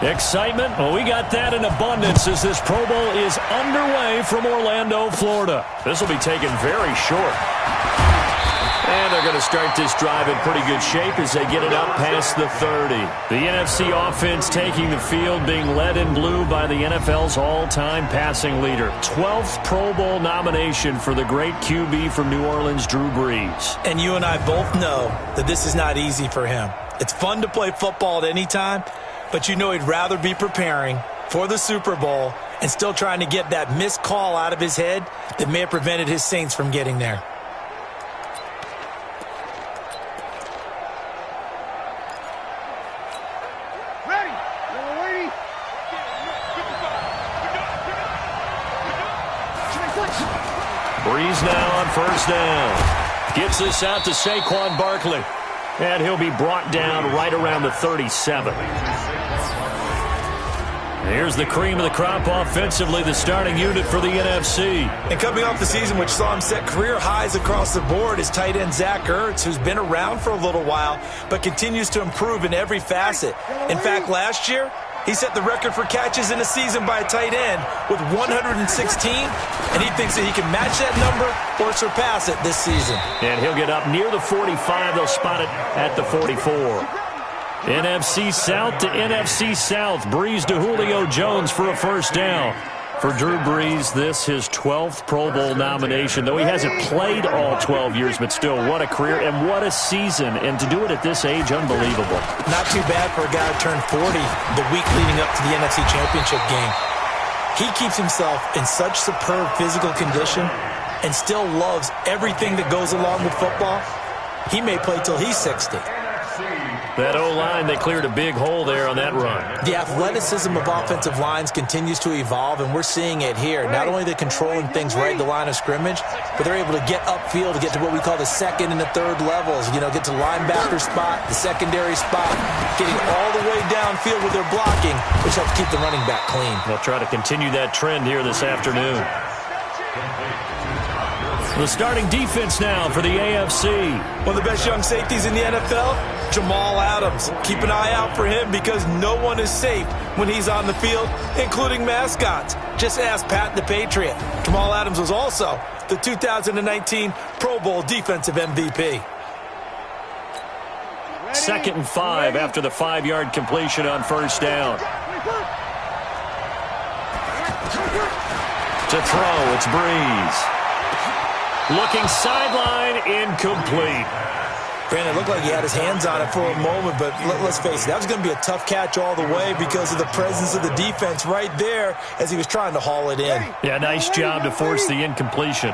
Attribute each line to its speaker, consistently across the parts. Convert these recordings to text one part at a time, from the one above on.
Speaker 1: Excitement? Well, we got that in abundance as this Pro Bowl is underway from Orlando, Florida. This will be taken very short. And they're going to start this drive in pretty good shape as they get it up past the 30. The NFC offense taking the field, being led in blue by the NFL's all-time passing leader. 12th Pro Bowl nomination for the great QB from New Orleans, Drew Brees.
Speaker 2: And you and I both know that this is not easy for him. It's fun to play football at any time, but you know he'd rather be preparing for the Super Bowl and still trying to get that missed call out of his head that may have prevented his Saints from getting there.
Speaker 1: Brees now on first down. Gets this out to Saquon Barkley. And he'll be brought down right around the 37. Here's the cream of the crop offensively, the starting unit for the NFC.
Speaker 2: And coming off the season which saw him set career highs across the board is tight end Zach Ertz, who's been around for a little while, but continues to improve in every facet. In fact, last year, he set the record for catches in a season by a tight end with 116, and he thinks that he can match that number or surpass it this season.
Speaker 1: And he'll get up near the 45. They'll spot it at the 44. NFC South to NFC South. Brees to Julio Jones for a first down. For Drew Brees, this his 12th Pro Bowl nomination, though he hasn't played all 12 years, but still, what a career and what a season. And to do it at this age, unbelievable.
Speaker 2: Not too bad for a guy who turned 40 the week leading up to the NFC Championship game. He keeps himself in such superb physical condition and still loves everything that goes along with football. He may play till he's 60.
Speaker 1: That O-line, they cleared a big hole there on that run.
Speaker 2: The athleticism of offensive lines continues to evolve, and we're seeing it here. Not only are they controlling things right at the line of scrimmage, but they're able to get upfield to get to what we call the second and the third levels. You know, get to linebacker spot, the secondary spot, getting all the way downfield with their blocking, which helps keep the running back clean.
Speaker 1: They'll try to continue that trend here this afternoon. The starting defense now for the AFC.
Speaker 2: One of the best young safeties in the NFL, Jamal Adams. Keep an eye out for him because no one is safe when he's on the field, including mascots. Just ask Pat the Patriot. Jamal Adams was also the 2019 Pro Bowl Defensive MVP.
Speaker 1: 2nd and 5 after the 5-yard completion on first down. To throw, it's Brees. Looking sideline, incomplete.
Speaker 2: Brandon, it looked like he had his hands on it for a moment, but let's face it, that was going to be a tough catch all the way because of the presence of the defense right there as he was trying to haul it in.
Speaker 1: Yeah, nice job to force the incompletion.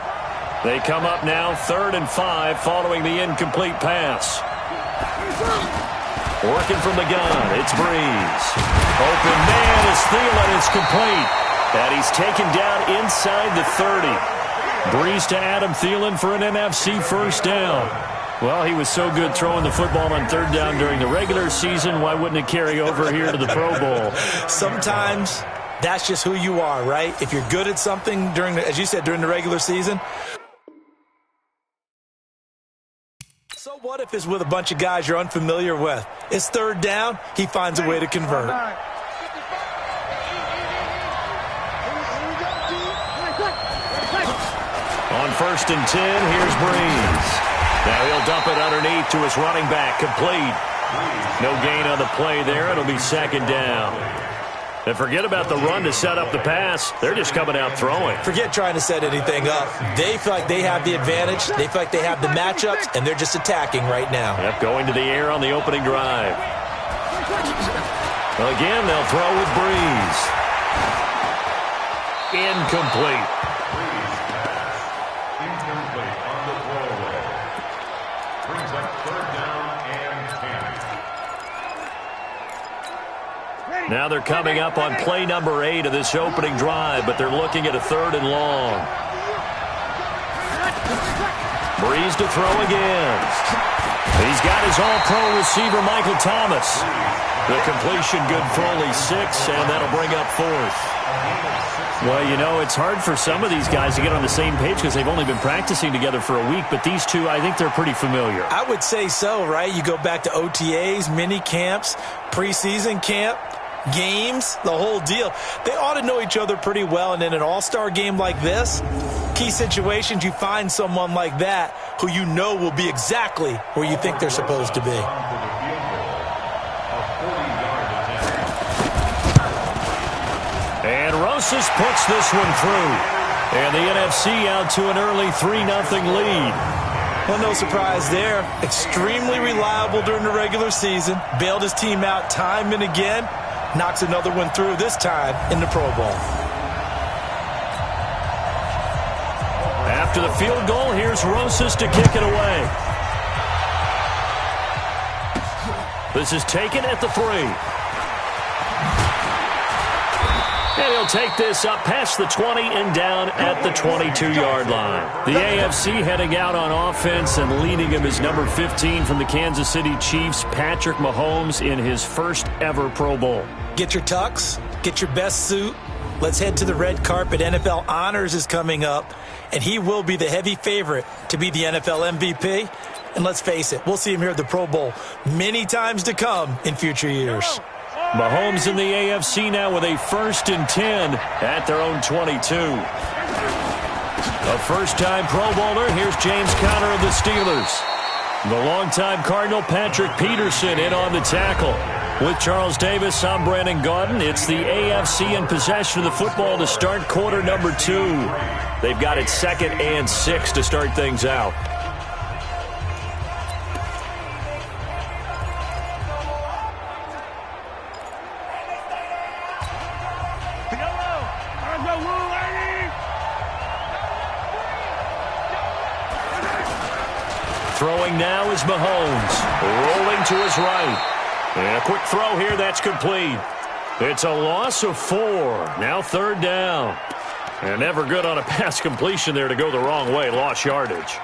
Speaker 1: They come up now 3rd and 5 following the incomplete pass. Working from the gun, it's Brees. Open man is Thielen, it's complete. And he's taken down inside the 30. Brees to Adam Thielen for an NFC first down. Well, he was so good throwing the football on 3rd down during the regular season. Why wouldn't it carry over here to the Pro Bowl?
Speaker 2: Sometimes that's just who you are, right? If you're good at something during, as you said, during the regular season. So what if it's with a bunch of guys you're unfamiliar with? It's 3rd down. He finds a way to convert.
Speaker 1: On 1st and 10, here's Brees. Now he'll dump it underneath to his running back, complete. No gain on the play there. It'll be 2nd down. And forget about the run to set up the pass. They're just coming out throwing.
Speaker 2: Forget trying to set anything up. They feel like they have the advantage. They feel like they have the matchups, and they're just attacking right now.
Speaker 1: Yep, going to the air on the opening drive. Well, again, they'll throw with Brees. Incomplete. Now they're coming up on play number 8 of this opening drive, but they're looking at a 3rd and long. Brees to throw again. He's got his all-pro receiver, Michael Thomas. The completion good for only 6, and that'll bring up 4th. Well, you know, it's hard for some of these guys to get on the same page because they've only been practicing together for a week, but these two, I think they're pretty familiar.
Speaker 2: I would say so, right? You go back to OTAs, mini camps, preseason camp. games, the whole deal. They ought to know each other pretty well, and in an all-star game like this, key situations, you find someone like that who you know will be exactly where you think they're supposed to be.
Speaker 1: And Rosas puts this one through. And the NFC out to an early 3-0 lead.
Speaker 2: Well, no surprise there. Extremely reliable during the regular season. Bailed his team out time and again. Knocks another one through, this time in the Pro Bowl.
Speaker 1: After the field goal, here's Rosas to kick it away. This is taken at the 3. And he'll take this up past the 20 and down at the 22-yard line. The AFC heading out on offense, and leading him is number 15 from the Kansas City Chiefs, Patrick Mahomes, in his first ever Pro Bowl.
Speaker 2: Get your tux, get your best suit. Let's head to the red carpet. NFL Honors is coming up, and he will be the heavy favorite to be the NFL MVP. And let's face it, we'll see him here at the Pro Bowl many times to come in future years.
Speaker 1: Mahomes in the AFC now with a 1st and 10 at their own 22. A first-time Pro Bowler. Here's James Conner of the Steelers. The longtime Cardinal Patrick Peterson in on the tackle. With Charles Davis, I'm Brandon Gaudin. It's the AFC in possession of the football to start quarter number 2. They've got it 2nd and 6 to start things out. Throwing now is Mahomes. Rolling to his right. And a quick throw here, that's complete. It's a loss of 4. Now 3rd down. And never good on a pass completion there to go the wrong way. Lost yardage.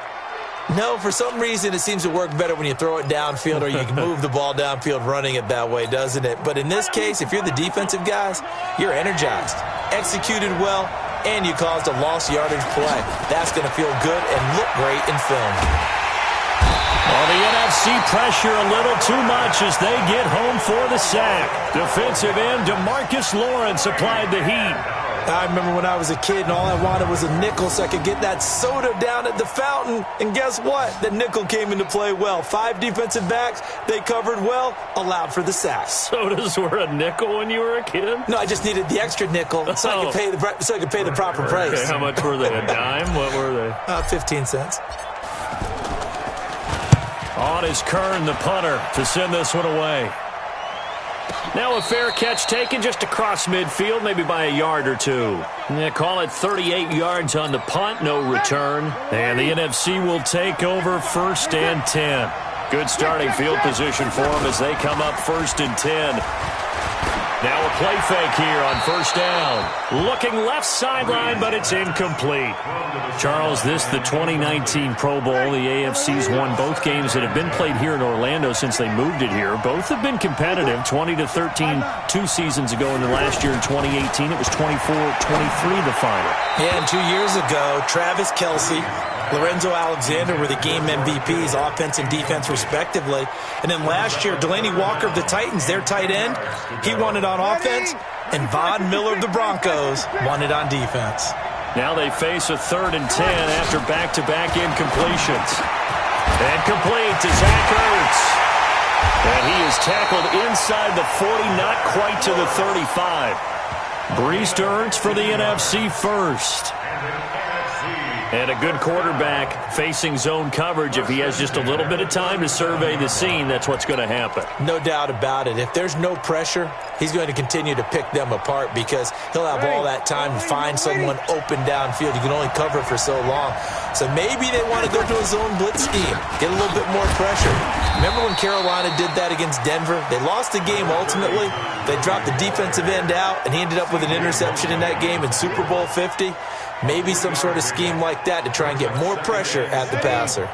Speaker 2: No, for some reason it seems to work better when you throw it downfield or you can move the ball downfield running it that way, doesn't it? But in this case, if you're the defensive guys, you're energized, executed well, and you caused a lost yardage play. That's going to feel good and look great in film.
Speaker 1: Well, the NFC pressure a little too much as they get home for the sack. Defensive end DeMarcus Lawrence applied the heat.
Speaker 2: I remember when I was a kid and all I wanted was a nickel so I could get that soda down at the fountain. And guess what? The nickel came into play well. 5 defensive backs, they covered well, allowed for the sack.
Speaker 1: Sodas were a nickel when you were a kid?
Speaker 2: No, I just needed the extra nickel so I could pay the proper price.
Speaker 1: Okay, how much were they? A dime? What were they?
Speaker 2: 15 cents.
Speaker 1: On is Kern, the punter, to send this one away. Now a fair catch taken just across midfield, maybe by a yard or 2. Yeah, call it 38 yards on the punt, no return. And the NFC will take over 1st and 10. Good starting field position for them as they come up 1st and 10. Now a play fake here on 1st down. Looking left sideline, but it's incomplete. Charles, this the 2019 Pro Bowl. The AFC's won both games that have been played here in Orlando since they moved it here. Both have been competitive, 20-13 2 seasons ago, and then last year in 2018 it was 24-23 the final.
Speaker 2: Yeah, and 2 years ago, Travis Kelce, Lorenzo Alexander were the game MVPs, offense and defense respectively. And then last year, Delaney Walker of the Titans, their tight end, he won it on offense. And Von Miller of the Broncos won it on defense.
Speaker 1: Now they face a 3rd and 10 after back-to-back incompletions. And complete to Zach Ertz. And he is tackled inside the 40, not quite to the 35. Brees to Ertz for the NFC first. And a good quarterback facing zone coverage. If he has just a little bit of time to survey the scene, that's what's going to happen.
Speaker 2: No doubt about it. If there's no pressure, he's going to continue to pick them apart because he'll have all that time to find someone open downfield. You can only cover for so long. So maybe they want to go to a zone blitz scheme, get a little bit more pressure. Remember when Carolina did that against Denver? They lost the game ultimately. They dropped the defensive end out, and he ended up with an interception in that game in Super Bowl 50. Maybe some sort of scheme like that to try and get more pressure at the passer.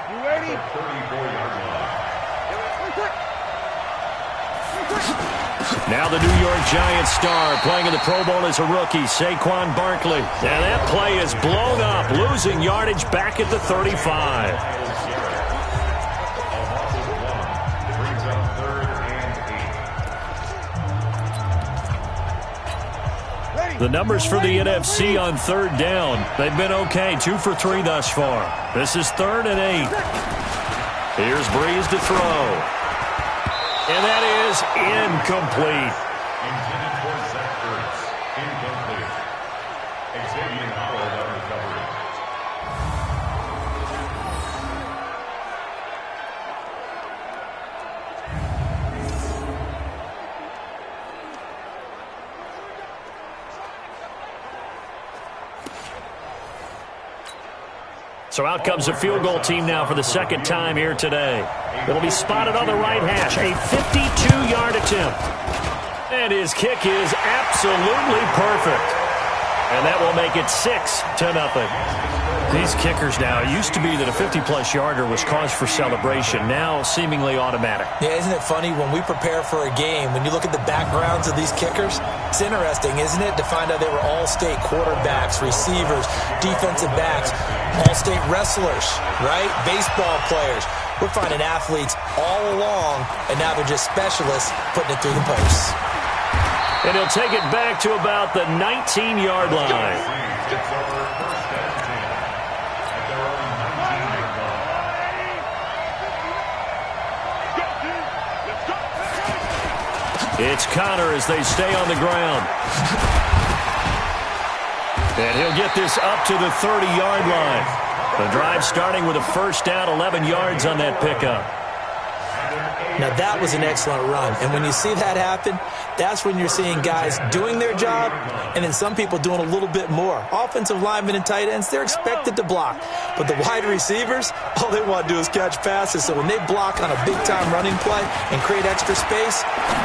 Speaker 1: Now the New York Giants star playing in the Pro Bowl as a rookie, Saquon Barkley. And that play is blown up, losing yardage back at the 35. The numbers for the NFC on third down, they've been okay, 2 for 3 thus far. This is 3rd and 8. Here's Breeze to throw. And that is incomplete.
Speaker 3: Intended for Zach Ertz. Incomplete. Xavier Howard on recovery.
Speaker 1: So out comes the field goal team now for the second time here today. It'll be spotted on the right hash, a 52-yard attempt. And his kick is absolutely perfect. And that will make it 6-0. These kickers now, it used to be that a 50-plus yarder was cause for celebration, now seemingly automatic.
Speaker 2: Yeah, isn't it funny when we prepare for a game, when you look at the backgrounds of these kickers, it's interesting, isn't it, to find out they were all-state quarterbacks, receivers, defensive backs, all-state wrestlers, right? Baseball players. We're finding athletes all along, and now they're just specialists putting it through the posts.
Speaker 1: And he'll take it back to about the 19-yard line. It's Connor as they stay on the ground. And he'll get this up to the 30-yard line. The drive starting with a first down, 11 yards on that pickup.
Speaker 2: Now, that was an excellent run. And when you see that happen, that's when you're seeing guys doing their job and then some people doing a little bit more. Offensive linemen and tight ends, they're expected to block. But the wide receivers, all they want to do is catch passes. So when they block on a big-time running play and create extra space,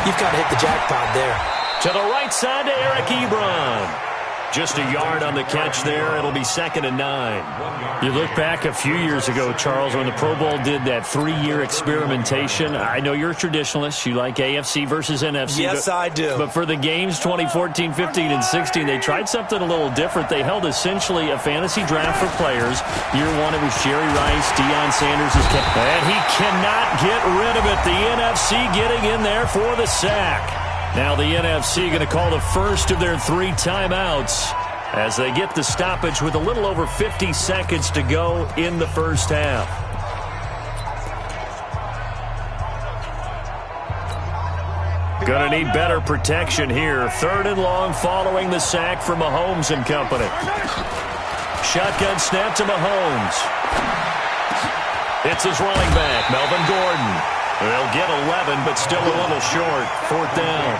Speaker 2: you've got to hit the jackpot there.
Speaker 1: To the right side to Eric Ebron. Just a yard on the catch there. It'll be 2nd and 9. You look back a few years ago, Charles, when the Pro Bowl did that 3-year experimentation. I know you're a traditionalist. You like AFC versus NFC.
Speaker 2: Yes, I do.
Speaker 1: But for the games 2014, 15, and 16, they tried something a little different. They held essentially a fantasy draft for players. Year 1, it was Jerry Rice, Deion Sanders. And he cannot get rid of it. The NFC getting in there for the sack. Now the NFC going to call the first of their 3 timeouts as they get the stoppage with a little over 50 seconds to go in the first half. Going to need better protection here. 3rd and long following the sack from Mahomes and company. Shotgun snap to Mahomes. It's his running back, Melvin Gordon. They'll get 11, but still a little short. 4th down.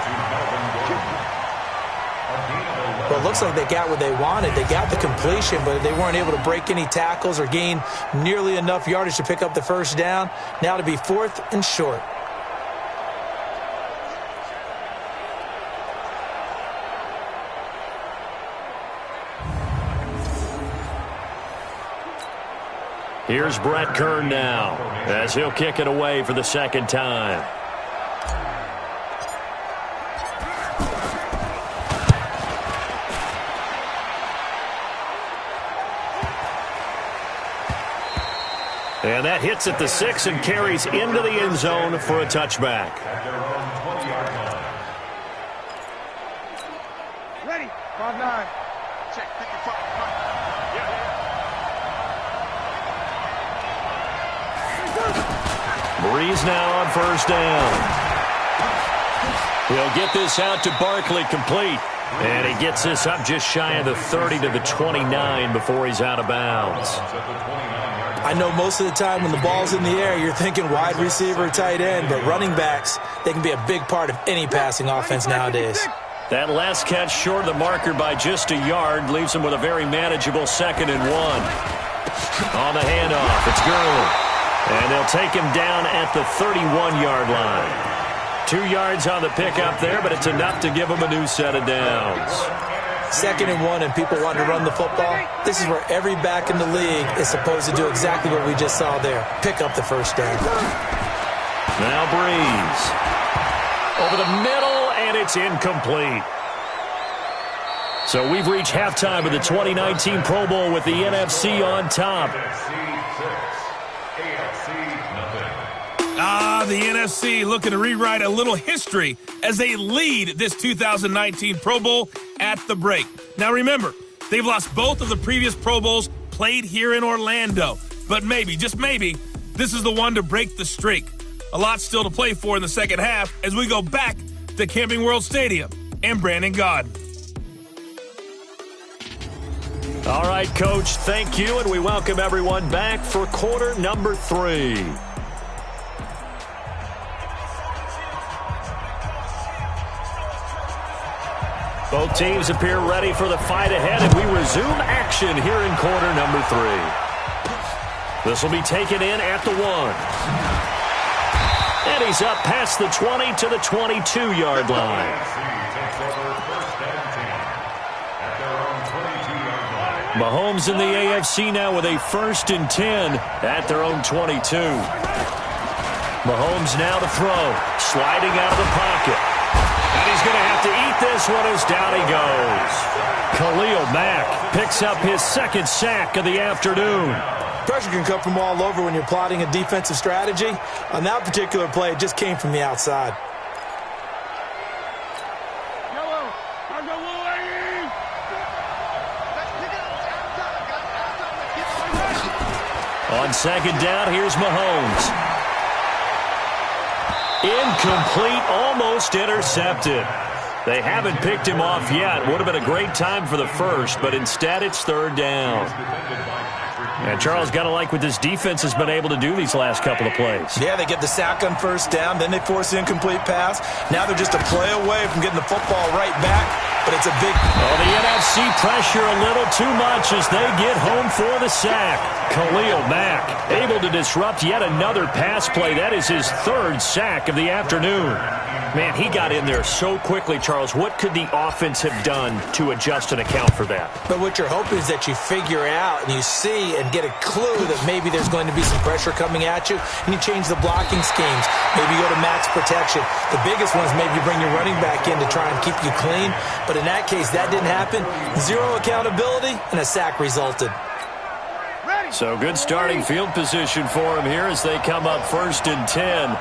Speaker 2: Well, it looks like they got what they wanted. They got the completion, but they weren't able to break any tackles or gain nearly enough yardage to pick up the first down. Now to be 4th and short.
Speaker 1: Here's Brett Kern now as he'll kick it away for the 2nd time. And that hits at the 6 and carries into the end zone for a touchback.
Speaker 4: Ready, 5-9. Check, 55.
Speaker 1: Breeze now on first down. He'll get this out to Barkley, complete. And he gets this up just shy of the 30 to the 29 before he's out of bounds.
Speaker 2: I know most of the time when the ball's in the air, you're thinking wide receiver, tight end, but running backs, they can be a big part of any passing offense nowadays.
Speaker 1: That last catch short of the marker by just a yard leaves him with a very manageable 2nd and 1. On the handoff, it's Gurley. And they'll take him down at the 31-yard line. 2 yards on the pickup there, but it's enough to give him a new set of downs.
Speaker 2: 2nd and 1 and people want to run the football. This is where every back in the league is supposed to do exactly what we just saw there. Pick up the first down.
Speaker 1: Now Breeze. Over the middle, and it's incomplete. So we've reached halftime of the 2019 Pro Bowl with the NFC on top.
Speaker 5: The NFC looking to rewrite a little history as they lead this 2019 Pro Bowl at at the break. Now remember, they've lost both of the previous Pro Bowls played here in Orlando. But maybe, just maybe, this is the one to break the streak. A lot still to play for in the second half as we go back to Camping World Stadium and Brandon Gaudin.
Speaker 1: All right, Coach, thank you, and we welcome everyone back for quarter number 3. Both teams appear ready for the fight ahead, and we resume action here in quarter number 3. This will be taken in at the 1. And he's up past the 20 to the 22-yard line. Mahomes in the AFC now with a 1st and 10 at their own 22. Mahomes now to throw, sliding out of the pocket. And he's going to have to eat this one as down he goes. Khalil Mack picks up his 2nd sack of the afternoon.
Speaker 2: Pressure can come from all over when you're plotting a defensive strategy. On that particular play, it just came from the outside.
Speaker 1: On 2nd down, here's Mahomes. Incomplete, almost intercepted. They haven't picked him off yet. Would have been a great time for the first, but instead it's 3rd down. And Charles, got to like what this defense has been able to do these last couple of plays.
Speaker 2: Yeah, they get the sack on 1st down, then they force the incomplete pass. Now they're just a play away from getting the football right back, but it's a big...
Speaker 1: Oh, the NFC pressure a little too much as they get home for the sack. Khalil Mack able to disrupt yet another pass play. That is his 3rd sack of the afternoon. Man, he got in there so quickly, Charles. What could the offense have done to adjust and account for that?
Speaker 2: But what you're hoping is that you figure out and you see and get a clue that maybe there's going to be some pressure coming at you, and you change the blocking schemes. Maybe you go to max protection. The biggest one is maybe you bring your running back in to try and keep you clean. But in that case, that didn't happen. 0 accountability, and a sack resulted.
Speaker 1: So good starting field position for him here as they come up 1st and 10.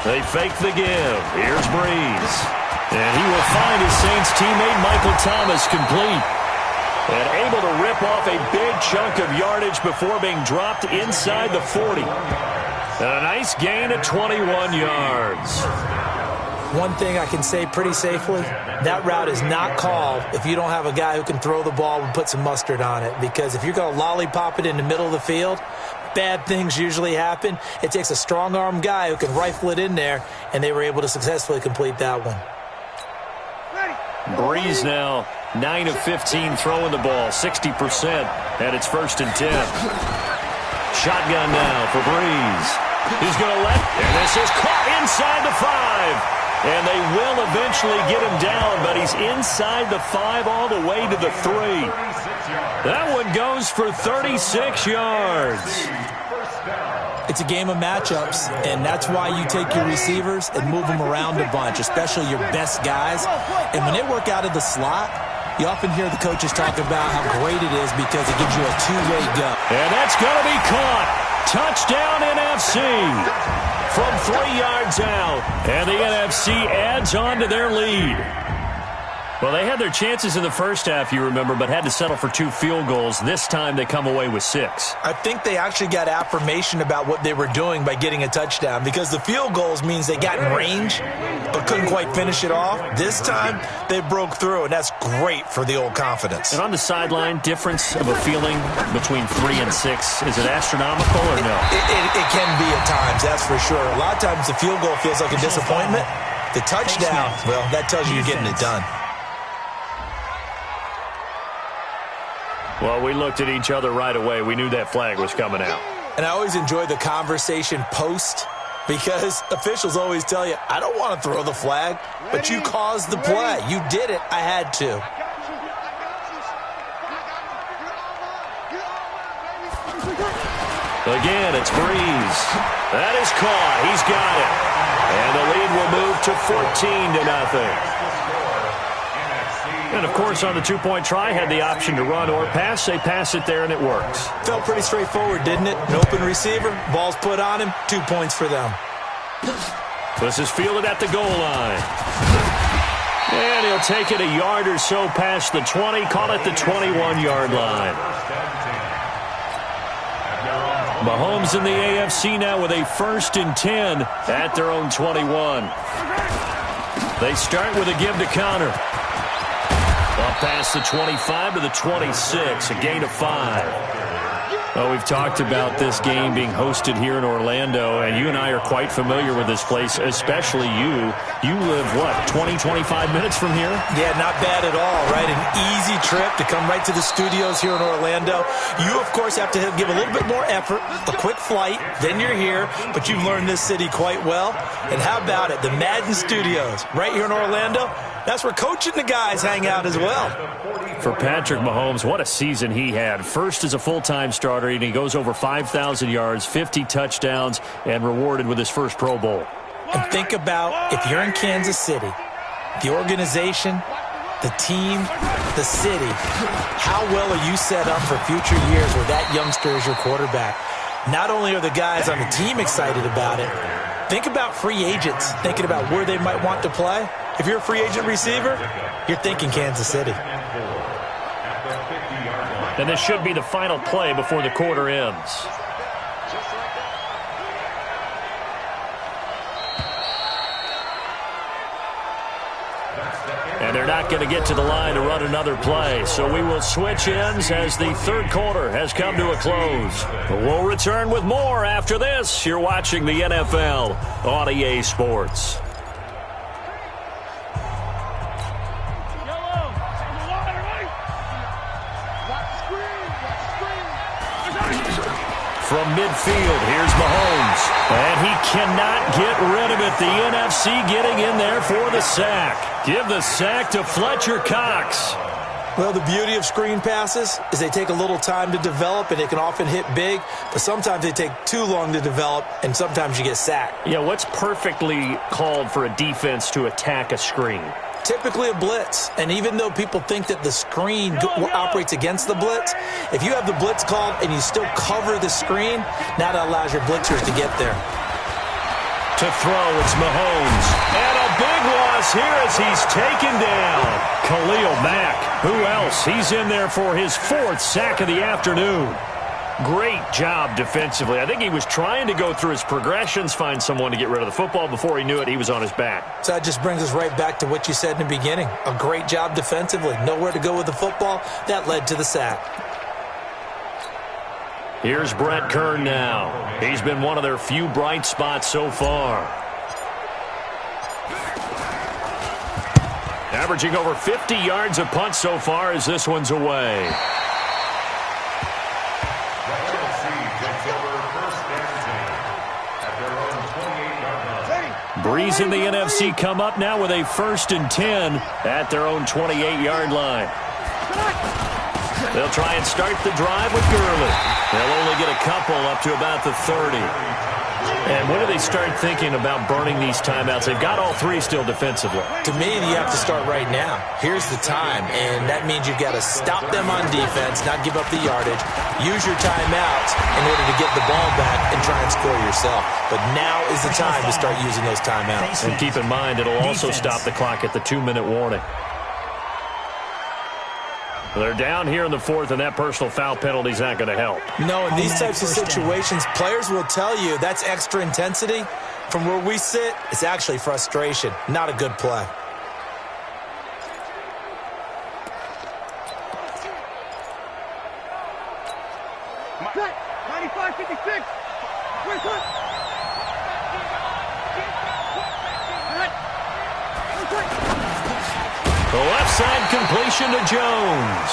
Speaker 1: They fake the give. Here's Breeze. And he will find his Saints teammate Michael Thomas complete. And able to rip off a big chunk of yardage before being dropped inside the 40. And a nice gain of 21 yards.
Speaker 2: One thing I can say pretty safely, that route is not called if you don't have a guy who can throw the ball and put some mustard on it. Because if you're going to lollipop it in the middle of the field, bad things usually happen. It takes a strong-arm guy who can rifle it in there, and they were able to successfully complete that one.
Speaker 1: Breeze now 9 of 15 throwing the ball, 60%, and it's 1st and 10. Shotgun now for Breeze. He's going to and this is caught inside the 5. And they will eventually get him down, but he's inside the 5 all the way to the 3. That one goes for 36 yards.
Speaker 2: It's a game of matchups, and that's why you take your receivers and move them around a bunch, especially your best guys. And when they work out of the slot, you often hear the coaches talk about how great it is because it gives you a two-way go.
Speaker 1: And that's going to be caught. Touchdown NFC. From 3 yards out, and the NFC adds on to their lead. Well, they had their chances in the first half, you remember, but had to settle for 2 field goals. This time they come away with 6.
Speaker 2: I think they actually got affirmation about what they were doing by getting a touchdown, because the field goals means they got in range but couldn't quite finish it off. This time they broke through, and that's great for the old confidence.
Speaker 1: And on the sideline, difference of a feeling between 3 and 6, is it astronomical or no?
Speaker 2: It can be at times, that's for sure. A lot of times the field goal feels like a disappointment. The touchdown, well, that tells you you're getting it done.
Speaker 1: Well, we looked at each other right away. We knew that flag was coming out.
Speaker 2: And I always enjoy the conversation post, because officials always tell you, I don't want to throw the flag, but you caused the play. You did it. I had to.
Speaker 1: Again, it's Breeze. That is caught. He's got it. And the lead will move to 14-0. And, of course, on the two-point try, had the option to run or pass. They pass it there, and it works.
Speaker 2: Felt pretty straightforward, didn't it? An open receiver, ball's put on him, 2 points for them.
Speaker 1: This is fielded at the goal line. And he'll take it a yard or so past the 20, call it the 21-yard line. Mahomes in the AFC now with a 1st and 10 at their own 21. They start with a give to counter. Up past the 25 to the 26, a gain of 5. Well, we've talked about this game being hosted here in Orlando, and you and I are quite familiar with this place, especially you. You live, what, 20, 25 minutes from here?
Speaker 2: Yeah, not bad at all, right? An easy trip to come right to the studios here in Orlando. You, of course, have to give a little bit more effort, a quick flight, then you're here, but you've learned this city quite well. And how about it? The Madden Studios right here in Orlando. That's where Coach and the guys hang out as well.
Speaker 1: For Patrick Mahomes, what a season he had. First as a full-time starter, and he goes over 5,000 yards, 50 touchdowns, and rewarded with his first Pro Bowl.
Speaker 2: And think about if you're in Kansas City, the organization, the team, the city, how well are you set up for future years where that youngster is your quarterback? Not only are the guys on the team excited about it, think about free agents, thinking about where they might want to play. If you're a free agent receiver, you're thinking Kansas City.
Speaker 1: And this should be the final play before the quarter ends. And they're not going to get to the line to run another play. So we will switch ends as the third quarter has come to a close. We'll return with more after this. You're watching the NFL on EA Sports. From midfield, here's Mahomes. And he cannot get rid of it. The NFC getting in there for the sack. Give the sack to Fletcher Cox.
Speaker 2: Well, the beauty of screen passes is they take a little time to develop, and they can often hit big, but sometimes they take too long to develop, and sometimes you get sacked.
Speaker 1: Yeah, what's perfectly called for a defense to attack a screen?
Speaker 2: Typically a blitz, and even though people think that the screen operates against the blitz, if you have the blitz called and you still cover the screen, now that allows your blitzers to get there.
Speaker 1: To throw, it's Mahomes. And a big loss here as he's taken down. Khalil Mack. Who else? He's in there for his 4th sack of the afternoon. Great job defensively. I think he was trying to go through his progressions, find someone to get rid of the football. Before he knew it, he was on his back.
Speaker 2: So that just brings us right back to what you said in the beginning. A great job defensively. Nowhere to go with the football. That led to the sack.
Speaker 1: Here's Brett Kern now. He's been one of their few bright spots so far. Averaging over 50 yards a punt so far as this one's away. Breeze in the NFC come up now with a 1st and 10 at their own 28-yard line. They'll try and start the drive with Gurley. They'll only get a couple up to about the 30. And when do they start thinking about burning these timeouts? They've got all 3 still defensively.
Speaker 2: To me, you have to start right now. Here's the time, and that means you've got to stop them on defense, not give up the yardage, use your timeouts in order to get the ball back and try and score yourself. But now is the time to start using those timeouts.
Speaker 1: And keep in mind, it'll also stop the clock at the 2-minute warning. They're down here in the 4th, and that personal foul penalty is not going to help.
Speaker 2: No, in these types of situations, players will tell you that's extra intensity. From where we sit, it's actually frustration, not a good play.
Speaker 4: Set, 95-56. Where's it?
Speaker 1: The left side completion to Jones.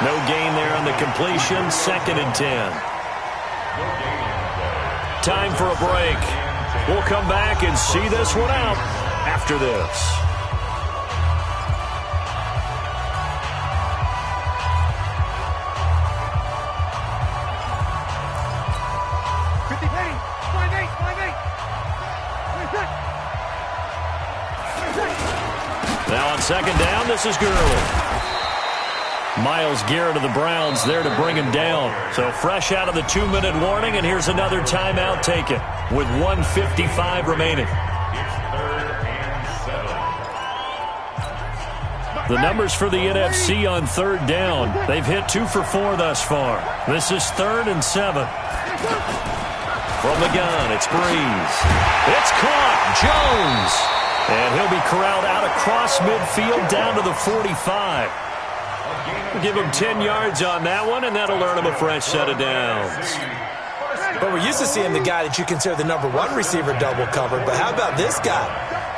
Speaker 1: No gain there on the completion. 2nd and 10. Time for a break. We'll come back and see this one out after this. Now on second down, this is Gurley. Myles Garrett of the Browns there to bring him down. So fresh out of the 2-minute warning, and here's another timeout taken with 1:55 remaining. The numbers for the NFC on third down. They've hit 2 for 4 thus far. This is 3rd and 7. From the gun, it's Breeze. It's caught. Jones. And he'll be corralled out across midfield down to the 45. We'll give him 10 yards on that one, and that'll earn him a fresh set of downs.
Speaker 2: But we're used to seeing the guy that you consider the number 1 receiver double covered. But how about this guy?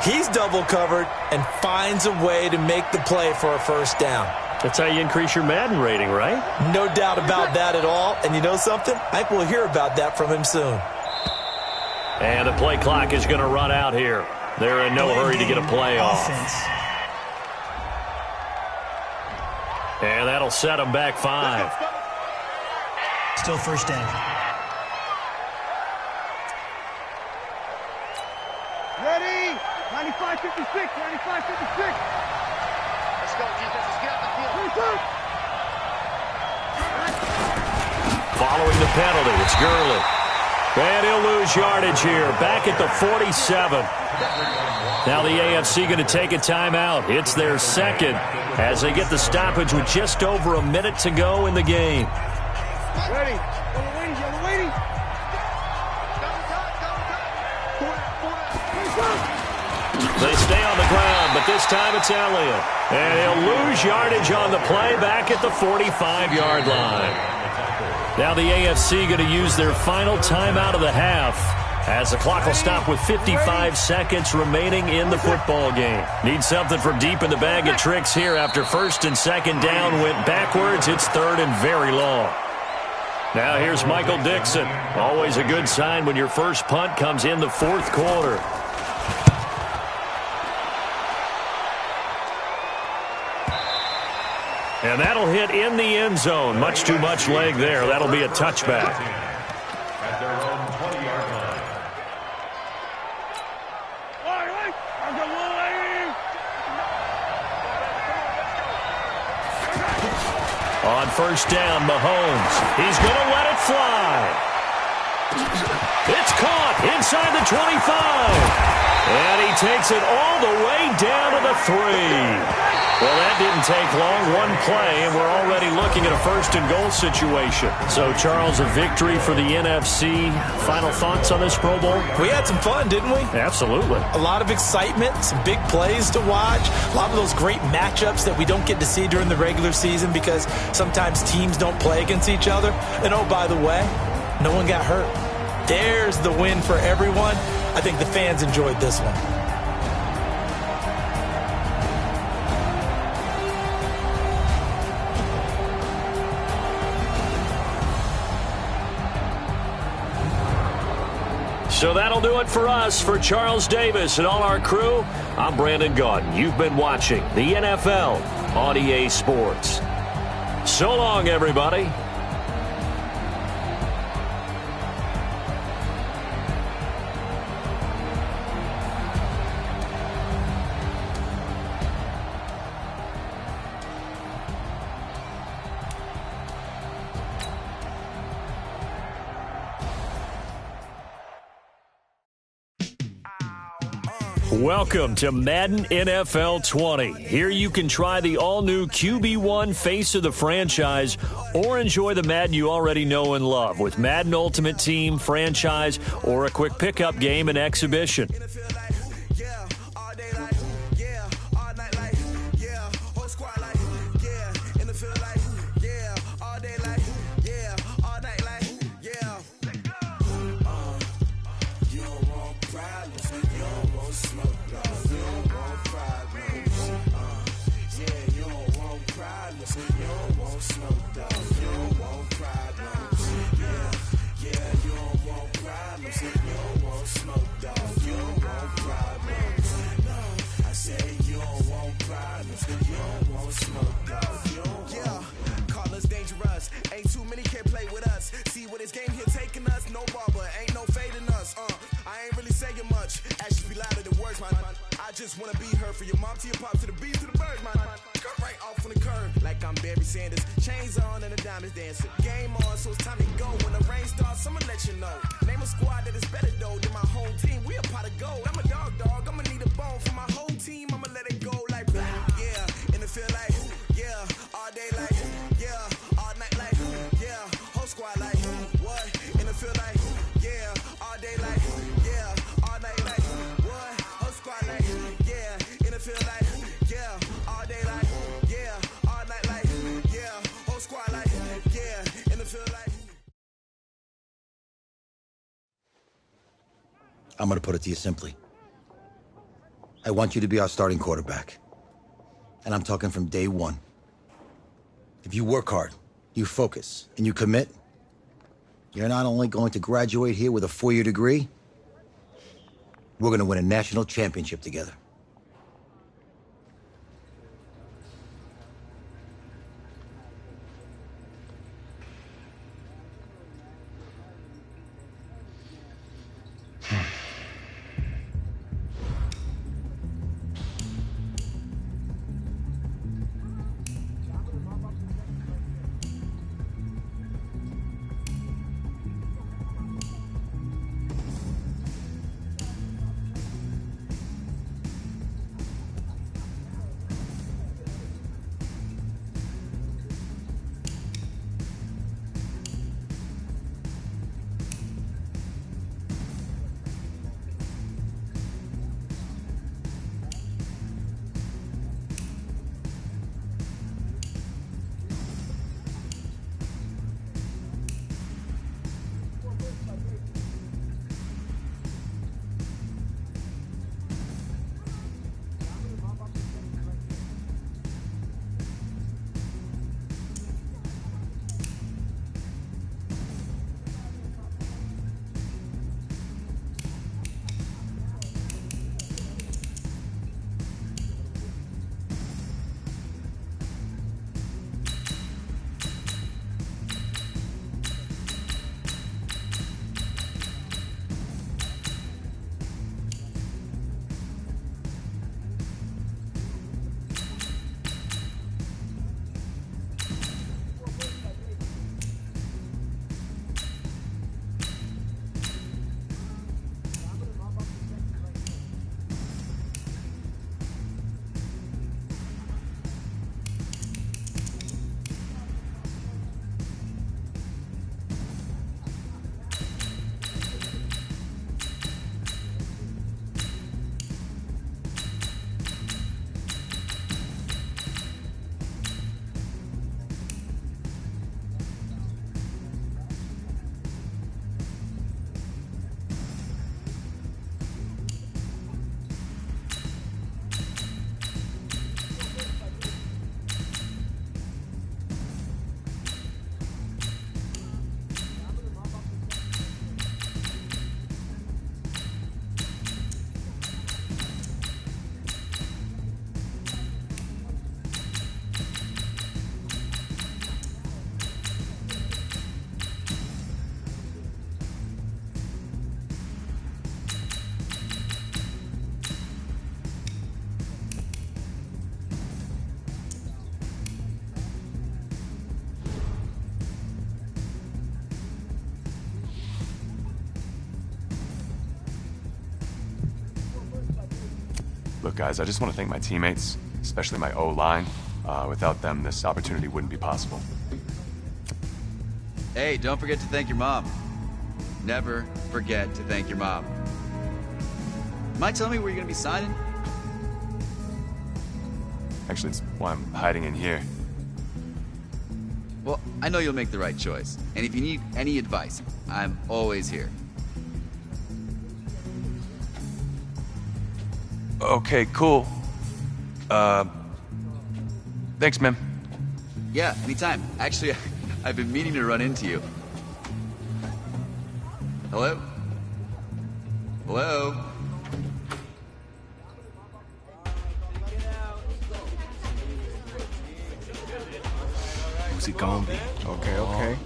Speaker 2: He's double covered and finds a way to make the play for a first down.
Speaker 1: That's how you increase your Madden rating, right?
Speaker 2: No doubt about that at all. And you know something? I think we'll hear about that from him soon.
Speaker 1: And the play clock is going to run out here. They're in no hurry to get a play off. And that'll set them back 5.
Speaker 6: Still first down.
Speaker 4: Ready? 95-56, 95-56. Let's go, defense. Let's get out the field.
Speaker 1: Following the penalty, it's Gurley. And he'll lose yardage here, back at the 47. Now the AFC going to take a timeout. It's their second as they get the stoppage with just over a minute to go in the game.
Speaker 4: Ready? Yellow waiting.
Speaker 1: They stay on the ground, but this time it's Elliott. And he'll lose yardage on the play back at the 45-yard line. Now the AFC going to use their final timeout of the half as the clock will stop with 55 seconds remaining in the football game. Need something from deep in the bag of tricks here after first and second down went backwards. It's 3rd and very long. Now here's Michael Dixon. Always a good sign when your first punt comes in the 4th quarter. And that'll hit in the end zone. Much too much leg there. That'll be a touchback.
Speaker 3: At their own 20-yard line.
Speaker 1: On first down, Mahomes. He's going to let it fly. It's caught inside the 25. And he takes it all the way down to the 3. Well, that didn't take long. One play, and we're already looking at a first and goal situation. So, Charles, a victory for the NFC. Final thoughts on this Pro Bowl?
Speaker 2: We had some fun, didn't we?
Speaker 1: Absolutely.
Speaker 2: A lot of excitement, some big plays to watch, a lot of those great matchups that we don't get to see during the regular season because sometimes teams don't play against each other. And, oh, by the way, no one got hurt. There's the win for everyone. I think the fans enjoyed this one.
Speaker 1: So that'll do it for us. For Charles Davis and all our crew, I'm Brandon Gaudin. You've been watching the NFL on EA Sports. So long, everybody. Welcome to Madden NFL 20. Here you can try the all-new QB1 face of the franchise or enjoy the Madden you already know and love with Madden Ultimate Team, franchise, or a quick pickup game and exhibition.
Speaker 7: I ain't really saying much. Actions be louder than words, man. I I just wanna be her. For your mom to your pop to the beat to the bird, my cut right off on the curb. Like I'm Barry Sanders. Chains on and the diamonds dancing. Game on, so it's time to go. When the rain starts, I'ma let you know. Name a squad that is better though than my home team. We a pot of gold. I'm a dog. I'ma need a bone for my whole team. I'ma let it go like yeah. In the field like yeah. All day like yeah. All night like yeah. Whole squad like what? In the field like yeah. All day like yeah. All night like what? Whole squad like yeah. In the field like yeah. All day like yeah. All night like yeah. Whole squad like yeah. In the field like.
Speaker 8: I'm going to put it to you simply. I want you to be our starting quarterback. And I'm talking from day one. If you work hard, you focus, and you commit, you're not only going to graduate here with a 4-year degree, we're going to win a national championship together.
Speaker 9: Look, guys, I just want to thank my teammates, especially my O-line. Without them, this opportunity wouldn't be possible.
Speaker 10: Hey, don't forget to thank your mom. Never forget to thank your mom. Mind telling me where you're going to be signing?
Speaker 9: Actually, it's why I'm hiding in here.
Speaker 10: Well, I know you'll make the right choice. And if you need any advice, I'm always here.
Speaker 9: Okay, cool. Thanks, man.
Speaker 10: Yeah, anytime. Actually, I've been meaning to run into you. Hello? Hello?
Speaker 9: Who's it gonna be?
Speaker 11: Okay.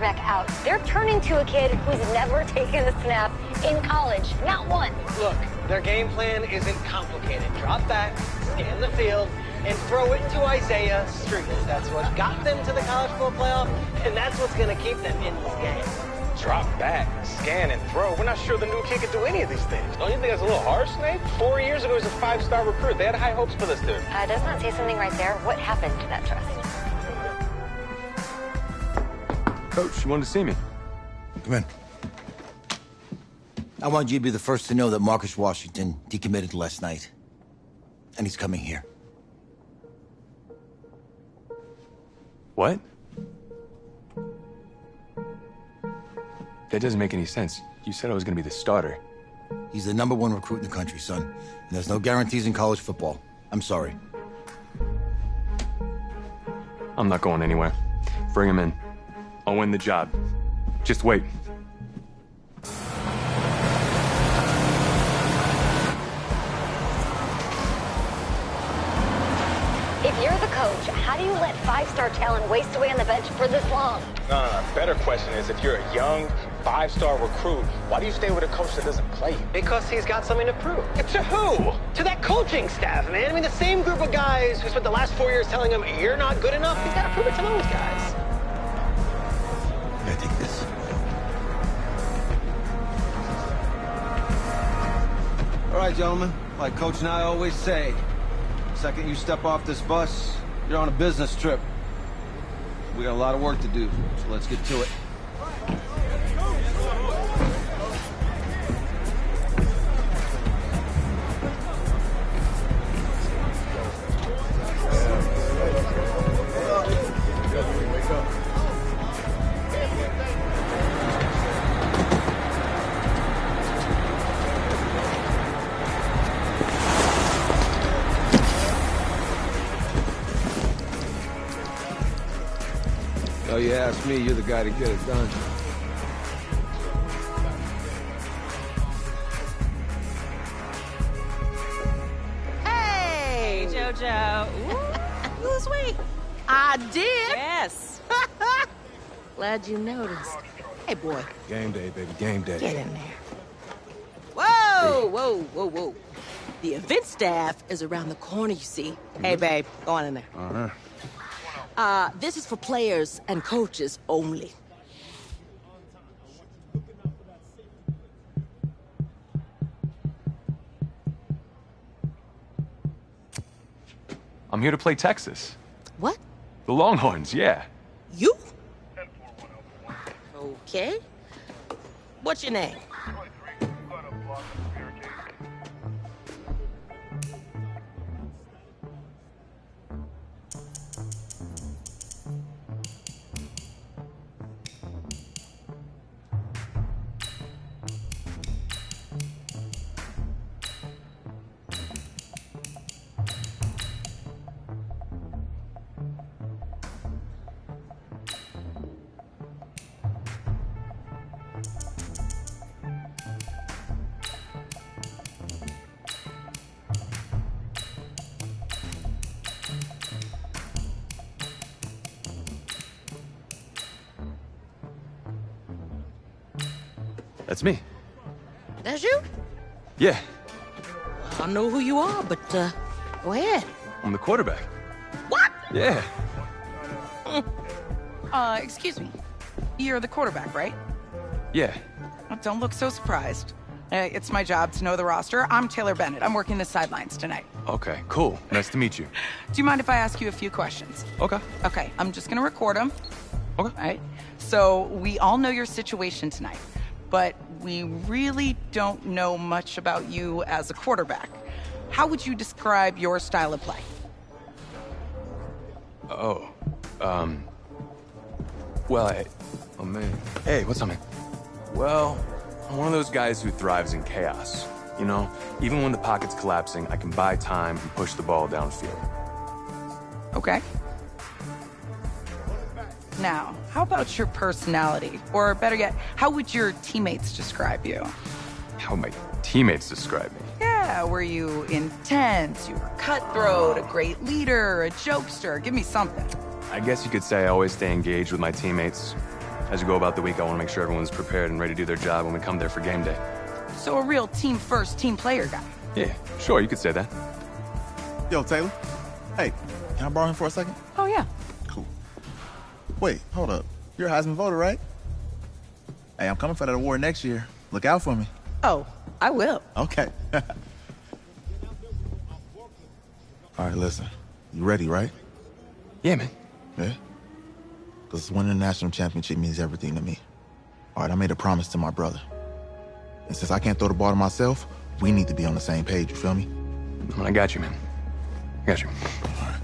Speaker 11: quarterback out. They're turning to a kid who's never taken a snap in college. Not one.
Speaker 12: Look, their game plan isn't complicated. Drop back, scan the field, and throw it to Isaiah Street. That's what got them to the college football playoff, and that's what's going to keep them in this game.
Speaker 13: Drop back, scan, and throw. We're not sure the new kid can do any of these things. Don't you think that's a little harsh, Nate? 4 years ago, he was a 5-star recruit. They had high hopes for this dude.
Speaker 11: Does not say something right there. What happened to that trust?
Speaker 9: Coach, you wanted to see me.
Speaker 8: Come in. I want you to be the first to know that Marcus Washington decommitted last night. And he's coming here.
Speaker 9: What? That doesn't make any sense. You said I was going to be the starter.
Speaker 8: He's the #1 recruit in the country, son. And there's no guarantees in college football. I'm sorry.
Speaker 9: I'm not going anywhere. Bring him in. I'll win the job. Just wait.
Speaker 11: If you're the coach, how do you let 5-star talent waste away on the bench for this long?
Speaker 13: No. Better question is, if you're a young 5-star recruit, why do you stay with a coach that doesn't play you?
Speaker 12: Because he's got something to prove.
Speaker 13: To who?
Speaker 12: To that coaching staff, man. I mean, the same group of guys who spent the last 4 years telling him, you're not good enough, he's got to prove it to those guys.
Speaker 8: Yeah, take this.
Speaker 14: All right, gentlemen. Like Coach and I always say, the second you step off this bus, you're on a business trip. We got a lot of work to do, so let's get to it. Oh, you ask me, you're the guy to get it done.
Speaker 15: Hey, JoJo. Ooh, lose weight. I did. Yes. Glad you noticed. Hey, boy.
Speaker 14: Game day, baby, game day.
Speaker 15: Get in there. Whoa. The event staff is around the corner, you see. Hey, babe, go on in there.
Speaker 14: Uh-huh.
Speaker 15: This is for players and coaches only.
Speaker 9: I'm here to play Texas.
Speaker 15: What?
Speaker 9: The Longhorns, yeah.
Speaker 15: You? Okay. What's your name?
Speaker 9: That's me.
Speaker 15: That's you?
Speaker 9: Yeah,
Speaker 15: I don't know who you are, but, go ahead.
Speaker 9: I'm the quarterback.
Speaker 15: What?
Speaker 9: Yeah.
Speaker 16: Excuse me. You're the quarterback, right?
Speaker 9: Yeah.
Speaker 16: Don't look so surprised. It's my job to know the roster. I'm Taylor Bennett. I'm working the sidelines tonight.
Speaker 9: Okay, cool. Nice to meet you.
Speaker 16: Do you mind if I ask you a few questions?
Speaker 9: Okay.
Speaker 16: Okay, I'm just gonna record them.
Speaker 9: Okay.
Speaker 16: All right? So, we all know your situation tonight, but we really don't know much about you as a quarterback. How would you describe your style of play?
Speaker 9: Oh, well, oh man. Hey, what's up, man? Well, I'm one of those guys who thrives in chaos. You know, even when the pocket's collapsing, I can buy time and push the ball downfield.
Speaker 16: Okay. Now, how about your personality? Or better yet, how would your teammates describe you?
Speaker 9: How would my teammates describe me?
Speaker 16: Yeah, were you intense? You were cutthroat, a great leader, a jokester? Give me something.
Speaker 9: I guess you could say I always stay engaged with my teammates. As we go about the week, I want to make sure everyone's prepared and ready to do their job when we come there for game day.
Speaker 16: So a real team-first, team-player guy.
Speaker 9: Yeah, sure, you could say that.
Speaker 17: Yo, Taylor. Hey, can I borrow him for a second?
Speaker 16: Oh, yeah.
Speaker 17: Cool. Wait, hold up. You're a Heisman voter, right? Hey, I'm coming for that award next year. Look out for me.
Speaker 16: Oh, I will.
Speaker 17: Okay. All right, listen. You ready, right?
Speaker 9: Yeah, man.
Speaker 17: Yeah? Because winning the national championship means everything to me. All right, I made a promise to my brother. And since I can't throw the ball to myself, we need to be on the same page, you feel me?
Speaker 9: I got you, man. I got you.
Speaker 17: All right.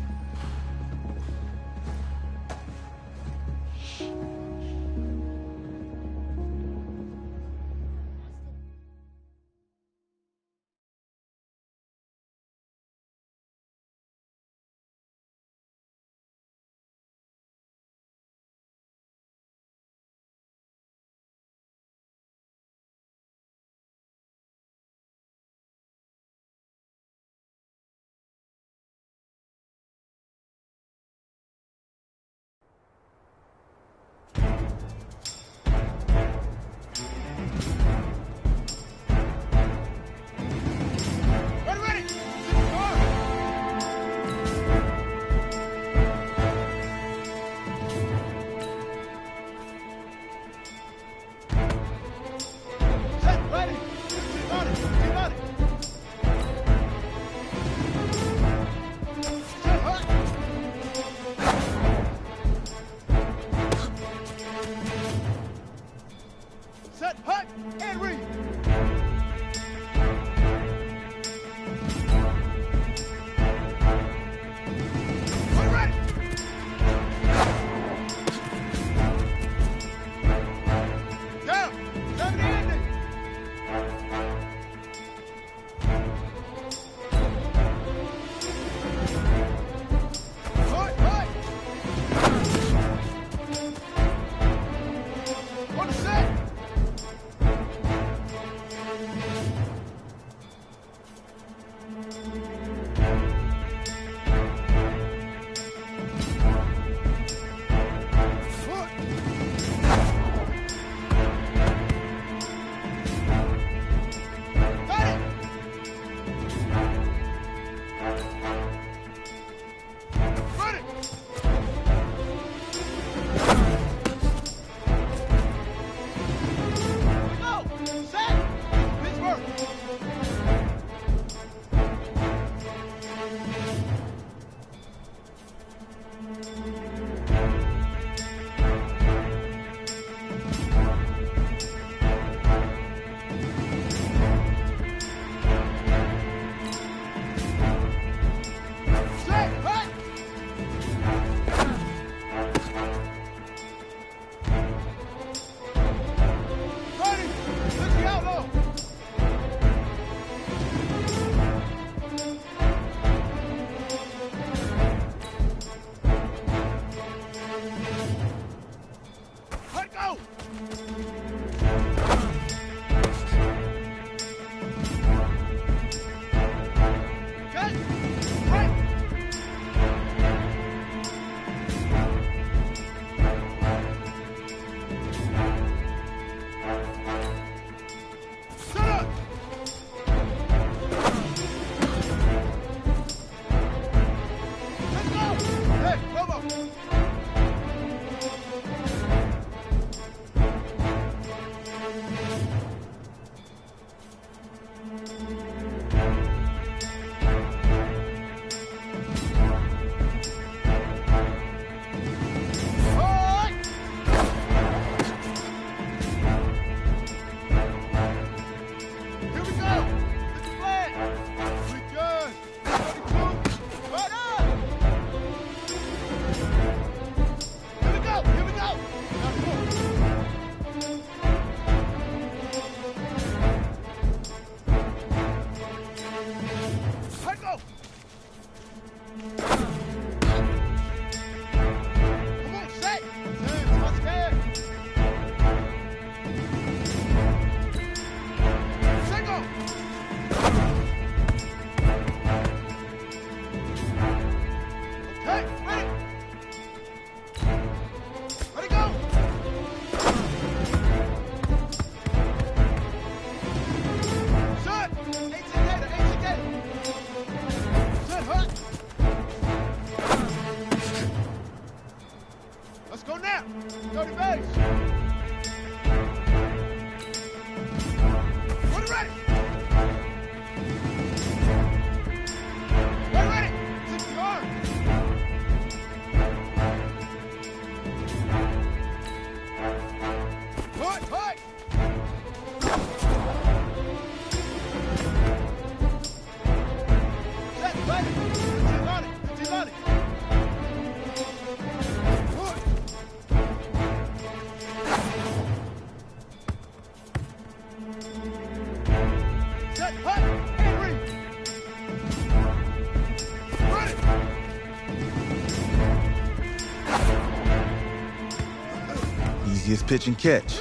Speaker 17: gets pitch and catch.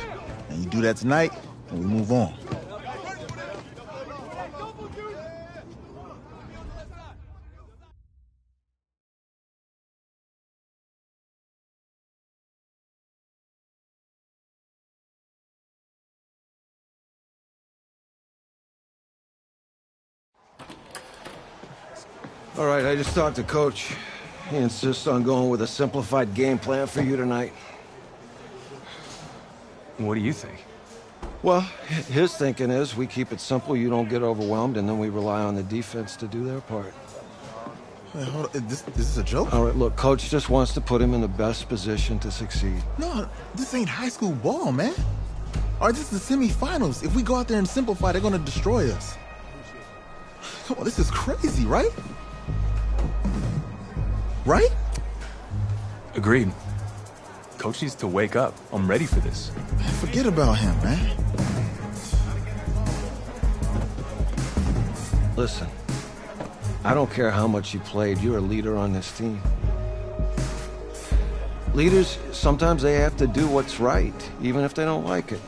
Speaker 17: And you do that tonight, and we move on.
Speaker 14: All right, I just talked to Coach. He insists on going with a simplified game plan for you tonight.
Speaker 9: What do you think?
Speaker 14: Well, his thinking is we keep it simple, you don't get overwhelmed, and then we rely on the defense to do their part.
Speaker 17: Wait, hold on. Is this a joke?
Speaker 14: All right, look, Coach just wants to put him in the best position to succeed.
Speaker 17: No, this ain't high school ball, man. All right, this is the semifinals. If we go out there and simplify, they're going to destroy us. Come on, this is crazy, right? Right?
Speaker 9: Agreed. Coach needs to wake up. I'm ready for this.
Speaker 17: Forget about him, man.
Speaker 14: Listen, I don't care how much you played, you're a leader on this team. Leaders, sometimes they have to do what's right, even if they don't like it.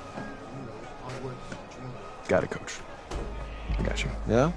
Speaker 9: Got it, Coach. I got you.
Speaker 14: Yeah?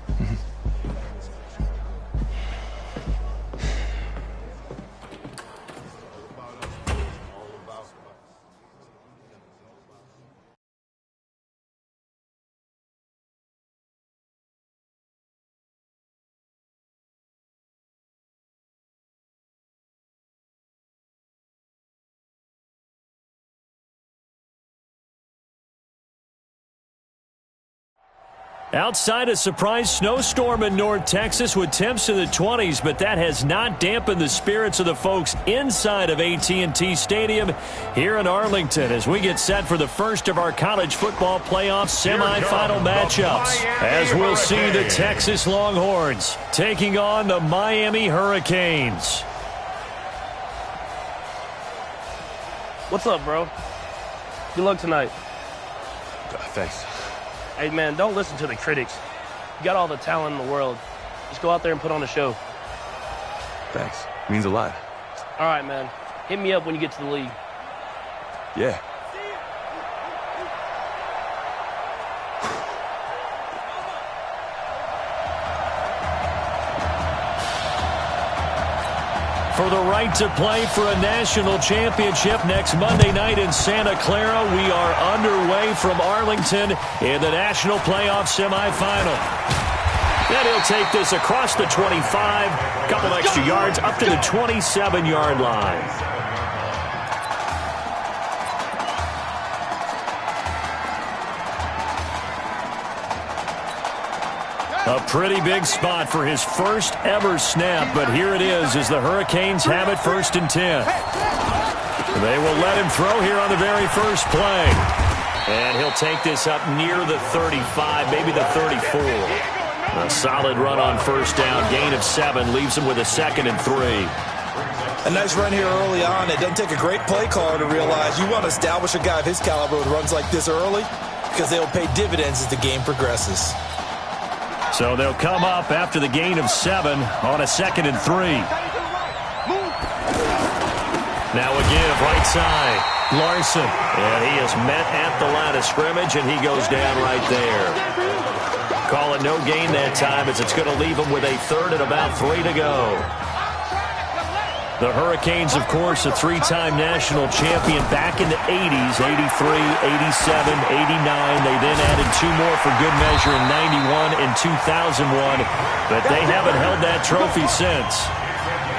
Speaker 1: Outside a surprise snowstorm in North Texas with temps in the 20s, but that has not dampened the spirits of the folks inside of AT&T Stadium here in Arlington as we get set for the first of our college football playoff semifinal matchups. As we'll see the Texas Longhorns taking on the Miami Hurricanes.
Speaker 18: What's up, bro? Good luck tonight.
Speaker 9: Thanks.
Speaker 18: Hey, man, don't listen to the critics. You got all the talent in the world. Just go out there and put on a show.
Speaker 9: Thanks. Means a lot.
Speaker 18: All right, man. Hit me up when you get to the league.
Speaker 9: Yeah.
Speaker 1: For the right to play for a national championship next Monday night in Santa Clara, we are underway from Arlington in the national playoff semifinal. And he'll take this across the 25, a couple extra yards up to the 27-yard line. A pretty big spot for his first ever snap, but here it is as the Hurricanes have it 1st and 10. They will let him throw here on the very first play. And he'll take this up near the 35, maybe the 34. A solid run on first down, gain of 7, leaves him with a 2nd and 3.
Speaker 2: A nice run here early on. It doesn't take a great play caller to realize you want to establish a guy of his caliber with runs like this early because they'll pay dividends as the game progresses.
Speaker 1: So they'll come up after the gain of 7 on a 2nd and 3. Now a give right side. Larson. And he is met at the line of scrimmage, and he goes down right there. Call it no gain that time as it's going to leave him with a 3rd and about 3 to go. The Hurricanes, of course, a 3-time national champion back in the 80s, 83, 87, 89. They then added 2 more for good measure in 91 and 2001, but they haven't held that trophy since.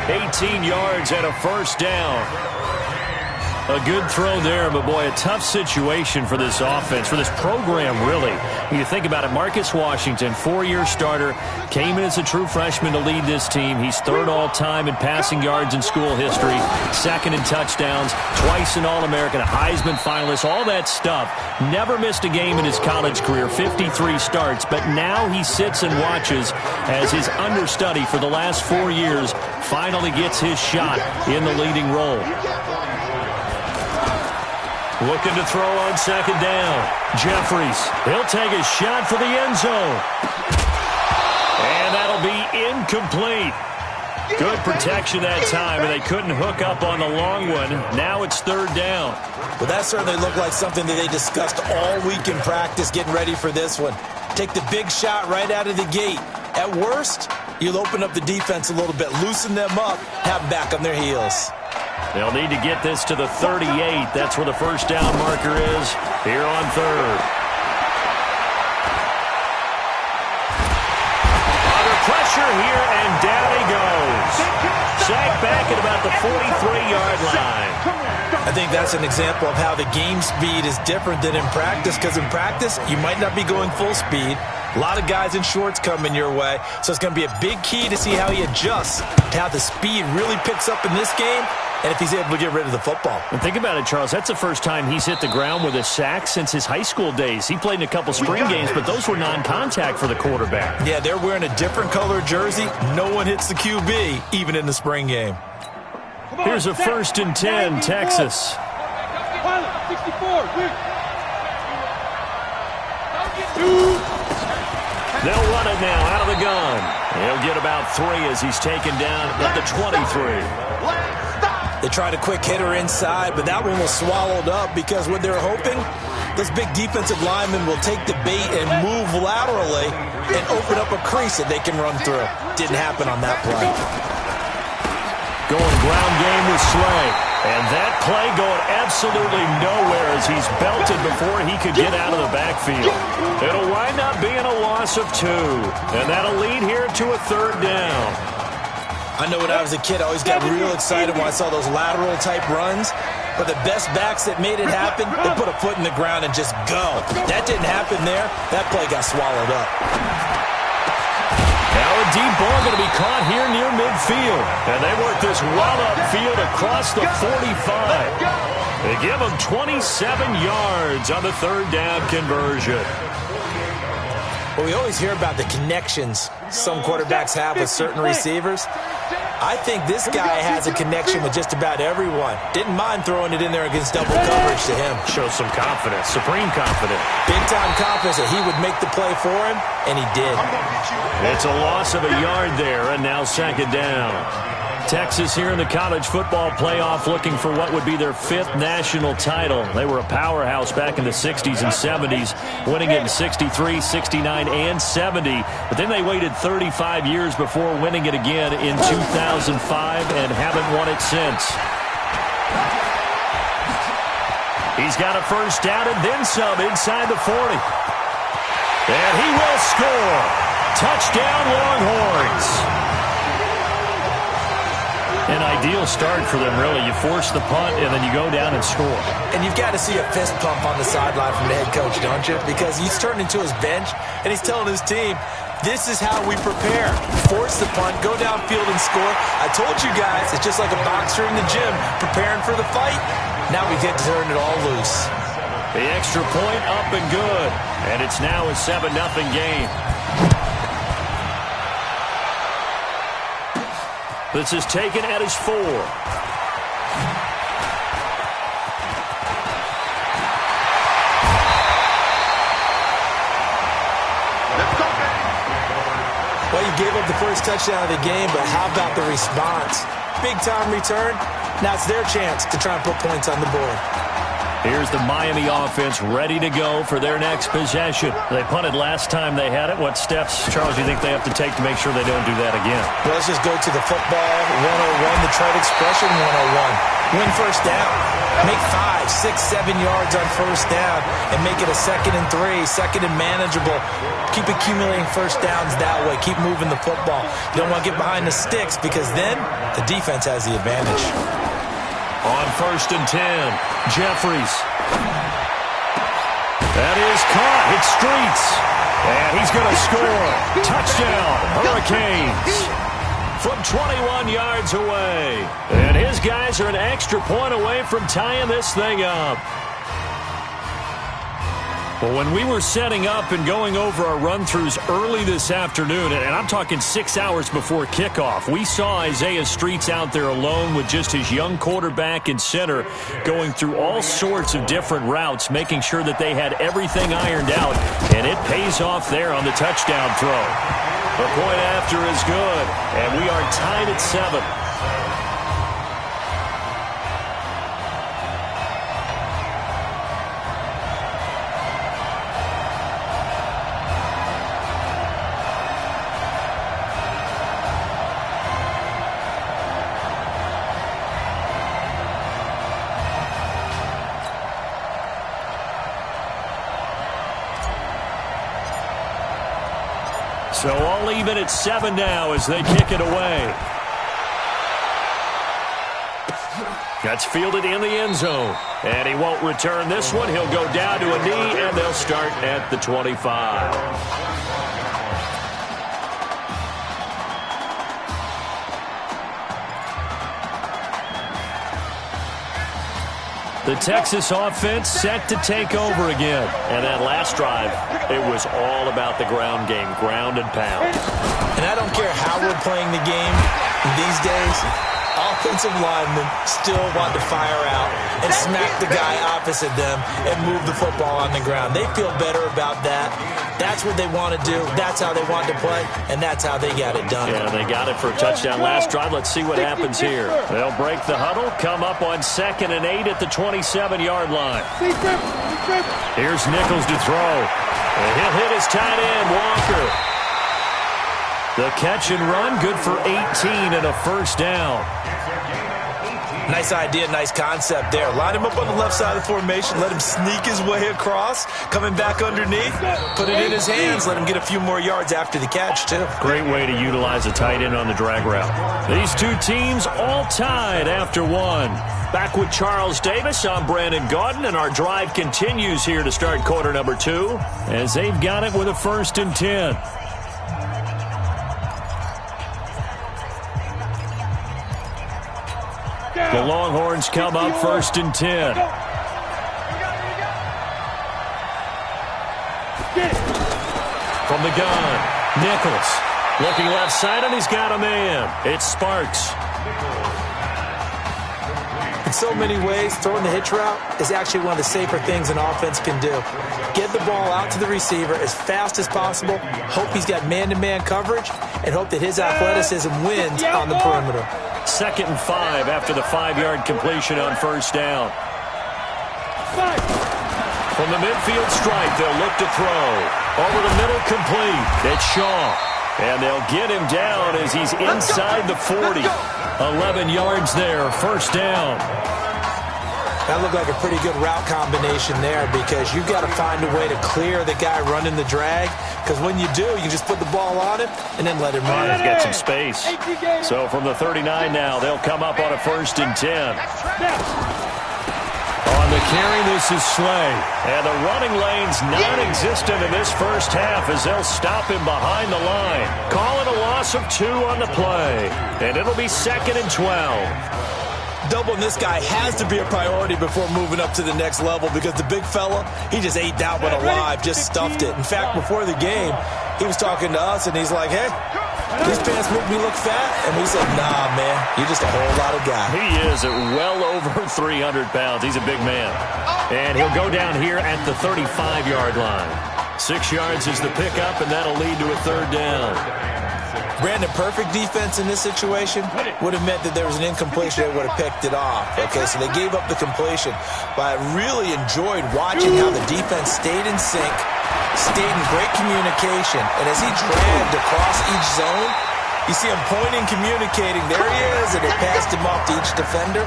Speaker 1: 18 yards and a first down. A good throw there, but boy, a tough situation for this offense, for this program, really. When you think about it, Marcus Washington, 4-year starter, came in as a true freshman to lead this team. He's 3rd all-time in passing yards in school history, 2nd in touchdowns, twice an All-American, a Heisman finalist, all that stuff. Never missed a game in his college career, 53 starts, but now he sits and watches as his understudy for the last 4 years finally gets his shot in the leading role. Looking to throw on 2nd down. Jeffries, he'll take a shot for the end zone. And that'll be incomplete. Good protection that time, and they couldn't hook up on the long one. Now it's third down.
Speaker 2: Well, that certainly looked like something that they discussed all week in practice, getting ready for this one. Take the big shot right out of the gate. At worst, you'll open up the defense a little bit, loosen them up, have them back on their heels.
Speaker 1: They'll need to get this to the 38. That's where the first down marker is here on third. Under pressure here, and down he goes. Sacked back at about the 43-yard line.
Speaker 2: I think that's an example of how the game speed is different than in practice, because in practice, you might not be going full speed. A lot of guys in shorts coming your way, so it's going to be a big key to see how he adjusts to how the speed really picks up in this game, and if he's able to get rid of the football.
Speaker 1: And think about it, Charles. That's the first time he's hit the ground with a sack since his high school days. He played in a couple spring games, but those were non-contact for the quarterback.
Speaker 2: Yeah, they're wearing a different color jersey. No one hits the QB, even in the spring game.
Speaker 1: Here's a 1st and 10, Texas.
Speaker 4: 64.
Speaker 1: They'll run it now out of the gun. He'll get about 3 as he's taken down at the 23.
Speaker 2: They tried a quick hitter inside, but that one was swallowed up because what they're hoping, this big defensive lineman will take the bait and move laterally and open up a crease that they can run through. Didn't happen on that play.
Speaker 1: Going ground game with Slay. And that play going absolutely nowhere as he's belted before he could get out of the backfield. It'll wind up being a loss of 2. And that'll lead here to a third down.
Speaker 2: I know when I was a kid, I always got real excited when I saw those lateral-type runs. But the best backs that made it happen, they put a foot in the ground and just go. That didn't happen there. That play got swallowed up.
Speaker 1: Now a deep ball going to be caught here near midfield. And they work this well upfield across the 45. They give them 27 yards on the third down conversion.
Speaker 2: Well, we always hear about the connections some quarterbacks have with certain receivers. I think this guy has a connection with just about everyone. Didn't mind throwing it in there against double coverage to him.
Speaker 1: Shows some confidence, supreme confidence.
Speaker 2: Big-time confidence that he would make the play for him, and he did.
Speaker 1: It's a loss of a yard there, and now second down. Texas here in the college football playoff looking for what would be their 5th national title. They were a powerhouse back in the 60s and 70s, winning it in 63, 69, and 70. But then they waited 35 years before winning it again in 2005 and haven't won it since. He's got a first down and then some inside the 40. And he will score. Touchdown, Longhorns. An ideal start for them, really. You force the punt, and then you go down and score.
Speaker 2: And you've got to see a fist pump on the sideline from the head coach, don't you? Because he's turned into his bench, and he's telling his team, this is how we prepare. Force the punt, go downfield and score. I told you guys, it's just like a boxer in the gym, preparing for the fight. Now we get to turn it all loose.
Speaker 1: The extra point up and good. And it's now a 7-0 game. This is taken at his 4.
Speaker 2: Well, you gave up the first touchdown of the game, but how about the response? Big-time return. Now it's their chance to try and put points on the board.
Speaker 1: Here's the Miami offense ready to go for their next possession. They punted last time they had it. What steps, Charles, do you think they have to take to make sure they don't do that again?
Speaker 2: Well, let's just go to the football 101, the trade expression 101. Win first down. Make 5, 6, 7 yards on first down and make it a 2nd and 3, 2nd and manageable. Keep accumulating first downs that way. Keep moving the football. You don't want to get behind the sticks because then the defense has the advantage.
Speaker 1: On 1st and 10, Jeffries. That is caught. It's Streets. And he's going to score. Touchdown, Hurricanes. From 21 yards away. And his guys are an extra point away from tying this thing up. Well, when we were setting up and going over our run-throughs early this afternoon, and I'm talking 6 hours before kickoff, we saw Isaiah Streets out there alone with just his young quarterback and center going through all sorts of different routes, making sure that they had everything ironed out, and it pays off there on the touchdown throw. The point after is good, and we are tied at 7. So all even at 7 now as they kick it away. That's fielded in the end zone. And he won't return this one. He'll go down to a knee, and they'll start at the 25. The Texas offense set to take over again. And that last drive, it was all about the ground game, ground and pound.
Speaker 2: And I don't care how we're playing the game these days, offensive linemen still want to fire out and smack the guy opposite them and move the football on the ground. They feel better about that. That's what they want to do. That's how they want to play, and that's how they got it done.
Speaker 1: Yeah, they got it for a touchdown last drive. Let's see what happens here. They'll break the huddle, come up on 2nd and 8 at the 27-yard line. Here's Nichols to throw. And he'll hit his tight end, Walker. The catch and run, good for 18 and a first down.
Speaker 2: Nice idea, nice concept there. Line him up on the left side of the formation, let him sneak his way across, coming back underneath, put it in his hands, let him get a few more yards after the catch, too.
Speaker 1: Great way to utilize a tight end on the drag route. These two teams all tied after 1. Back with Charles Davis, I'm Brandon Gaudin, and our drive continues here to start quarter number 2 as they've got it with a 1st and 10. The Longhorns come up 1st and 10. From the gun, Nichols looking left side, and he's got a man. It's Sparks.
Speaker 2: In so many ways, throwing the hitch route is actually one of the safer things an offense can do. Get the ball out to the receiver as fast as possible, hope he's got man-to-man coverage, and hope that his athleticism wins on the perimeter.
Speaker 1: 2nd and 5 after the 5-yard completion on 1st down. From the midfield stripe, they'll look to throw. Over the middle, complete. It's Shaw. And they'll get him down as he's inside the 40. 11 yards there, 1st down.
Speaker 2: That looked like a pretty good route combination there because you've got to find a way to clear the guy running the drag, because when you do, you just put the ball on him and then let him run.
Speaker 1: He's got some space. So from the 39 now, they'll come up on a 1st and 10. On the carry, this is Slay. And the running lane's non-existent in this first half as they'll stop him behind the line. Call it a loss of 2 on the play. And it'll be 2nd and 12.
Speaker 2: Doubling this guy has to be a priority before moving up to the next level because the big fella, he just ate that one alive, just stuffed it. In fact, before the game, he was talking to us, and he's like, hey, these pants make me look fat. And we said, nah, man, you're just a whole lot of guy.
Speaker 1: He is at well over 300 pounds. He's a big man. And he'll go down here at the 35-yard line. 6 yards is the pickup, and that'll lead to a 3rd down.
Speaker 2: Brandon, perfect defense in this situation would have meant that there was an incompletion that would have picked it off. Okay, so they gave up the completion. But I really enjoyed watching how the defense stayed in sync, stayed in great communication. And as he dragged across each zone, you see him pointing, communicating. There he is, and they passed him off to each defender.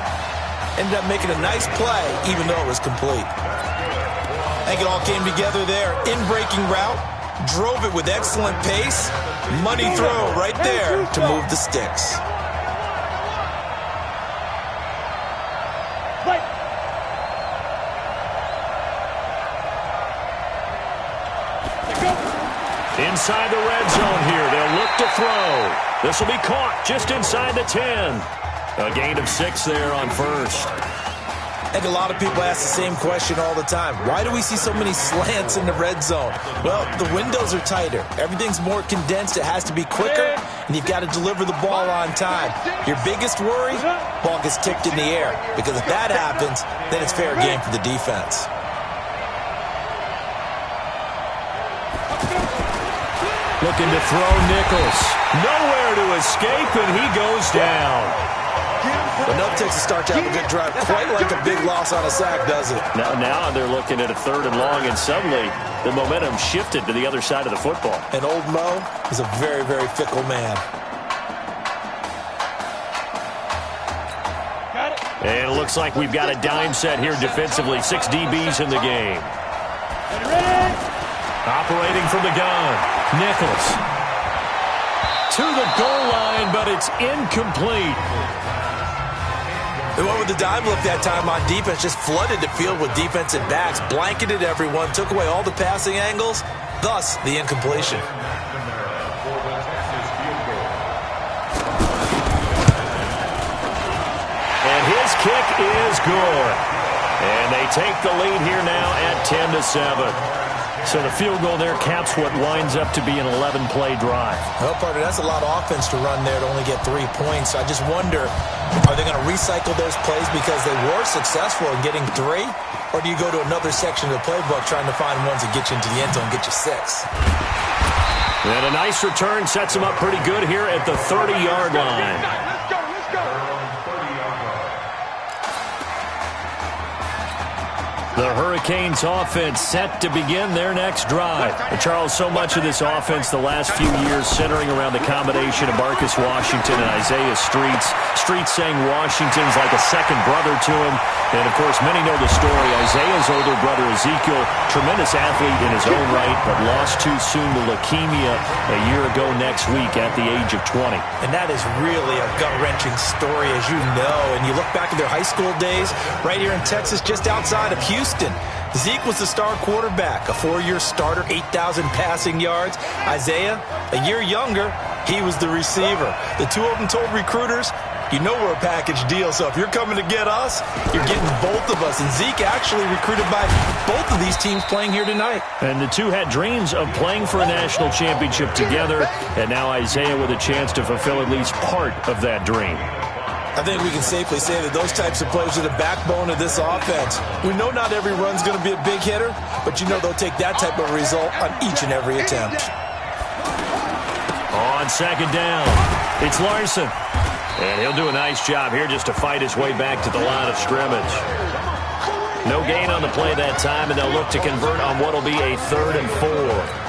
Speaker 2: Ended up making a nice play, even though it was complete. I think it all came together there. In-breaking route, drove it with excellent pace. Money throw right there to move the sticks.
Speaker 1: Inside the red zone here, they'll look to throw. This will be caught just inside the 10. A gain of 6 there on 1st.
Speaker 2: I think a lot of people ask the same question all the time. Why do we see so many slants in the red zone? Well, the windows are tighter. Everything's more condensed. It has to be quicker, and you've got to deliver the ball on time. Your biggest worry, ball gets tipped in the air, because if that happens, then it's fair game for the defense.
Speaker 1: Looking to throw Nichols. Nowhere to escape, and he goes down.
Speaker 2: Enough takes a start to have a good drive. Quite like a big loss on a sack, does it?
Speaker 1: Now they're looking at a 3rd and long, and suddenly the momentum shifted to the other side of the football.
Speaker 2: And old Mo is a very, very fickle man.
Speaker 1: And it looks like we've got a dime set here defensively. 6 DBs in the game. Operating from the gun. Nichols. To the goal line, but it's incomplete.
Speaker 2: They went with the dime look that time on defense, just flooded the field with defensive backs, blanketed everyone, took away all the passing angles, thus the incompletion.
Speaker 1: And his kick is good. And they take the lead here now at 10-7. So the field goal there caps what winds up to be an 11-play drive.
Speaker 2: Well, partner, that's a lot of offense to run there to only get 3 points. I just wonder, are they going to recycle those plays because they were successful in getting 3? Or do you go to another section of the playbook trying to find ones that get you into the end zone and get you 6?
Speaker 1: And a nice return sets them up pretty good here at the 30-yard line. The Hurricanes offense set to begin their next drive. And Charles, so much of this offense the last few years centering around the combination of Marcus Washington and Isaiah Streets. Streets saying Washington's like a second brother to him. And, of course, many know the story. Isaiah's older brother, Ezekiel, tremendous athlete in his own right, but lost too soon to leukemia a year ago next week at the age of 20.
Speaker 2: And that is really a gut-wrenching story, as you know. And you look back at their high school days right here in Texas, just outside of Houston. Zeke was the star quarterback, a 4-year starter, 8,000 passing yards. Isaiah, a year younger, he was the receiver. The two of them told recruiters, you know we're a package deal, so if you're coming to get us, you're getting both of us. And Zeke actually recruited by both of these teams playing here tonight.
Speaker 1: And the two had dreams of playing for a national championship together, and now Isaiah with a chance to fulfill at least part of that dream.
Speaker 2: I think we can safely say that those types of players are the backbone of this offense. We know not every run's going to be a big hitter, but you know they'll take that type of result on each and every attempt.
Speaker 1: On 2nd down, it's Larson. And he'll do a nice job here just to fight his way back to the line of scrimmage. No gain on the play that time, and they'll look to convert on what will be a 3rd and 4.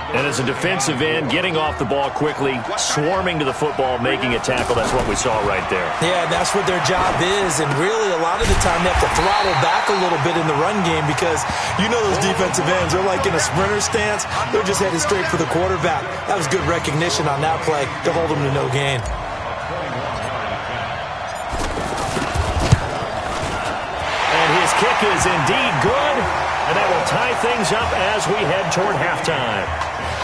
Speaker 1: And as a defensive end, getting off the ball quickly, swarming to the football, making a tackle, that's what we saw right there.
Speaker 2: Yeah, that's what their job is. And really, a lot of the time, they have to throttle back a little bit in the run game because you know those defensive ends, they're like in a sprinter stance. They're just headed straight for the quarterback. That was good recognition on that play to hold them to no gain.
Speaker 1: And his kick is indeed good, and that will tie things up as we head toward halftime.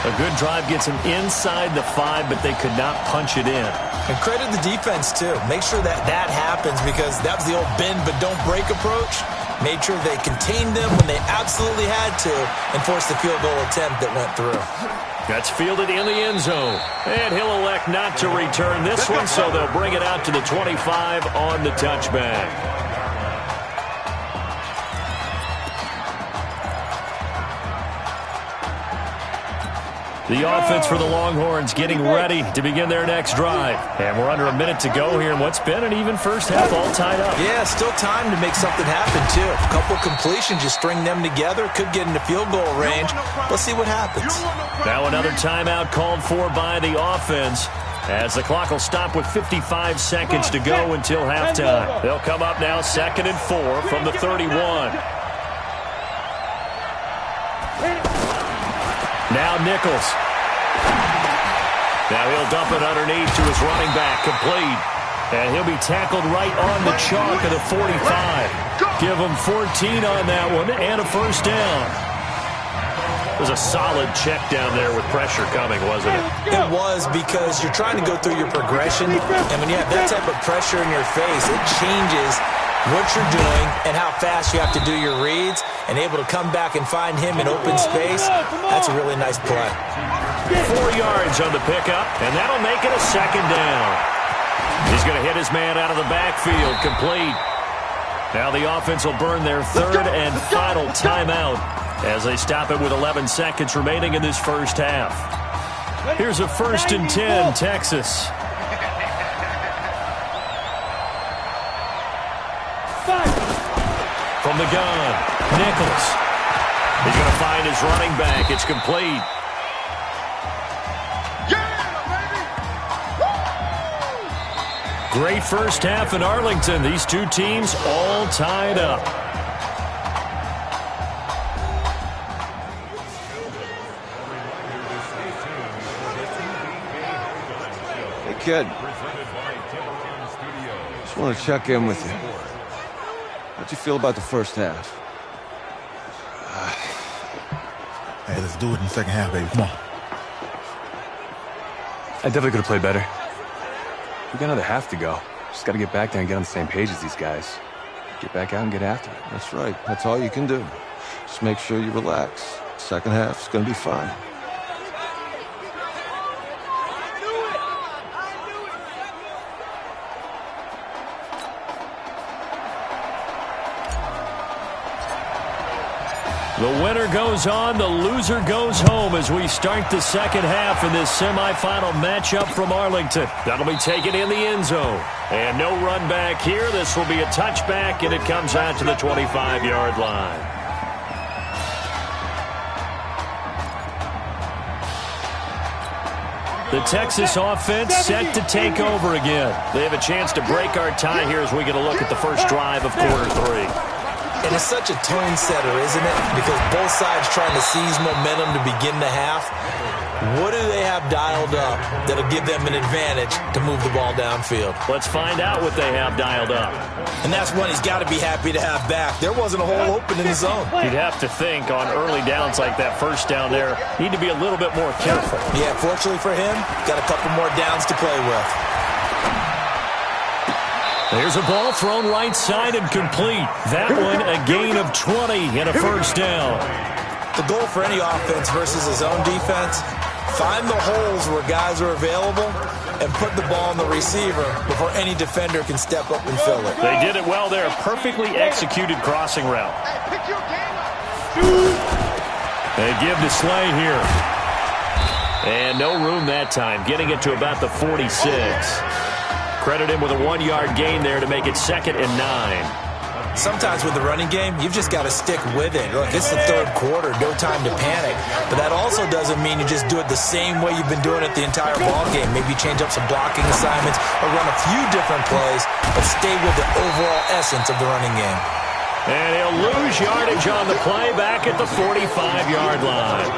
Speaker 1: A good drive gets them inside the 5, but they could not punch it in.
Speaker 2: And credit the defense, too. Make sure that happens because that was the old bend but don't break approach. Made sure they contained them when they absolutely had to and forced the field goal attempt that went through.
Speaker 1: That's fielded in the end zone. And he'll elect not to return this one, so they'll bring it out to the 25 on the touchback. The offense for the Longhorns getting ready to begin their next drive. And we're under a minute to go here in what's been an even first half, all tied up.
Speaker 2: Yeah, still time to make something happen, too. A couple completions, you string them together, could get into field goal range. Let's see what happens.
Speaker 1: Now another timeout called for by the offense, as the clock will stop with 55 seconds to go until halftime. They'll come up now 2nd and 4 from the 31. Now Nichols. Now he'll dump it underneath to his running back, complete. And he'll be tackled right on the chalk of the 45. Give him 14 on that one and a first down. It was a solid check down there with pressure coming, wasn't it?
Speaker 2: It was, because you're trying to go through your progression, and when you have that type of pressure in your face, it changes what you're doing and how fast you have to do your reads, and able to come back and find him in open space. That's a really nice play.
Speaker 1: 4 yards on the pickup, and that'll make it a 2nd down. He's going to hit his man out of the backfield, complete. Now the offense will burn their 3rd and final timeout as they stop it with 11 seconds remaining in this first half. Here's a 1st and 10, Texas. From the gun, Nichols. He's going to find his running back. It's complete. Great first half in Arlington. These two teams all tied up.
Speaker 14: Hey, kid. Just want to check in with you. How'd you feel about the first half?
Speaker 17: Hey, let's do it in the second half, baby. Come on.
Speaker 9: I definitely could have played better. We got another half to go. Just got to get back there and get on the same page as these guys. Get back out and get after it.
Speaker 14: That's right. That's all you can do. Just make sure you relax. Second half's gonna be fine.
Speaker 1: The winner goes on, the loser goes home as we start the second half in this semifinal matchup from Arlington. That'll be taken in the end zone. And no run back here. This will be a touchback, and it comes out to the 25-yard line. The Texas offense set to take over again. They have a chance to break our tie here as we get a look at the first drive of quarter 3.
Speaker 2: And it's such a tone setter, isn't it? Because both sides trying to seize momentum to begin the half. What do they have dialed up that'll give them an advantage to move the ball downfield?
Speaker 1: Let's find out what they have dialed up.
Speaker 2: And that's one he's got to be happy to have back. There wasn't a hole open in the zone.
Speaker 1: You'd have to think on early downs like that first down there, need to be a little bit more careful.
Speaker 2: Yeah, fortunately for him, got a couple more downs to play with.
Speaker 1: There's a ball thrown right side and complete. That one a gain of 20 and a first down.
Speaker 2: The goal for any offense versus his own defense, find the holes where guys are available and put the ball on the receiver before any defender can step up and fill it.
Speaker 1: They did it well there. Perfectly executed crossing route. They give to Slay here. And no room that time, getting it to about the 46. Credit him with a 1-yard gain there to make it 2nd and 9.
Speaker 2: Sometimes with the running game, you've just got to stick with it. Look, it's the third quarter, no time to panic. But that also doesn't mean you just do it the same way you've been doing it the entire ball game. Maybe change up some blocking assignments or run a few different plays, but stay with the overall essence of the running game.
Speaker 1: And he'll lose yardage on the play back at the 45-yard line.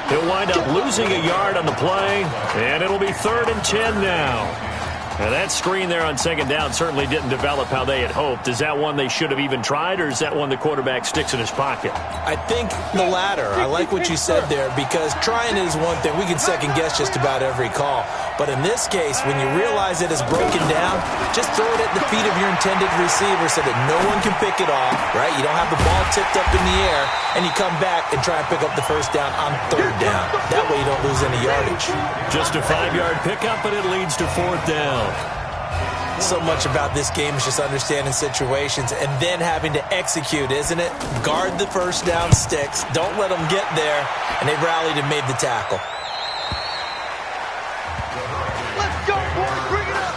Speaker 1: He'll wind up losing a yard on the play, and it'll be 3rd and 10 now. Now that screen there on 2nd down certainly didn't develop how they had hoped. Is that one they should have even tried, or is that one the quarterback sticks in his pocket?
Speaker 2: I think the latter. I like what you said there, because trying is one thing. We can second-guess just about every call. But in this case, when you realize it is broken down, just throw it at the feet of your intended receiver so that no one can pick it off, right? You don't have the ball tipped up in the air, and you come back and try and pick up the first down on 3rd down. That way you don't lose any yardage.
Speaker 1: Just a 5-yard pickup, but it leads to 4th down.
Speaker 2: So much about this game is just understanding situations and then having to execute, isn't it? Guard the first down sticks. Don't let them get there. And they rallied and made the tackle.
Speaker 4: Let's go, boys. Bring it up.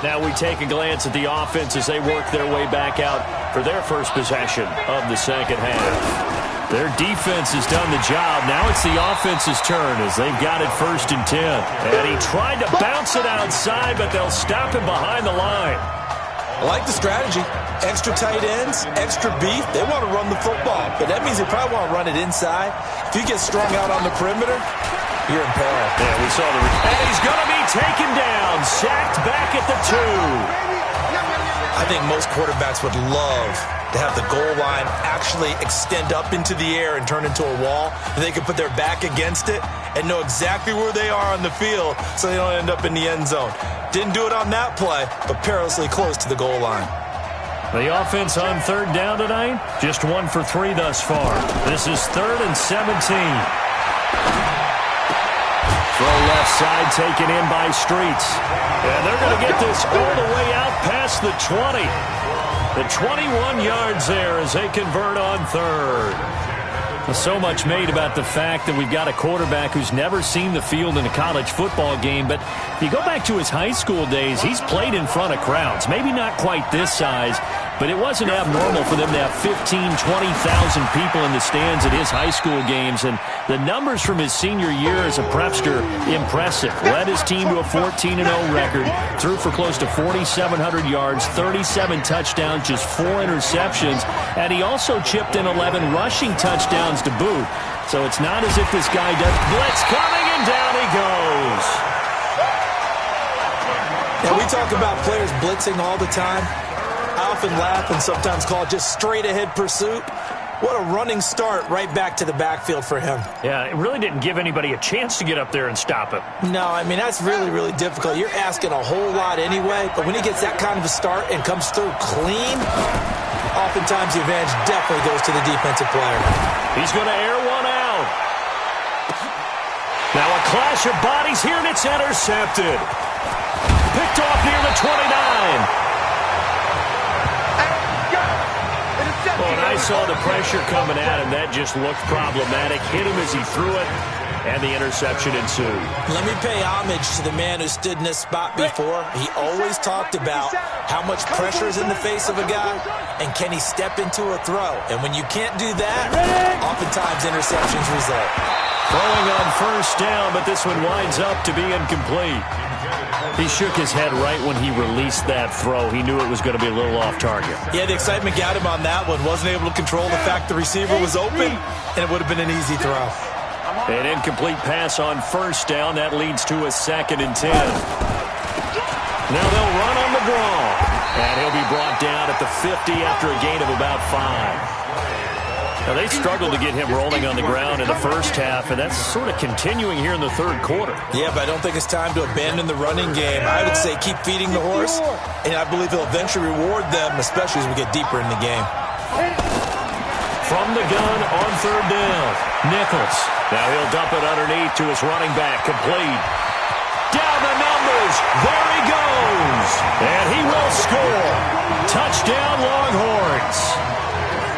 Speaker 1: Now we take a glance at the offense as they work their way back out for their first possession of the second half. Their defense has done the job. Now it's the offense's turn as they've got it 1st and 10. And he tried to bounce it outside, but they'll stop him behind the line.
Speaker 2: I like the strategy. Extra tight ends, extra beef. They want to run the football, but that means they probably want to run it inside. If you get strung out on the perimeter, you're in peril.
Speaker 1: Yeah, we saw the... And he's going to be taken down, sacked back at the 2.
Speaker 2: I think most quarterbacks would love to have the goal line actually extend up into the air and turn into a wall. And they can put their back against it and know exactly where they are on the field so they don't end up in the end zone. Didn't do it on that play, but perilously close to the goal line.
Speaker 1: The offense on 3rd down tonight, just 1 for 3 thus far. This is 3rd and 17. Throw left side taken in by Streets. And they're going to get this all the way out past the 20. The 21 yards there as they convert on third. So much made about the fact that we've got a quarterback who's never seen the field in a college football game. But if you go back to his high school days, he's played in front of crowds. Maybe not quite this size, but it wasn't abnormal for them to have 15,000, 20,000 people in the stands at his high school games. And the numbers from his senior year as a prepster, impressive. Led his team to a 14-0 record, threw for close to 4,700 yards, 37 touchdowns, just 4 interceptions. And he also chipped in 11 rushing touchdowns to boot. So it's not as if this guy does blitz coming, and down he goes.
Speaker 2: Now, we talk about players blitzing all the time. I often laugh and sometimes call it just straight-ahead pursuit. What a running start right back to the backfield for him.
Speaker 1: Yeah, it really didn't give anybody a chance to get up there and stop him.
Speaker 2: No, I mean, that's really, really difficult. You're asking a whole lot anyway, but when he gets that kind of a start and comes through clean, oftentimes the advantage definitely goes to the defensive player.
Speaker 1: He's going to air one out. Now a clash of bodies here, and it's intercepted. Picked off near the 29. Oh, and I saw the pressure coming at him. That just looked problematic. Hit him as he threw it, and the interception ensued.
Speaker 2: Let me pay homage to the man who stood in this spot before. He always talked about how much pressure is in the face of a guy, and can he step into a throw. And when you can't do that, oftentimes interceptions result.
Speaker 1: Throwing on first down, but this one winds up to be incomplete. He shook his head right when he released that throw. He knew it was going to be a little off target.
Speaker 2: Yeah, the excitement got him on that one. Wasn't able to control the fact the receiver was open, and it would have been an easy throw.
Speaker 1: An incomplete pass on first down. That leads to a 2nd and 10. Now they'll run on the draw. And he'll be brought down at the 50 after a gain of about 5. Now, they struggled to get him rolling on the ground in the first half, and that's sort of continuing here in the third quarter.
Speaker 2: Yeah, but I don't think it's time to abandon the running game. I would say keep feeding the horse, and I believe he'll eventually reward them, especially as we get deeper in the game.
Speaker 1: From the gun on third down, Nichols. Now he'll dump it underneath to his running back, complete. Down the numbers, there he goes, and he will score. Touchdown, Longhorns.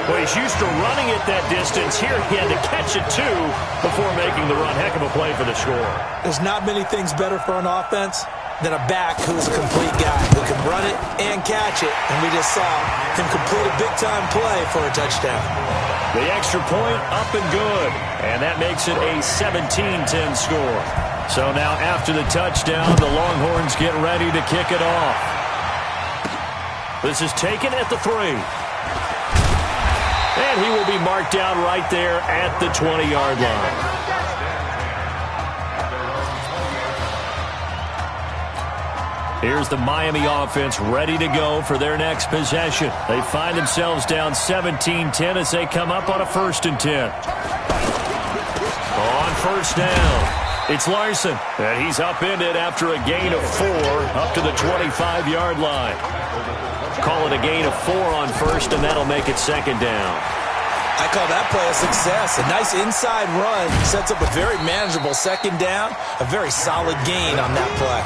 Speaker 1: Well, he's used to running it that distance. Here he had to catch it, too, before making the run. Heck of a play for the score.
Speaker 2: There's not many things better for an offense than a back who's a complete guy who can run it and catch it. And we just saw him complete a big-time play for a touchdown.
Speaker 1: The extra point up and good. And that makes it a 17-10 score. So now after the touchdown, the Longhorns get ready to kick it off. This is taken at the 3. And he will be marked down right there at the 20-yard line. Here's the Miami offense ready to go for their next possession. They find themselves down 17-10 as they come up on a 1st and 10. On first down, it's Larson. And he's upended after a gain of 4 up to the 25-yard line. Call it a gain of 4 on first, and that'll make it 2nd down.
Speaker 2: I call that play a success. A nice inside run sets up a very manageable 2nd down. A very solid gain on that play.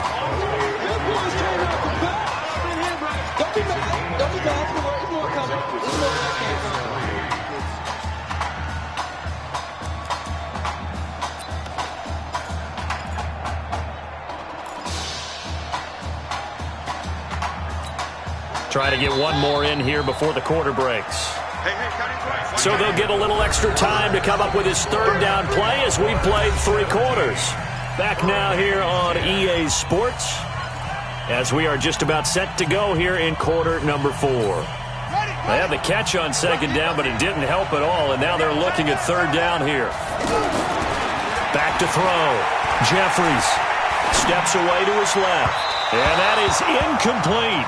Speaker 1: Try to get one more in here before the quarter breaks. So they'll get a little extra time to come up with his 3rd down play as we played 3 quarters. Back now here on EA Sports as we are just about set to go here in quarter number 4. They had the catch on 2nd down, but it didn't help at all, and now they're looking at 3rd down here. Back to throw. Jeffries steps away to his left, and that is incomplete.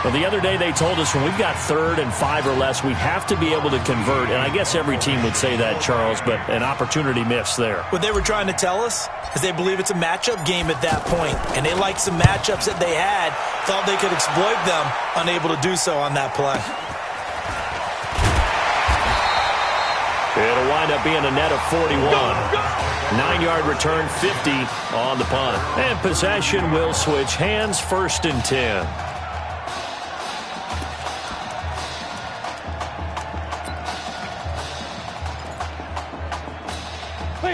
Speaker 1: Well, the other day they told us when we've got 3rd and 5 or less, we have to be able to convert. And I guess every team would say that, Charles, but an opportunity missed there.
Speaker 2: What they were trying to tell us is they believe it's a matchup game at that point. And they liked some matchups that they had, thought they could exploit them, unable to do so on that play.
Speaker 1: It'll wind up being a net of 41. 9-yard return, 50 on the punt. And possession will switch hands, 1st and 10.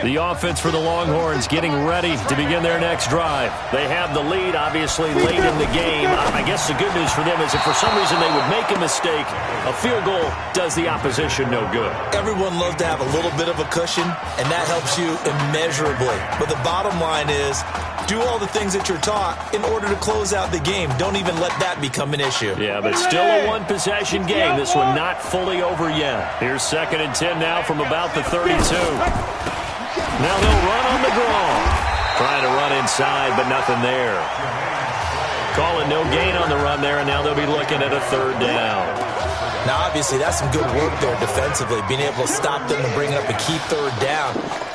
Speaker 1: The offense for the Longhorns getting ready to begin their next drive. They have the lead, obviously, late in the game. I guess the good news for them is if for some reason they would make a mistake, a field goal does the opposition no good.
Speaker 2: Everyone loves to have a little bit of a cushion, and that helps you immeasurably. But the bottom line is, do all the things that you're taught in order to close out the game. Don't even let that become an issue.
Speaker 1: Yeah, but still a one-possession game. This one not fully over yet. Here's 2nd and 10 now from about the 32. Now they'll run on the draw. Trying to run inside, but nothing there. Calling no gain on the run there, and now they'll be looking at a 3rd down.
Speaker 2: Now, obviously, that's some good work there defensively, being able to stop them and bring up a key 3rd down.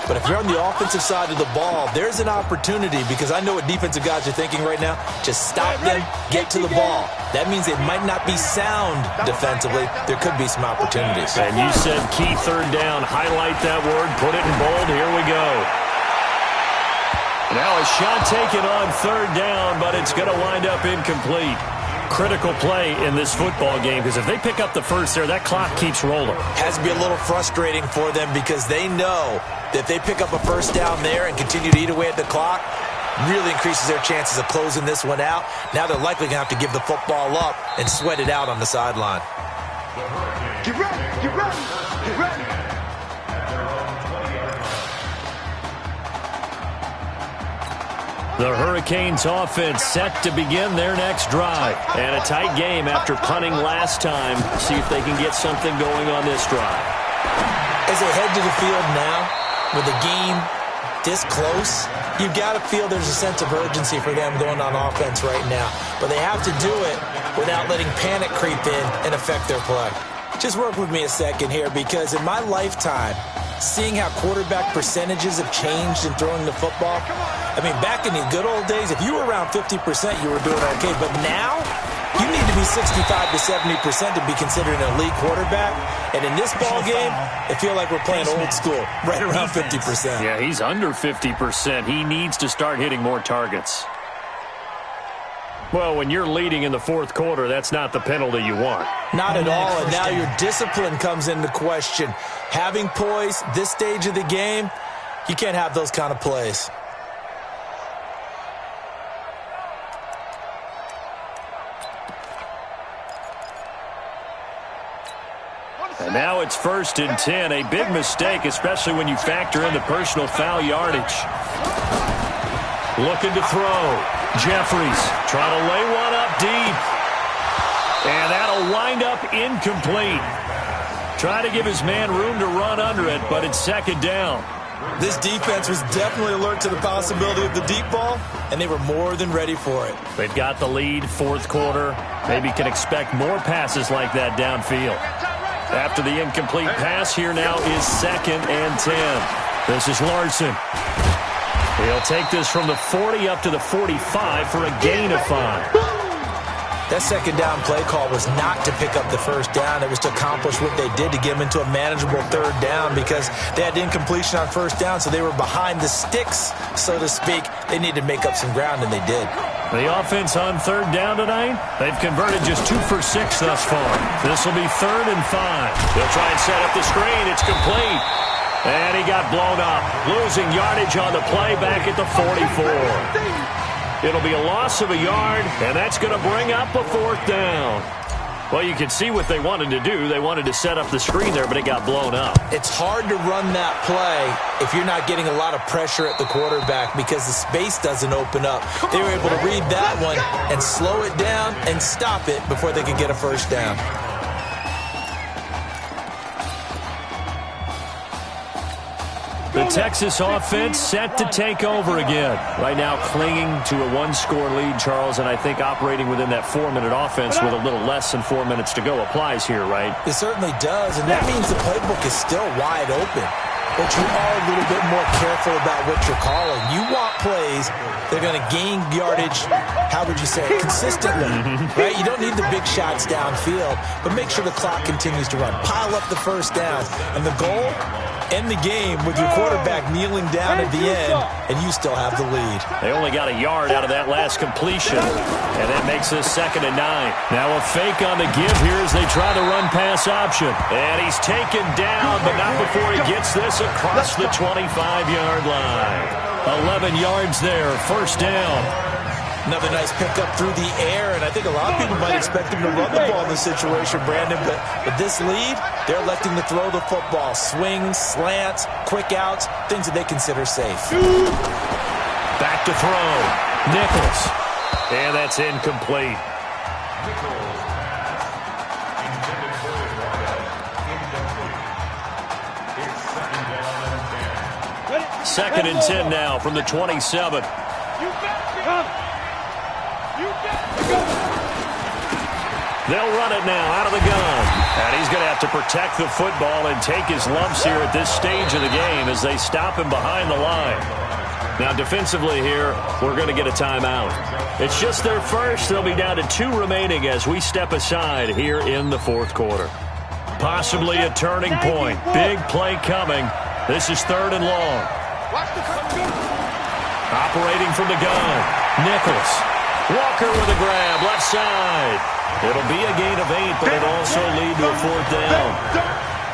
Speaker 2: But if you're on the offensive side of the ball, there's an opportunity, because I know what defensive guys are thinking right now. Just stop them, get to the ball. That means it might not be sound defensively. There could be some opportunities.
Speaker 1: And you said key 3rd down. Highlight that word. Put it in bold. Here we go. Now a shot taken on 3rd down, but it's going to wind up incomplete. Critical play in this football game, because if they pick up the first there, that clock keeps rolling.
Speaker 2: Has to be a little frustrating for them, because they know that if they pick up a 1st down there and continue to eat away at the clock, really increases their chances of closing this one out. Now they're likely going to have to give the football up and sweat it out on the sideline.
Speaker 4: Get ready, get ready, get ready.
Speaker 1: The Hurricanes offense set to begin their next drive. And a tight game after punting last time. See if they can get something going on this drive.
Speaker 2: As they head to the field now, with the game this close, you've got to feel there's a sense of urgency for them going on offense right now. But they have to do it without letting panic creep in and affect their play. Just work with me a second here, because in my lifetime, seeing how quarterback percentages have changed in throwing the football, I mean, back in the good old days, if you were around 50%, you were doing okay. But now, you need to be 65 to 70% to be considered an elite quarterback. And in this ball game, I feel like we're playing old school, right around 50%.
Speaker 1: Yeah, he's under 50%. He needs to start hitting more targets. Well, when you're leading in the 4th quarter, that's not the penalty you want.
Speaker 2: Not at all, and now your discipline comes into question. Having poise this stage of the game, you can't have those kind of plays.
Speaker 1: And now it's 1st and 10. A big mistake, especially when you factor in the personal foul yardage. Looking to throw. Jeffries trying to lay one up deep. And that'll wind up incomplete. Trying to give his man room to run under it, but it's 2nd down.
Speaker 2: This defense was definitely alert to the possibility of the deep ball, and they were more than ready for it.
Speaker 1: They've got the lead, 4th quarter. Maybe can expect more passes like that downfield. After the incomplete pass, here now is 2nd and 10. This is Larson. He'll take this from the 40 up to the 45 for a gain of 5.
Speaker 2: That 2nd down play call was not to pick up the 1st down. It was to accomplish what they did, to get them into a manageable 3rd down, because they had incompletion on 1st down, so they were behind the sticks, so to speak. They needed to make up some ground, and they did.
Speaker 1: The offense on 3rd down tonight, they've converted just 2 for 6 thus far. This will be 3rd and 5. They'll try and set up the screen. It's complete. And he got blown up, losing yardage on the play back at the 44. It'll be a loss of a yard, and that's going to bring up a 4th down. Well, you can see what they wanted to do. They wanted to set up the screen there, but it got blown up.
Speaker 2: It's hard to run that play if you're not getting a lot of pressure at the quarterback, because the space doesn't open up. They were able to read that one and slow it down and stop it before they could get a 1st down.
Speaker 1: The Texas offense set to take over again. Right now clinging to a 1-score lead, Charles, and I think operating within that 4-minute offense with a little less than 4 minutes to go applies here, right?
Speaker 2: It certainly does, and that means the playbook is still wide open. But you are a little bit more careful about what you're calling. You want plays, they're going to gain yardage, how would you say it, consistently, right? You don't need the big shots downfield, but make sure the clock continues to run. Pile up the first down. And the goal, end the game with your quarterback kneeling down at the end, and you still have the lead.
Speaker 1: They only got a yard out of that last completion, and that makes this 2nd and 9. Now a fake on the give here as they try the run-pass option. And he's taken down, but not before he gets this across the 25-yard line. 11 yards there, first down.
Speaker 2: Another nice pickup through the air, and I think a lot of people might expect him to run the ball in this situation, Brandon, but with this lead, they're electing to throw the football. Swings, slants, quick outs, things that they consider safe.
Speaker 1: Back to throw. Nichols. And that's incomplete. Second and 10 now from the 27. They'll run it now out of the gun. And he's going to have to protect the football and take his lumps here at this stage of the game as they stop him behind the line. Now defensively here, we're going to get a timeout. It's just their first. They'll be down to 2 remaining as we step aside here in the 4th quarter. Possibly a turning point. Big play coming. This is 3rd and long. Operating from the gun. Nichols. Walker with a grab, left side. It'll be a gain of 8, but it'll also lead to a 4th down.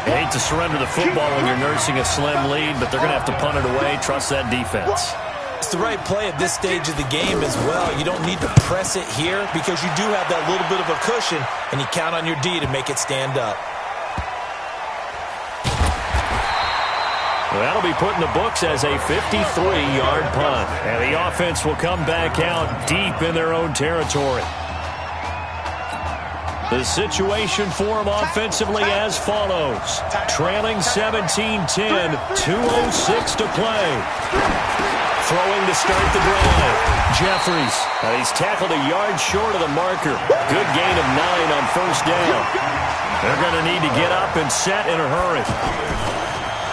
Speaker 1: You hate to surrender the football when you're nursing a slim lead, but they're going to have to punt it away. Trust that defense.
Speaker 2: It's the right play at this stage of the game as well. You don't need to press it here because you do have that little bit of a cushion, and you count on your D to make it stand up.
Speaker 1: Well, that'll be put in the books as a 53-yard punt. And the offense will come back out deep in their own territory. The situation for them offensively as follows. Trailing 17-10, 2:06 to play. Throwing to start the drive. Jeffries. He's tackled a yard short of the marker. Good gain of 9 on first down. They're going to need to get up and set in a hurry.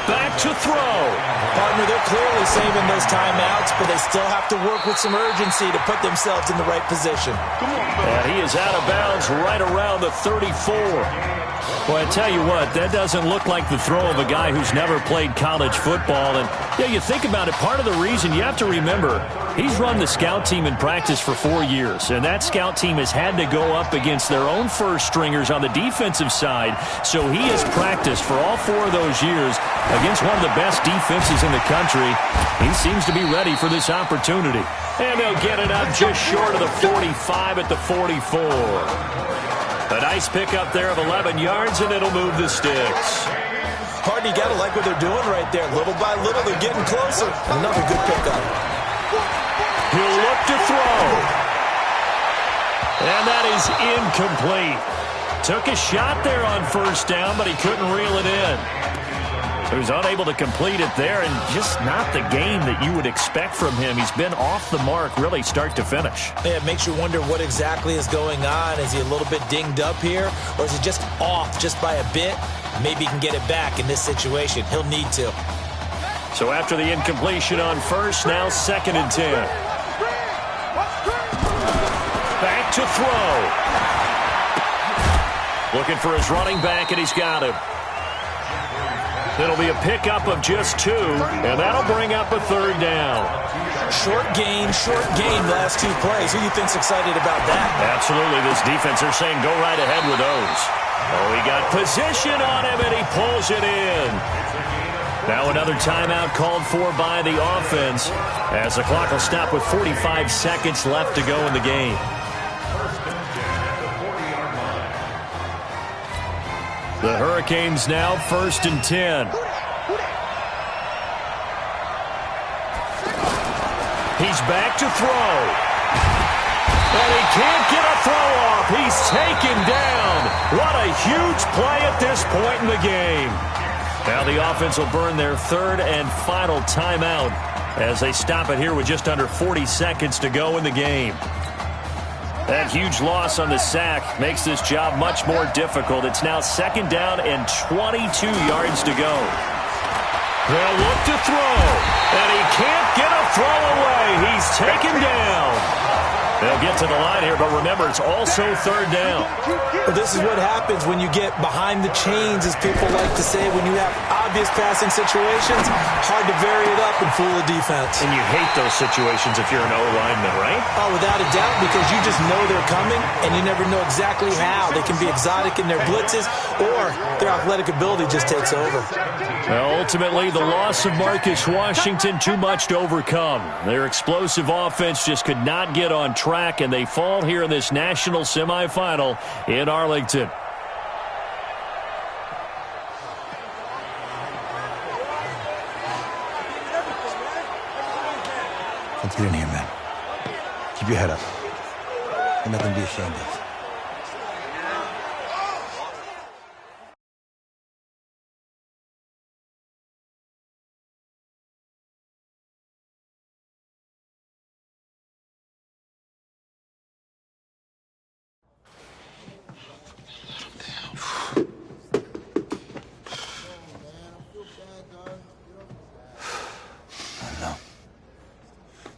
Speaker 1: Back to throw.
Speaker 2: Partner, they're clearly saving those timeouts, but they still have to work with some urgency to put themselves in the right position.
Speaker 1: And he is out of bounds right around the 34. Boy, I tell you what, that doesn't look like the throw of a guy who's never played college football. And yeah, you think about it, part of the reason you have to remember, he's run the scout team in practice for 4 years, and that scout team has had to go up against their own first stringers on the defensive side. So he has practiced for all 4 of those years against one of the best defenses in the country. He seems to be ready for this opportunity. And they'll get it up just short of the 45 at the 44. A nice pickup there of 11 yards, and it'll move the sticks.
Speaker 2: Hardy, you got to like what they're doing right there. Little by little, they're getting closer. Another good pickup.
Speaker 1: He'll look to throw. And that is incomplete. Took a shot there on first down, but he couldn't reel it in. He was unable to complete it there, and just not the game that you would expect from him. He's been off the mark, really, start to finish.
Speaker 2: Yeah, it makes you wonder what exactly is going on. Is he a little bit dinged up here, or is he just off just by a bit? Maybe he can get it back in this situation. He'll need to.
Speaker 1: So after the incompletion on first, now 2nd and 10. Back to throw. Looking for his running back, and he's got him. It'll be a pickup of just 2, and that'll bring up a 3rd down.
Speaker 2: Short gain, last 2 plays. Who do you think's excited about that?
Speaker 1: Absolutely. This defense, they're saying go right ahead with those. Oh, he got position on him, and he pulls it in. Now another timeout called for by the offense as the clock will stop with 45 seconds left to go in the game. The Hurricanes now 1st and 10. He's back to throw. And he can't get a throw off. He's taken down. What a huge play at this point in the game. Now the offense will burn their 3rd and final timeout as they stop it here with just under 40 seconds to go in the game. That huge loss on the sack makes this job much more difficult. It's now 2nd down and 22 yards to go. They'll look to throw, and he can't get a throw away. He's taken down. They'll get to the line here, but remember, it's also third down.
Speaker 2: Well, this is what happens when you get behind the chains, as people like to say. When you have obvious passing situations, hard to vary it up and fool the defense.
Speaker 1: And you hate those situations if you're an O-lineman, right?
Speaker 2: Oh, without a doubt, because you just know they're coming, and you never know exactly how. They can be exotic in their blitzes, or their athletic ability just takes over.
Speaker 1: Well, ultimately, the loss of Marcus Washington, too much to overcome. Their explosive offense just could not get on track, and they fall here in this national semifinal in Arlington.
Speaker 8: Let's get in here, man. Keep your head up. There's nothing to be ashamed of.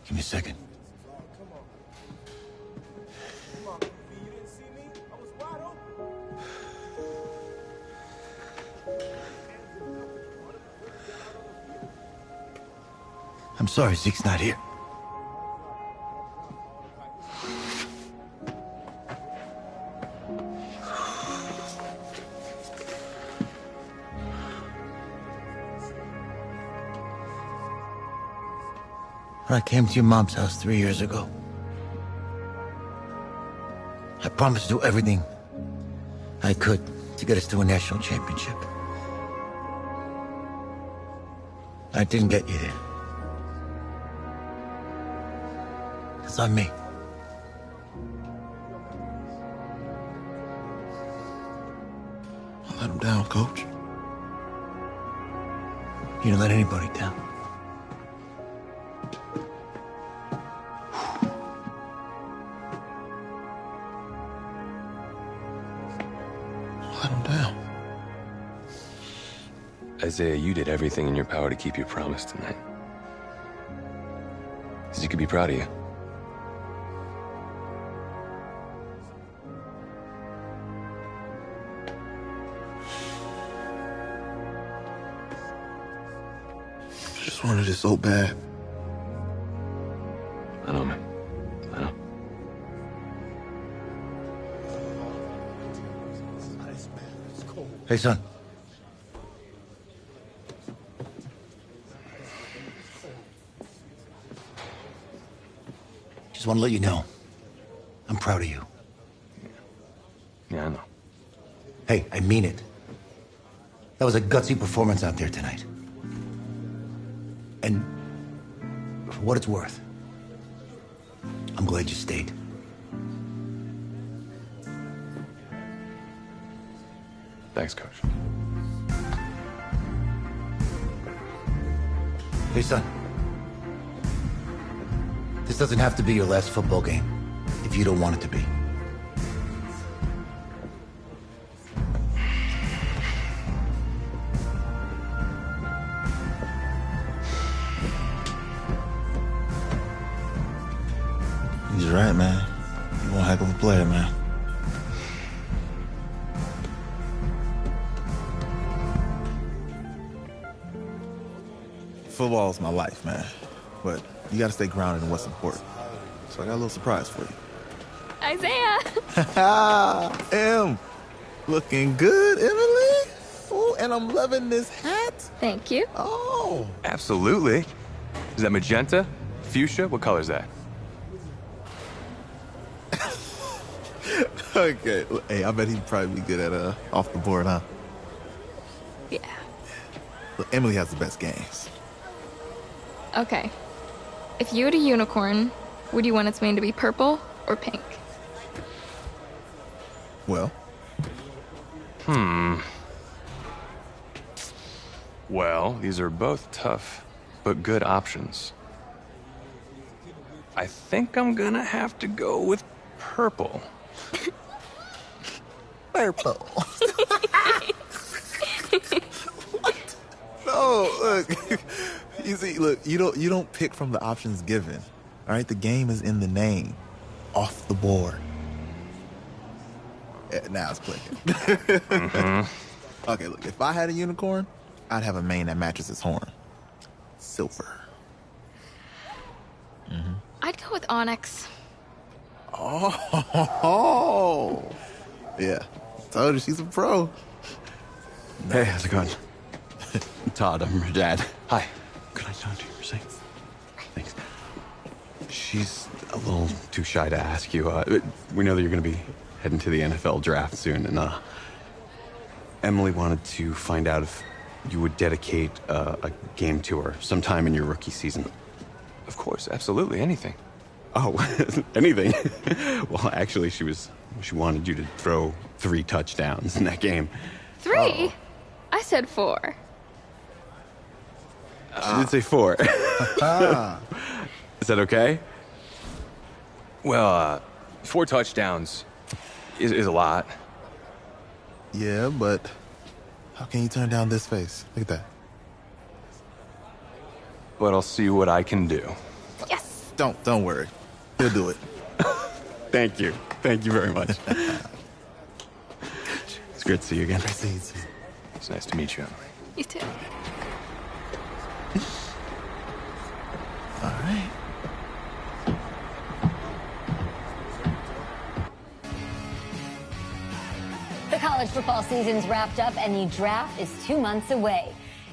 Speaker 8: Give me a second. I'm sorry Zeke's not here. When I came to your mom's house 3 years ago, I promised to do everything I could to get us to a national championship. I didn't get you there. It's on me.
Speaker 17: I let him down, Coach.
Speaker 8: You didn't let anybody down.
Speaker 17: Let him down.
Speaker 9: Isaiah, you did everything in your power to keep your promise tonight. Zeke could be proud of you.
Speaker 17: I just wanted it so bad.
Speaker 9: I know, man. I know.
Speaker 8: Hey, son. Just want to let you know, I'm proud of you.
Speaker 9: Yeah, I know.
Speaker 8: Hey, I mean it. That was a gutsy performance out there tonight. And for what it's worth, I'm glad you stayed.
Speaker 9: Thanks, Coach.
Speaker 8: Hey, son. This doesn't have to be your last football game if you don't want it to be.
Speaker 17: He's right, man. You're one heck of a player, man. Football is my life, man. But you gotta stay grounded in what's important. So I got a little surprise for you.
Speaker 19: Isaiah!
Speaker 17: Em! Looking good, Emily? Oh, and I'm loving this hat.
Speaker 19: Thank you.
Speaker 17: Oh.
Speaker 9: Absolutely. Is that magenta? Fuchsia? What color is that?
Speaker 17: Okay. Hey, I bet he'd probably be good at off the board, huh?
Speaker 19: Yeah.
Speaker 17: Look, Emily has the best games.
Speaker 19: Okay. If you had a unicorn, would you want its mane to be purple or pink?
Speaker 17: Well?
Speaker 9: Well, these are both tough, but good options. I think I'm gonna have to go with purple.
Speaker 17: Purple. What? No, No, look. You see, look, you don't pick from the options given. All right, the game is in the name. Off the board. Now it's clicking. Mm-hmm. Okay, look, if I had a unicorn, I'd have a mane that matches its horn. Silver. Mm-hmm.
Speaker 19: I'd go with Onyx.
Speaker 17: Oh. Yeah. Told you she's a pro.
Speaker 20: Hey, how's it going? Todd, I'm her dad. Hi. Could I talk to you for a second? Thanks. She's a little too shy to ask you. We know that you're going to be heading to the NFL draft soon, and Emily wanted to find out if you would dedicate a game to her sometime in your rookie season.
Speaker 9: Of course, absolutely, anything.
Speaker 20: Oh, anything? Well, actually, she wanted you to throw 3 touchdowns in that game.
Speaker 19: 3?
Speaker 20: Oh.
Speaker 19: I said 4.
Speaker 20: She did say 4. Is that okay?
Speaker 9: Well, 4 touchdowns is a lot.
Speaker 17: Yeah, but how can you turn down this face? Look at that.
Speaker 9: But I'll see what I can do.
Speaker 19: Yes.
Speaker 17: Don't worry. He'll do it.
Speaker 20: Thank you. Thank you very much. It's great to see you again.
Speaker 17: Nice to see you too.
Speaker 9: It's nice to meet you.
Speaker 19: You too.
Speaker 17: All right.
Speaker 11: The college football season's wrapped up and the draft is 2 months away.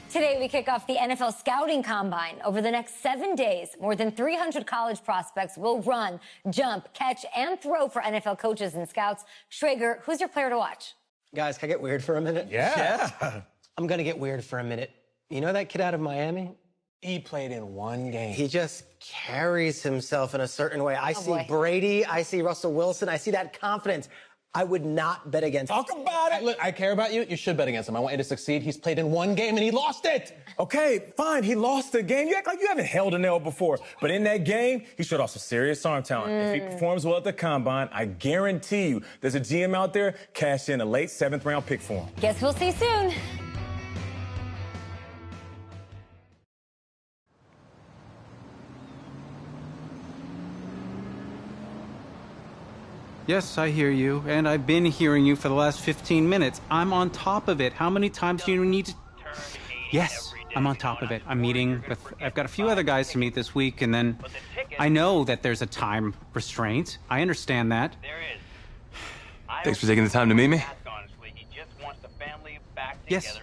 Speaker 11: Today, we kick off the NFL Scouting Combine. Over the next 7 days, more than 300 college prospects will run, jump, catch, and throw for NFL coaches and scouts. Schrager, who's your player to watch?
Speaker 12: Guys, can I get weird for a minute?
Speaker 2: Yeah.
Speaker 12: I'm going to get weird for a minute. You know that kid out of Miami?
Speaker 13: He played in 1 game.
Speaker 12: He just carries himself in a certain way. I see
Speaker 11: boy.
Speaker 12: Brady. I see Russell Wilson. I see that confidence. I would not bet against him.
Speaker 13: Talk about it. Look, I care about you. You should bet against him. I want you to succeed. He's played in 1 game and he lost it.
Speaker 21: Okay, fine. He lost the game. You act like you haven't held a nail before. But in that game, he showed off some serious arm talent. If he performs well at the combine, I guarantee you there's a GM out there cash in a late 7th round pick for him.
Speaker 11: Guess we'll see soon.
Speaker 22: Yes, I hear you, and I've been hearing you for the last 15 minutes. I'm on top of it. How many times do you need to... Yes, I'm on top of it. I'm meeting with... I've got a few other guys to meet this week, and then I know that there's a time restraint. I understand that.
Speaker 9: Thanks for taking the time to meet me.
Speaker 22: Yes.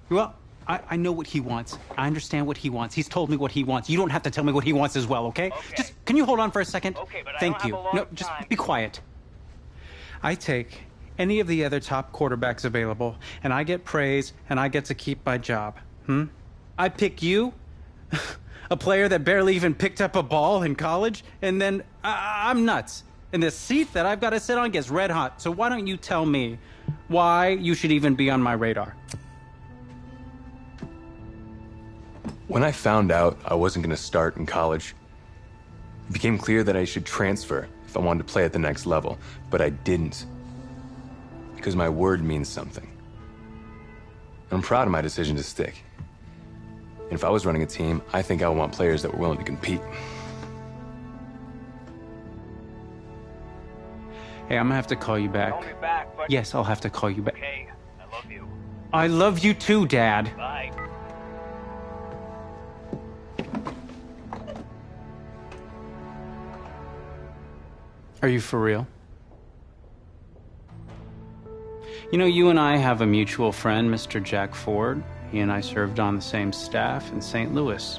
Speaker 22: Well, I know what he wants. I understand what he wants. He's told me what he wants. You don't have to tell me what he wants as well, okay? Just, can you hold on for a second?
Speaker 23: Okay, but
Speaker 22: Thank
Speaker 23: I don't
Speaker 22: you.
Speaker 23: have a long
Speaker 22: No, just be quiet. I take any of the other top quarterbacks available, and I get praise, and I get to keep my job. I pick you, a player that barely even picked up a ball in college, and then I'm nuts. And the seat that I've got to sit on gets red hot. So why don't you tell me why you should even be on my radar?
Speaker 9: When I found out I wasn't going to start in college, it became clear that I should transfer if I wanted to play at the next level. But I didn't. Because my word means something. And I'm proud of my decision to stick. And if I was running a team, I think I would want players that were willing to compete.
Speaker 22: Hey, I'm gonna have to call you back.
Speaker 23: Call me back, but...
Speaker 22: Yes, I'll have to call you back.
Speaker 23: Okay, I love you.
Speaker 22: I love you too, Dad.
Speaker 23: Bye.
Speaker 22: Are you for real? You know, you and I have a mutual friend, Mr. Jack Ford. He and I served on the same staff in St. Louis.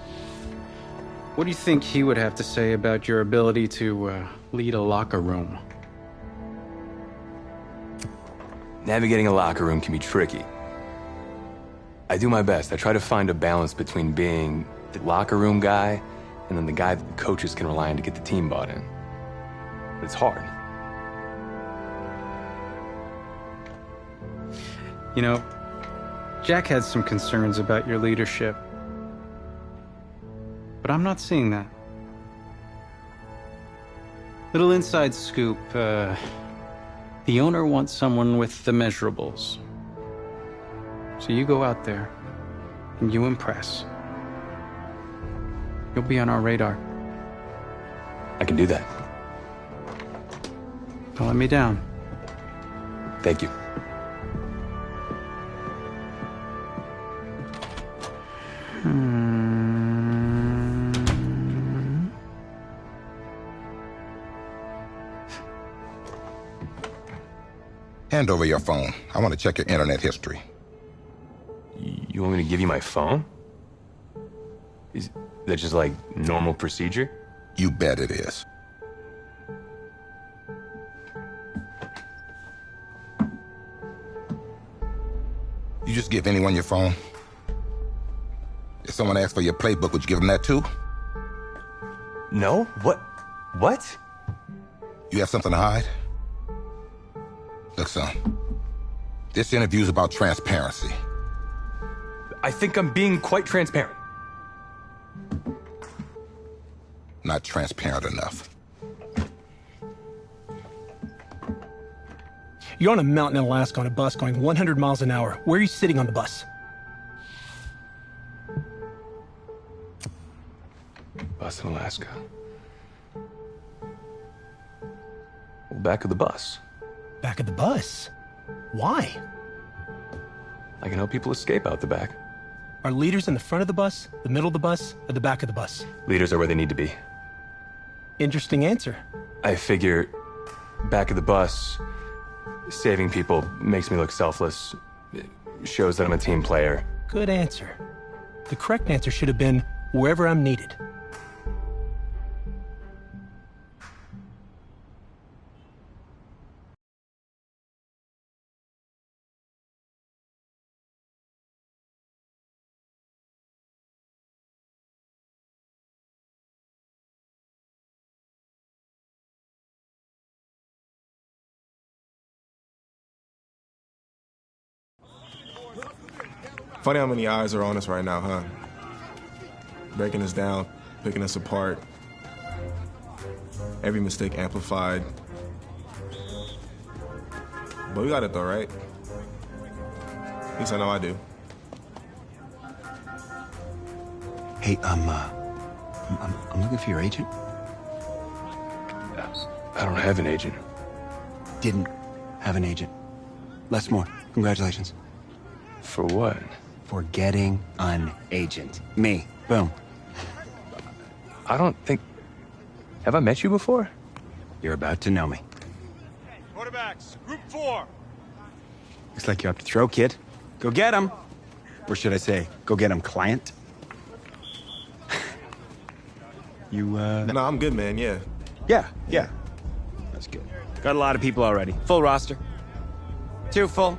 Speaker 22: What do you think he would have to say about your ability to lead a locker room?
Speaker 9: Navigating a locker room can be tricky. I do my best. I try to find a balance between being the locker room guy and then the guy that the coaches can rely on to get the team bought in. But it's hard.
Speaker 22: You know, Jack had some concerns about your leadership. But I'm not seeing that. Little inside scoop, the owner wants someone with the measurables. So you go out there, and you impress, you'll be on our radar.
Speaker 9: I can do that.
Speaker 22: Don't let me down.
Speaker 9: Thank you.
Speaker 3: Hand over your phone. I want to check your internet history.
Speaker 9: You want me to give you my phone? Is that just like normal procedure?
Speaker 3: You bet it is. You just give anyone your phone? If someone asks for your playbook, would you give them that too?
Speaker 9: No? What? What?
Speaker 3: You have something to hide? Look, son, this interview's about transparency.
Speaker 9: I think I'm being quite transparent.
Speaker 3: Not transparent enough.
Speaker 5: You're on a mountain in Alaska on a bus going 100 miles an hour. Where are you sitting on the bus?
Speaker 9: Bus in Alaska. Well, back of the bus.
Speaker 5: Back of the bus? Why?
Speaker 9: I can help people escape out the back.
Speaker 5: Are leaders in the front of the bus, the middle of the bus, or the back of the bus?
Speaker 9: Leaders are where they need to be.
Speaker 5: Interesting answer.
Speaker 9: I figure back of the bus, saving people makes me look selfless. It shows that I'm a team player.
Speaker 5: Good answer. The correct answer should have been wherever I'm needed.
Speaker 6: Funny how many eyes are on us right now, huh? Breaking us down, picking us apart. Every mistake amplified. But we got it though, right? At least I know I do.
Speaker 20: Hey, I'm looking for your agent.
Speaker 9: I don't have an agent.
Speaker 20: Didn't have an agent. Les Moore, congratulations.
Speaker 9: For what?
Speaker 20: For getting an agent. Me. Boom.
Speaker 9: I don't think... Have I met you before?
Speaker 20: You're about to know me.
Speaker 4: Quarterbacks, group 4.
Speaker 20: Looks like you're up to throw, kid. Go get him. Or should I say, go get him, client. You,
Speaker 6: No, I'm good, man, yeah.
Speaker 20: Yeah. That's good. Got a lot of people already. Full roster. 2 full.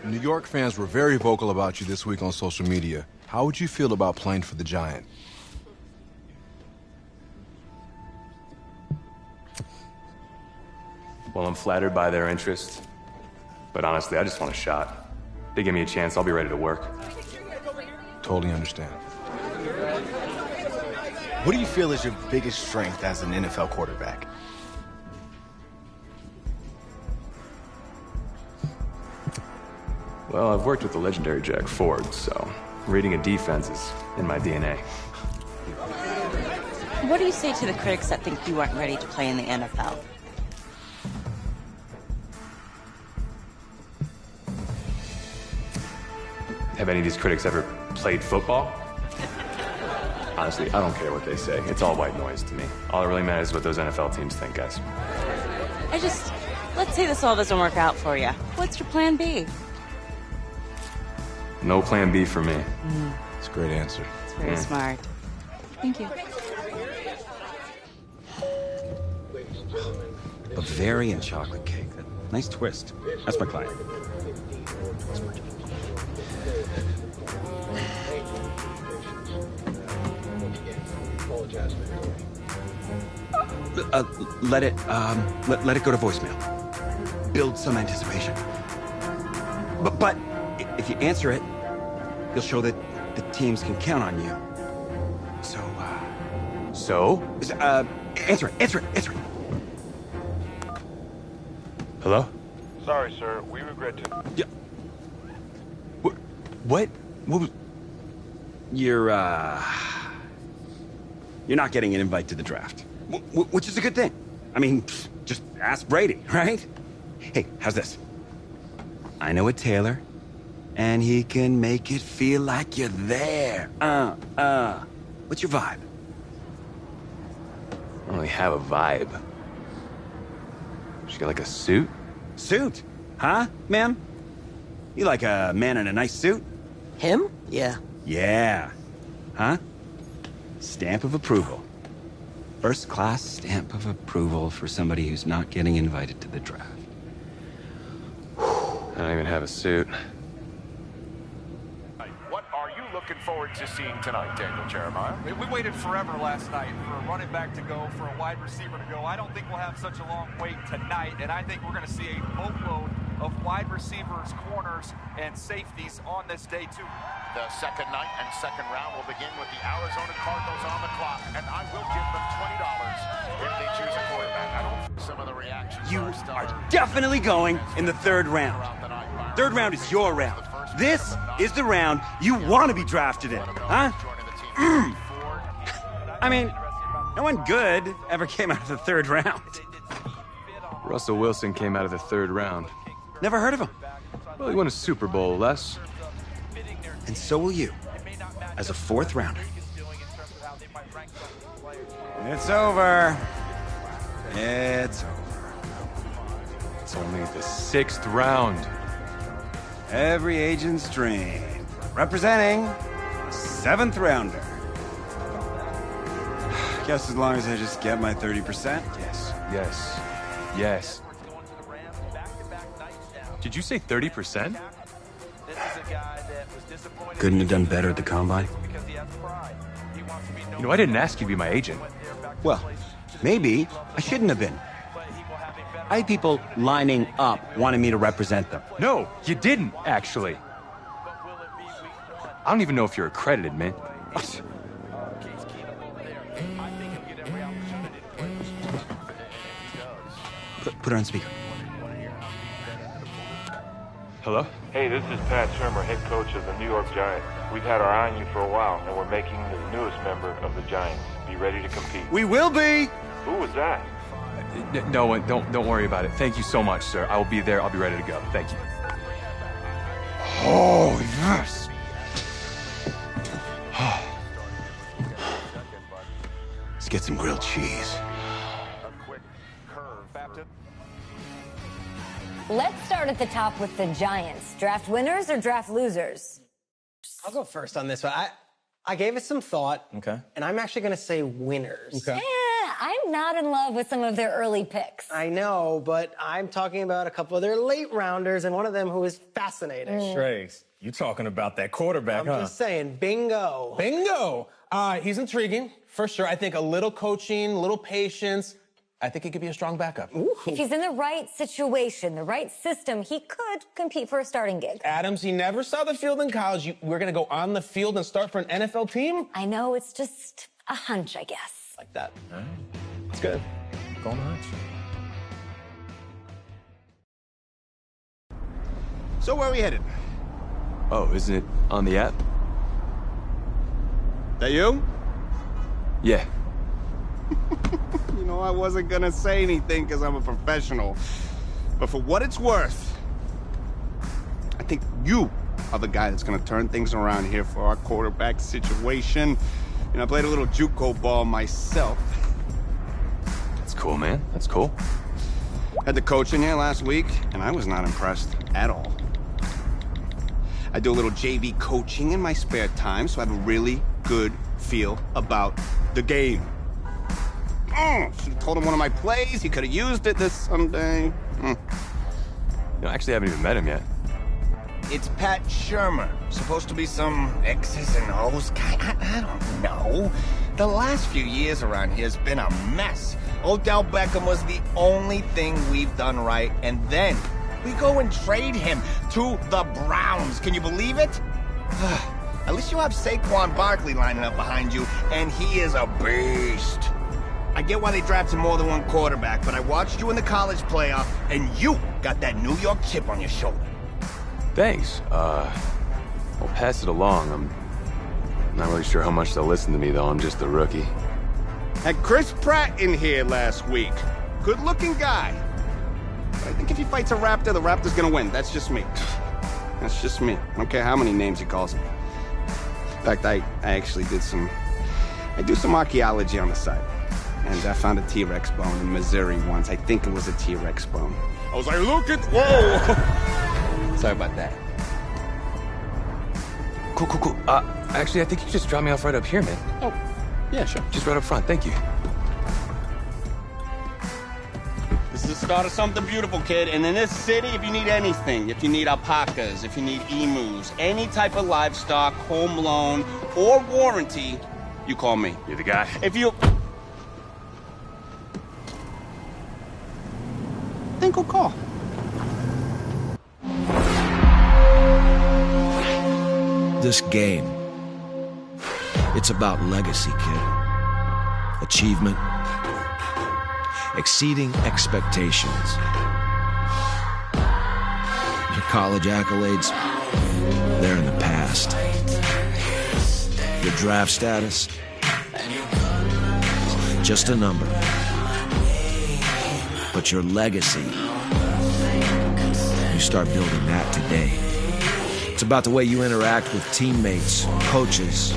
Speaker 7: New York fans were very vocal about you this week on social media. How would you feel about playing for the Giant?
Speaker 9: Well, I'm flattered by their interest, but honestly, I just want a shot. If they give me a chance, I'll be ready to work.
Speaker 7: Totally understand.
Speaker 10: What do you feel is your biggest strength as an NFL quarterback?
Speaker 9: Well, I've worked with the legendary Jack Ford, so reading a defense is in my DNA.
Speaker 15: What do you say to the critics that think you aren't ready to play in the NFL?
Speaker 9: Have any of these critics ever played football? Honestly, I don't care what they say. It's all white noise to me. All that really matters is what those NFL teams think, guys.
Speaker 15: Let's say this all doesn't work out for you. What's your plan B?
Speaker 9: No plan B for me.
Speaker 7: It's a great answer.
Speaker 15: It's very smart. Thank you.
Speaker 24: Bavarian chocolate cake. Nice twist. That's my client. Let it go to voicemail. Build some anticipation. But if you answer it, you'll show that the teams can count on you. Answer it.
Speaker 9: Hello?
Speaker 23: Sorry, sir. We regret to...
Speaker 24: Yeah. What? What was... You're not getting an invite to the draft. Which is a good thing. I mean, just ask Brady, right? Hey, how's this? I know a tailor, and he can make it feel like you're there. What's your vibe?
Speaker 9: I don't really have a vibe. She got like a suit?
Speaker 24: Suit? Huh, ma'am? You like a man in a nice suit?
Speaker 1: Him? Yeah.
Speaker 24: Yeah. Huh? Stamp of approval. First class stamp of approval for somebody who's not getting invited to the draft.
Speaker 9: I don't even have a suit.
Speaker 14: What are you looking forward to seeing tonight, Daniel Jeremiah?
Speaker 16: We waited forever last night for a running back to go, for a wide receiver to go. I don't think we'll have such a long wait tonight, and I think we're going to see a boatload of wide receivers, corners, and safeties on this day, too.
Speaker 14: The second night and second round will begin with the Arizona Cardinals on the clock, and I will give them $20 if they choose a quarterback. I don't some of the reactions
Speaker 24: You are definitely going in the third round. Third round is your round. This is the round you want to be drafted in, huh? I mean, no one good ever came out of the third round.
Speaker 9: Russell Wilson came out of the third round.
Speaker 24: Never heard of him.
Speaker 9: Well, he won a Super Bowl, Les.
Speaker 24: And so will you, as a fourth rounder. It's over. It's over.
Speaker 9: It's only the sixth round.
Speaker 24: Every agent's dream. Representing a seventh rounder. Guess as long as I just get my 30%.
Speaker 9: Yes. Did you say 30%?
Speaker 24: Couldn't have done better at the combine.
Speaker 9: You know, I didn't ask you to be my agent.
Speaker 24: Well, maybe I shouldn't have been. I had people lining up wanting me to represent them.
Speaker 9: No, you didn't, actually. I don't even know if you're accredited, man.
Speaker 24: Put her on speaker.
Speaker 9: Hello?
Speaker 23: Hey, this is Pat Shermer, head coach of the New York Giants. We've had our eye on you for a while, and we're making you the newest member of the Giants. Be ready to compete.
Speaker 24: We will be!
Speaker 23: Who was that?
Speaker 9: No, don't worry about it. Thank you so much, sir. I will be there. I'll be ready to go. Thank you.
Speaker 24: Oh, yes! Let's get some grilled cheese.
Speaker 11: Let's start at the top with the Giants. Draft winners or draft losers?
Speaker 1: I'll go first on this one. I gave it some thought.
Speaker 21: Okay.
Speaker 1: And I'm actually going to say winners.
Speaker 21: Okay.
Speaker 11: Yeah, I'm not in love with some of their early picks.
Speaker 1: I know, but I'm talking about a couple of their late rounders and one of them who is fascinating.
Speaker 21: Trace, you talking about that quarterback,
Speaker 1: I'm just saying, bingo.
Speaker 21: Bingo! He's intriguing, for sure. I think a little coaching, a little patience. I think he could be a strong backup.
Speaker 1: Ooh.
Speaker 11: If he's in the right situation, the right system, he could compete for a starting gig.
Speaker 21: Adams, he never saw the field in college. We're going to go on the field and start for an NFL team?
Speaker 11: I know, it's just a hunch, I guess.
Speaker 21: Like that. All right. That's good. Go on the hunch.
Speaker 24: So where are we headed?
Speaker 9: Oh, isn't it on the app?
Speaker 24: That you?
Speaker 9: Yeah.
Speaker 24: You know, I wasn't gonna say anything because I'm a professional. But for what it's worth, I think you are the guy that's gonna turn things around here for our quarterback situation. You know, I played a little JUCO ball myself.
Speaker 9: That's cool, man. That's cool.
Speaker 24: Had the coach in here last week, and I was not impressed at all. I do a little JV coaching in my spare time, so I have a really good feel about the game. Should have told him one of my plays. He could have used it this Sunday.
Speaker 9: You know, I actually haven't even met him yet.
Speaker 18: It's Pat Shermer. Supposed to be some X's and O's guy. I don't know. The last few years around here has been a mess. Odell Beckham was the only thing we've done right, and then we go and trade him to the Browns. Can you believe it? At least you have Saquon Barkley lining up behind you, and he is a beast. I get why they drafted more than one quarterback, but I watched you in the college playoff, And you got that New York chip on your shoulder.
Speaker 9: Thanks. I'll pass it along. I'm not really sure how much they'll listen to me, though. I'm just a rookie.
Speaker 24: Had Chris Pratt in here last week. Good-looking guy. But I think if he fights a raptor, the raptor's gonna win. That's just me. That's just me. I don't care how many names he calls me. In fact, I actually did some archaeology on the side. And I found a T-Rex bone in Missouri once. I think it was a T-Rex bone. I was like, look at... Whoa! Sorry about that.
Speaker 9: Cool. Actually, I think you just dropped me off right up here, man.
Speaker 24: Oh, yeah, sure.
Speaker 9: Just right up front, thank you.
Speaker 24: This is the start of something beautiful, kid. And in this city, if you need anything, if you need alpacas, if you need emus, any type of livestock, home loan, or warranty, you call me.
Speaker 9: You're the guy.
Speaker 24: If you... Then go call.
Speaker 2: This game, it's about legacy, kid. Achievement, exceeding expectations. Your college accolades, they're in the past. Your draft status, just a number. But your legacy, you start building that today. It's about the way you interact with teammates, coaches,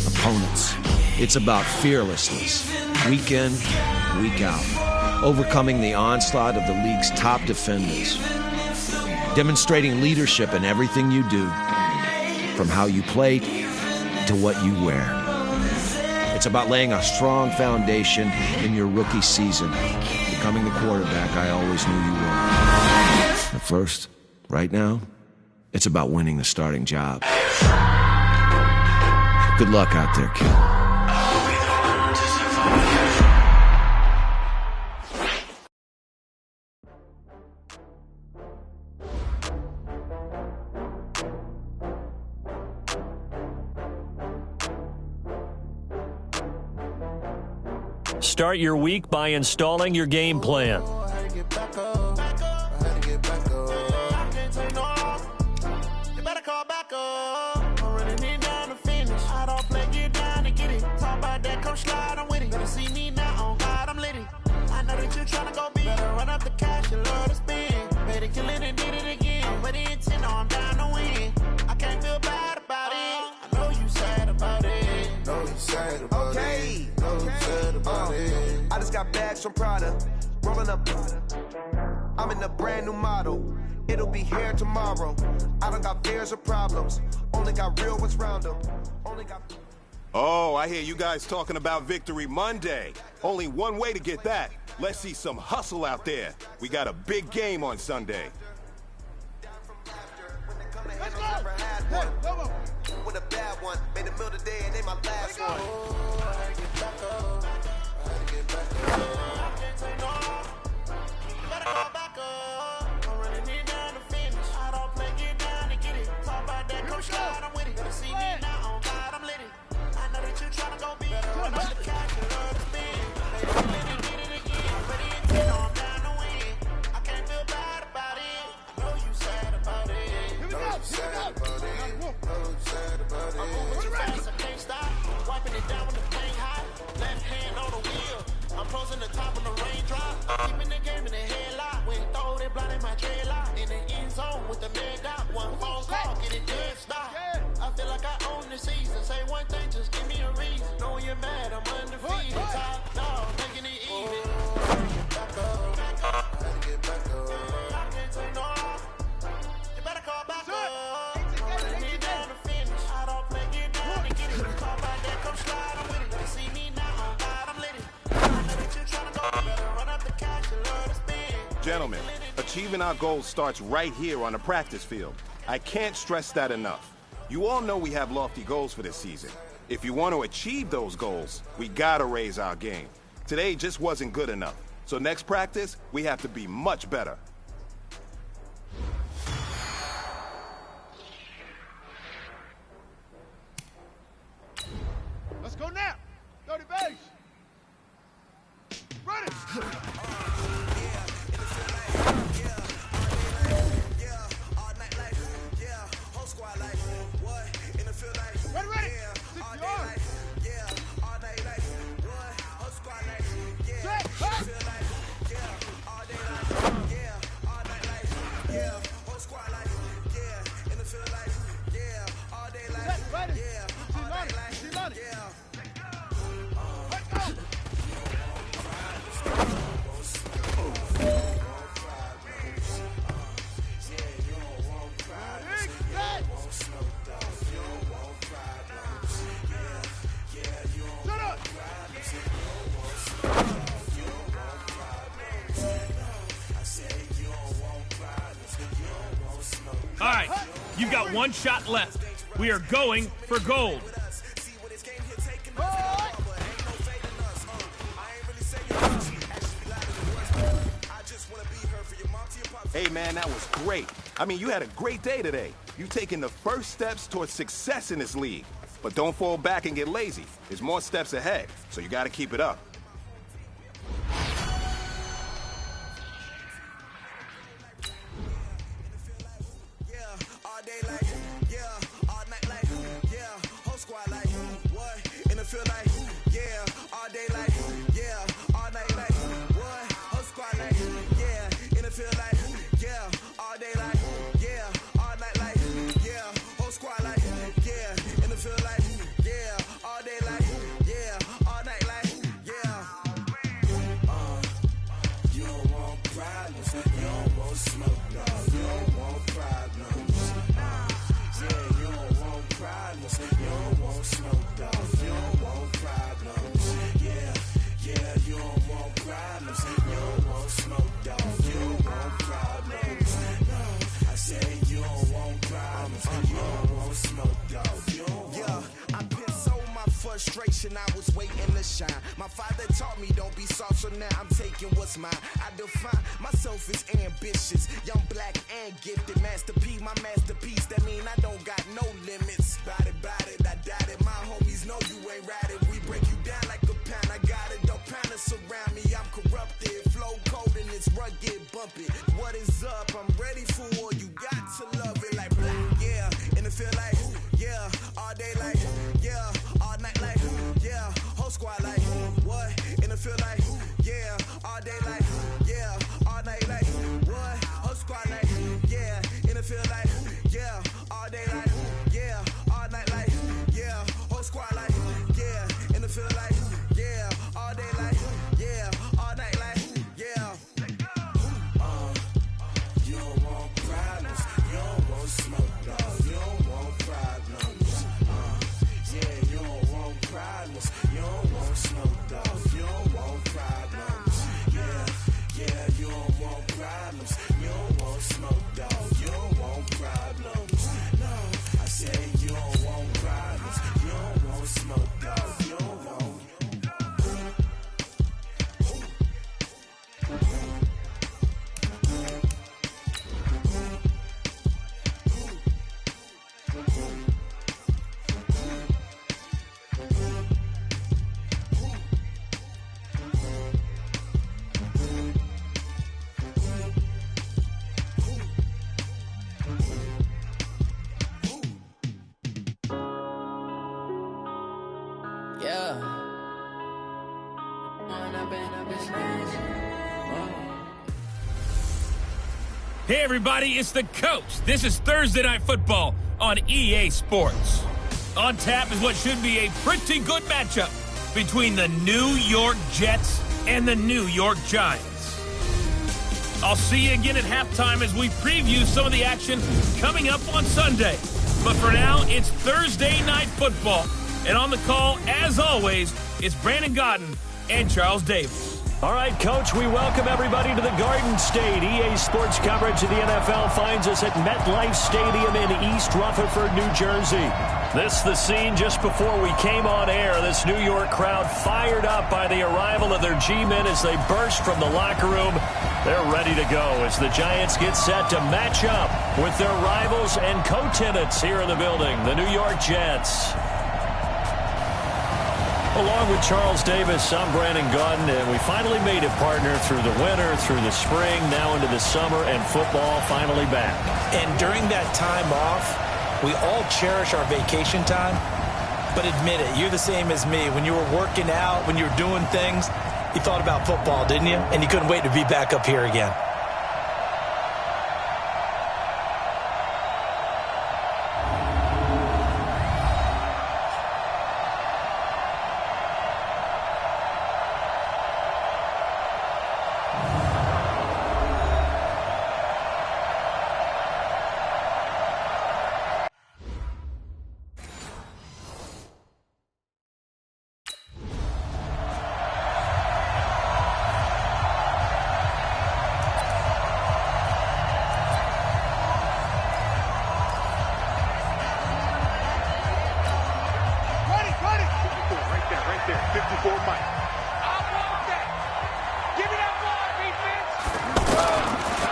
Speaker 2: opponents. It's about fearlessness, week in, week out. Overcoming the onslaught of the league's top defenders. Demonstrating leadership in everything you do, from how you play to what you wear. It's about laying a strong foundation in your rookie season, becoming the quarterback I always knew you were. At first, right now, it's about winning the starting job. Good luck out there, kid.
Speaker 8: Start your week by installing your game plan.
Speaker 17: I just got bags from Prada, rolling up. I'm in a brand new model. It'll be here tomorrow. I don't got fears or problems. Only got real ones round them.
Speaker 3: Oh, I hear you guys talking about Victory Monday. Only one way to get that. Let's see some hustle out there. We got a big game on Sunday.
Speaker 17: Let's go! Hey, come on! With a bad one, made a meal today and they my last one. I get back up. I get back up. I can't take no. You better go back up. I'm running it down to finish. I don't play, get down and get it. Talk about that, come slide, I'm with it. Better see me now, on God, I'm lit it. I know that you tryna go big. Run up the cash, you love to spin. Baby, let me get it again. Ready and ten, I'm down to win. I can't feel bad about it. I know you sad about it. I'm moving too fast, I can't stop. Wiping it down with the paint hot. Left hand on the wheel. I'm closing the top on the raindrop. Keeping the game in the headlock. When throw it, blind in my dreadlock. In the end zone with the man dot. One phone call, get it dead stop. I feel like I own the season. Say one thing, just give me a reason. Know you're mad, I'm undefeated. Top dog, making it even. Back up, back up. I get back up. I can't take no. You better call back up.
Speaker 3: Gentlemen, achieving our goals starts right here on the practice field. I can't stress that enough. You all know we have lofty goals for this season. If you want to achieve those goals, we gotta raise our game. Today just wasn't good enough. So next practice, we have to be much better.
Speaker 4: Let's go now. 30 base. Ready.
Speaker 12: You've got one shot left. We are going for gold.
Speaker 3: Hey, man, that was great. I mean, you had a great day today. You've taken the first steps towards success in this league. But don't fall back and get lazy. There's more steps ahead, so you got to keep it up.
Speaker 17: I was waiting to shine. My father taught me don't be soft, so now I'm taking what's mine. I define myself as ambitious, young, black, and gifted. Master P, my masterpiece. That mean I don't got no limits. Bout it, I doubt it. My homies know you ain't ratted. We break you down like a pound. I got it, don't pound to surround me. I'm corrupted, flow cold and it's rugged, bump it. What is up? I'm ready for war. You got to love it like black, yeah. And it feel like, yeah, all day like, yeah, all night like, yeah, whole squad like, what? And it feel like, yeah, all day like, yeah, all night like, what? Whole squad like, yeah, and it feel like, yeah, all day like, yeah, all night like, yeah, whole squad like, yeah, and it feel like, yeah, all day like, yeah, all night like, yeah. You don't want problems, you don't want smoke, dog, you don't want problems. Yeah, you don't want problems, you don't want smoke, dog, you don't want problems. Yeah, you don't want problems, you don't want smoke, dog, you don't want problems. No, I say you don't want problems, you don't want smoke, dog, you don't want.
Speaker 12: Hey, everybody, it's the coach. This is Thursday Night Football on EA Sports. On tap is what should be a pretty good matchup between the New York Jets and the New York Giants. I'll see you again at halftime as we preview some of the action coming up on Sunday. But for now, it's Thursday Night Football. And on the call, as always, it's Brandon Godden and Charles Davis.
Speaker 8: All right, Coach, we welcome everybody to the Garden State. EA Sports coverage of the NFL finds us at MetLife Stadium in East Rutherford, New Jersey. This the scene just before we came on air. This New York crowd fired up by the arrival of their G-men as they burst from the locker room. They're ready to go as the Giants get set to match up with their rivals and co-tenants here in the building, the New York Jets. Along with Charles Davis, I'm Brandon Godden, and we finally made it, partner, through the winter, through the spring, now into the summer, and football finally back.
Speaker 13: And during that time off, we all cherish our vacation time, but admit it, you're the same as me. When you were working out, when you were doing things, you thought about football, didn't you? And you couldn't wait to be back up here again.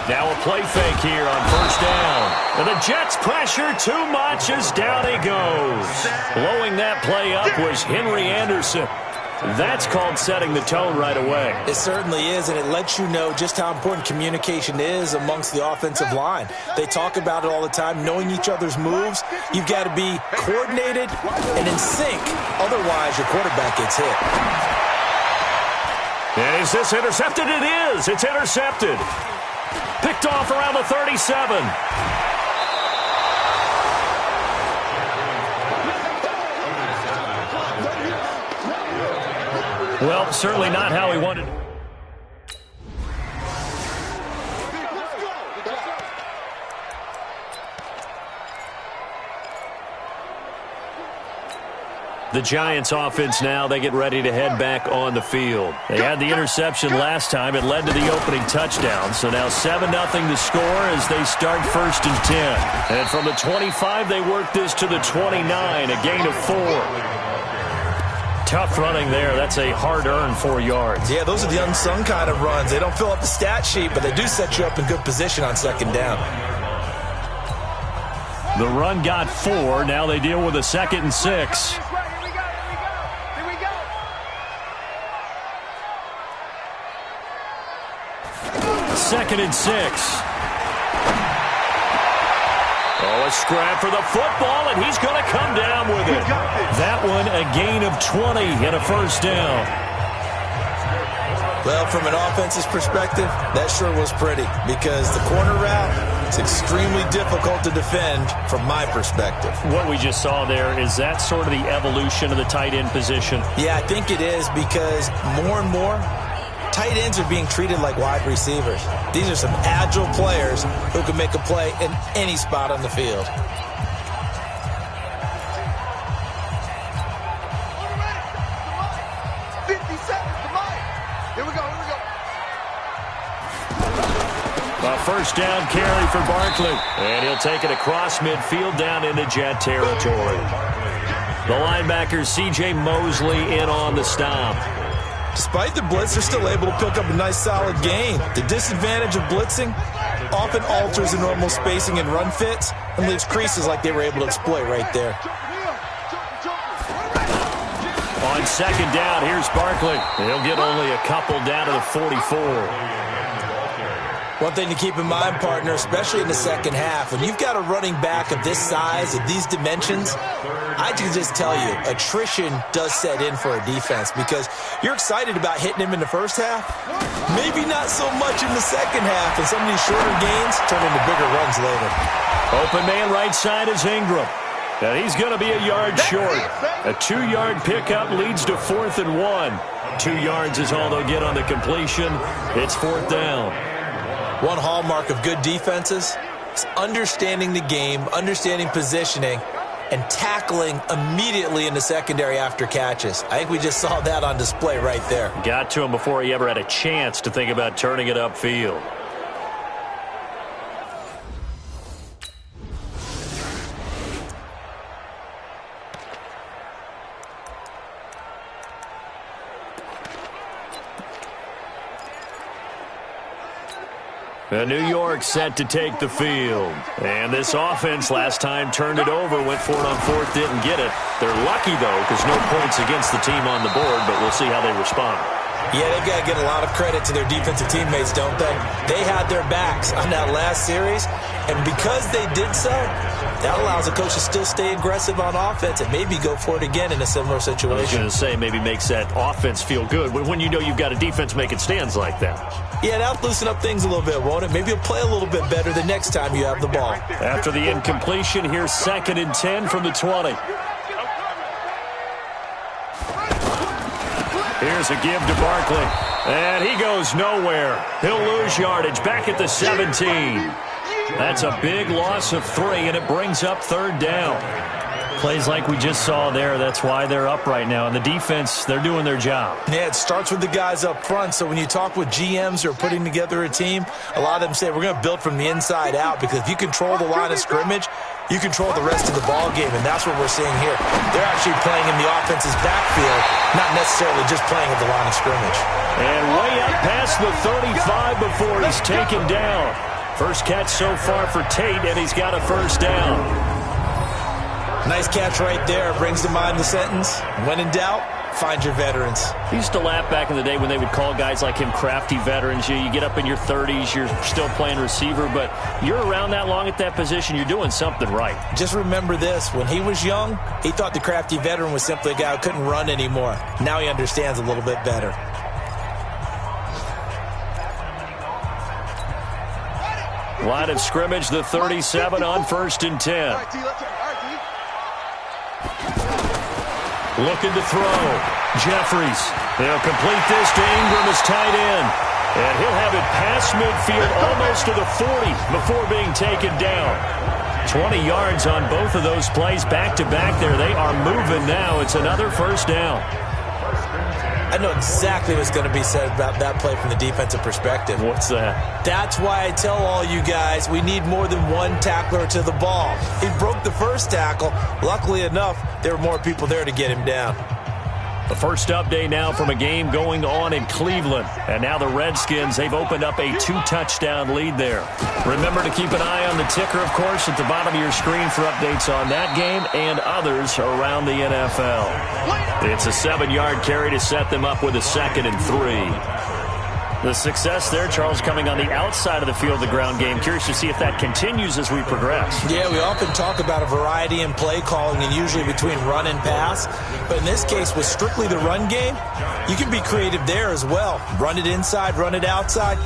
Speaker 8: Now a play fake here on first down. And the Jets pressure too much as down he goes. Blowing that play up was Henry Anderson. That's called setting the tone right away.
Speaker 13: It certainly is, and it lets you know just how important communication is amongst the offensive line. They talk about it all the time, knowing each other's moves. You've got to be coordinated and in sync. Otherwise, your quarterback gets hit.
Speaker 8: And is this intercepted? It is. It's intercepted. Picked off around the 37. Well, certainly not how he wanted. The Giants offense now, they get ready to head back on the field. They had the interception last time. It led to the opening touchdown. So now 7-0 to score as they start 1st and 10. And from the 25, they work this to the 29, a gain of 4. Tough running there. That's a hard-earned 4 yards.
Speaker 13: Yeah, those are the unsung kind of runs. They don't fill up the stat sheet, but they do set you up in good position on 2nd down.
Speaker 8: The run got 4. Now they deal with a 2nd and 6. Second and 6. Oh, a scrap for the football, and he's going to come down with it. That one, a gain of 20 and a 1st down.
Speaker 13: Well, from an offense's perspective, that sure was pretty because the corner route is extremely difficult to defend from my perspective.
Speaker 8: What we just saw there, is that sort of the evolution of the tight end position?
Speaker 13: Yeah, I think it is because more and more, tight ends are being treated like wide receivers. These are some agile players who can make a play in any spot on the field.
Speaker 8: A 1st down carry for Barkley. And he'll take it across midfield down into Jet territory. The linebacker C.J. Mosley in on the stop.
Speaker 13: Despite the blitz, they're still able to pick up a nice solid gain. The disadvantage of blitzing often alters the normal spacing and run fits and leaves creases like they were able to exploit right there.
Speaker 8: On 2nd down, here's Barkley. He'll get only a couple down to the 44.
Speaker 13: One thing to keep in mind, partner, especially in the 2nd half, when you've got a running back of this size, of these dimensions, I can just tell you, attrition does set in for a defense because you're excited about hitting him in the 1st half, maybe not so much in the 2nd half, and some of these shorter gains turn into bigger runs later.
Speaker 8: Open man right side is Ingram. And he's going to be a yard short. A 2-yard pickup leads to 4th and 1. 2 yards is all they'll get on the completion. It's 4th down.
Speaker 13: One hallmark of good defenses is understanding the game, understanding positioning, and tackling immediately in the secondary after catches. I think we just saw that on display right there.
Speaker 8: Got to him before he ever had a chance to think about turning it upfield. New York set to take the field. And this offense last time turned it over, went for it on 4th, didn't get it. They're lucky, though, because no points against the team on the board, but we'll see how they respond.
Speaker 13: Yeah, they've got to give a lot of credit to their defensive teammates, don't they? They had their backs on that last series, and because they did so, that allows the coach to still stay aggressive on offense and maybe go for it again in a similar situation.
Speaker 8: I was going to say, maybe makes that offense feel good when you know you've got a defense making stands like that.
Speaker 13: Yeah, that'll loosen up things a little bit, won't it? Maybe you'll play a little bit better the next time you have the ball.
Speaker 8: After the incompletion, here's 2nd and 10 from the 20. Here's a give to Barkley. And he goes nowhere. He'll lose yardage back at the 17. That's a big loss of 3, and it brings up 3rd down. Plays like we just saw there, that's why they're up right now. And the defense, they're doing their job.
Speaker 13: Yeah, it starts with the guys up front. So when you talk with GMs who are putting together a team, a lot of them say we're going to build from the inside out because if you control the line of scrimmage, you control the rest of the ball game, and that's what we're seeing here. They're actually playing in the offense's backfield, not necessarily just playing at the line of scrimmage.
Speaker 8: And way up past the 35 before he's taken down. First catch so far for Tate, and he's got a first down.
Speaker 13: Nice catch right there. Brings to mind the sentence, when in doubt, find your veterans.
Speaker 8: I used to laugh back in the day when they would call guys like him crafty veterans. You get up in your 30s, you're still playing receiver, but you're around that long at that position, you're doing something right.
Speaker 13: Just remember this. When he was young, he thought the crafty veteran was simply a guy who couldn't run anymore. Now he understands a little bit better.
Speaker 8: Line of scrimmage, the 37 on 1st and 10. Looking to throw. Jeffries. They'll complete this to Ingram as tight end. And he'll have it past midfield almost to the 40 before being taken down. 20 yards on both of those plays back-to-back there. They are moving now. It's another first down.
Speaker 13: I know exactly what's going to be said about that play from the defensive perspective.
Speaker 8: What's that?
Speaker 13: That's why I tell all you guys we need more than one tackler to the ball. He broke the first tackle. Luckily enough, there were more people there to get him down.
Speaker 8: The first update now from a game going on in Cleveland. And now the Redskins, they've opened up a 2-touchdown lead there. Remember to keep an eye on the ticker, of course, at the bottom of your screen for updates on that game and others around the NFL. It's a 7-yard carry to set them up with a 2nd and 3. The success there, Charles, coming on the outside of the field, the ground game. Curious to see if that continues as we progress.
Speaker 13: Yeah, we often talk about a variety in play calling and usually between run and pass. But in this case, with strictly the run game, you can be creative there as well. Run it inside, run it outside.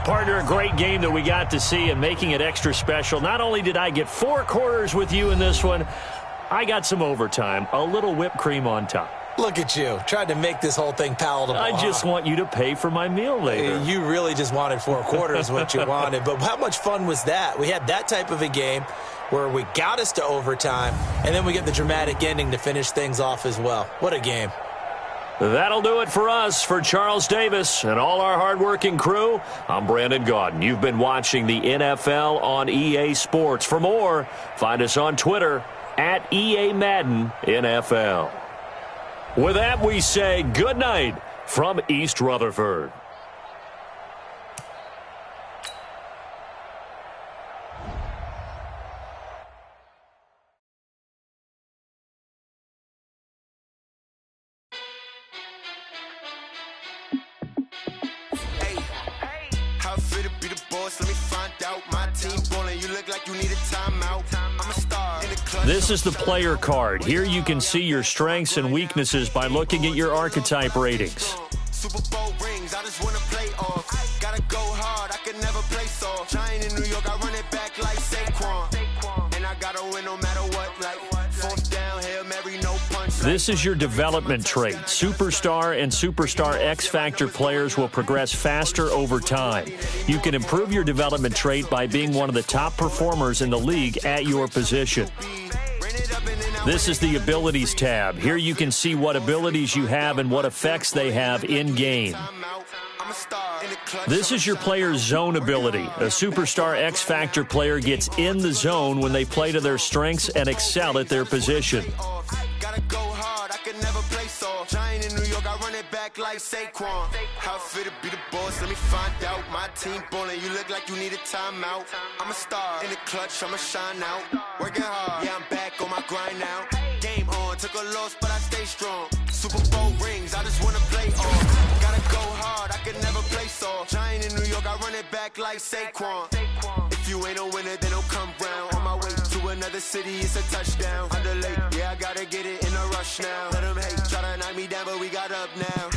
Speaker 8: Partner, a great game that we got to see and making it extra special. Not only did I get 4 quarters with you in this one, I got some overtime, a little whipped cream on top.
Speaker 13: Look at you, tried to make this whole thing palatable.
Speaker 8: I just want you to pay for my meal later.
Speaker 13: You really just wanted 4 quarters what you wanted. But how much fun was that? We had that type of a game where we got us to overtime, and then we get the dramatic ending to finish things off as well. What a game.
Speaker 8: That'll do it for us. For Charles Davis and all our hardworking crew, I'm Brandon Gaudin. You've been watching the NFL on EA Sports. For more, find us on Twitter at EA Madden NFL. With that, we say good night from East Rutherford. This is the player card. Here you can see your strengths and weaknesses by looking at your archetype ratings. Super Bowl rings, I just want to play off. Gotta go hard, I can never play soft. Giant in New York, I run it back like Saquon. And I gotta win no matter what, like 4th down, Hail Mary, no punch. This is your development trait. Superstar and Superstar X Factor players will progress faster over time. You can improve your development trait by being one of the top performers in the league at your position. This is the Abilities tab. Here you can see what abilities you have and what effects they have in-game. This is your player's zone ability. A Superstar X Factor player gets in the zone when they play to their strengths and excel at their position. Giant in New York, I run it back like Saquon. How fit to be the boss, let me find out. My team ballin', you look like you need a timeout. I'm a star, in the clutch, I'ma shine out. Working hard, yeah, I'm back on my grind now. Game on, took a loss, but I stay strong. Super Bowl rings, I just wanna play off. Gotta go hard, I can never play soft. Giant in New York, I run it back like Saquon. If you ain't a winner, then don't come round. On my way to another city, it's a touchdown. Under late, yeah, I gotta get it in a rush now. Let them hate, try to knock me down, but we got up now.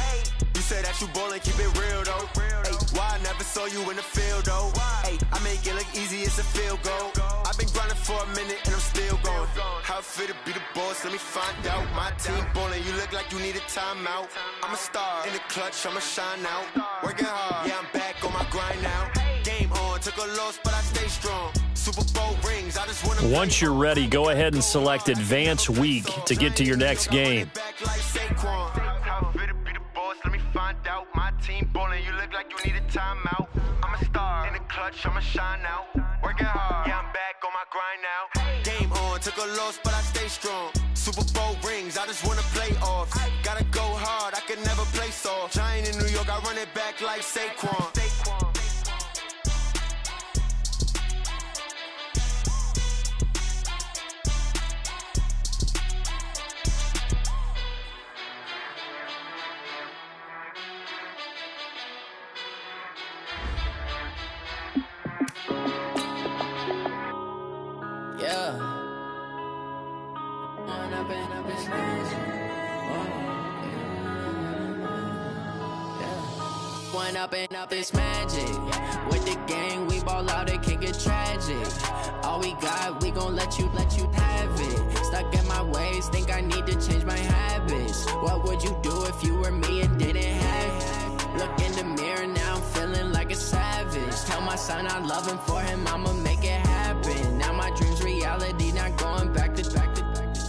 Speaker 8: You say that you ballin', keep it real though. Hey, why I never saw you in the field though? Hey, I make it look easy, it's a field goal. I've been grinding for a minute and I'm still going. How fit to be the boss, let me find out. My team ballin', you look like you need a timeout. I'm a star, in the clutch, I'ma shine out. Working hard, yeah, I'm back on my grind now. Game on, took a loss, but I stay strong.
Speaker 17: Super Bowl rings. I just wanna
Speaker 8: Once you're ready, go ahead and select Advance Week to get to your next game.
Speaker 17: Let me find out my team ballin'. You look like you need a timeout. I'm a star in the clutch, I'ma shine out. Working hard, yeah, I'm back on my grind now. Game on, took a loss, but I stay strong. Super Bowl rings, I just wanna play off. Gotta go hard, I can never play soft. Giant in New York, I run it back like Saquon.
Speaker 5: Up this magic. With the gang, we ball out, it can get tragic. All we got, we gon' let you have it. Stuck in my ways, think I need to change my habits. What would you do if you were me and didn't have it? Look in the mirror, now I'm feeling like a savage. Tell my son I love him, for him I'ma make it happen. Now my dream's reality, not going back to.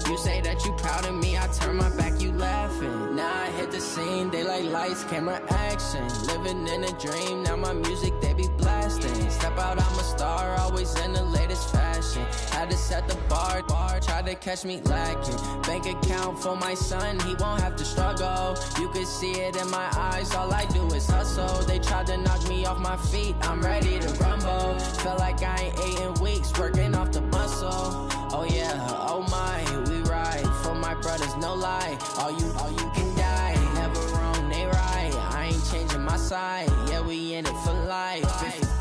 Speaker 5: You say that you proud of me, I turn my back, you laughing. Now I hit the scene, they like lights, camera, action. Living in a dream, now my music, they be blasting. Step out, I'm a star, always in the latest fashion. Had to set the bar, try to catch me lacking. Bank account for my son, he won't have to struggle. You could see it in my eyes, all I do is hustle. They tried to knock me off my feet, I'm ready to rumble. Felt like I ain't ate in weeks, working off the muscle. Oh yeah, oh my, we ride for my brothers, no lie. All you can die, never wrong, they right. I ain't changing my side, yeah, we in it for life.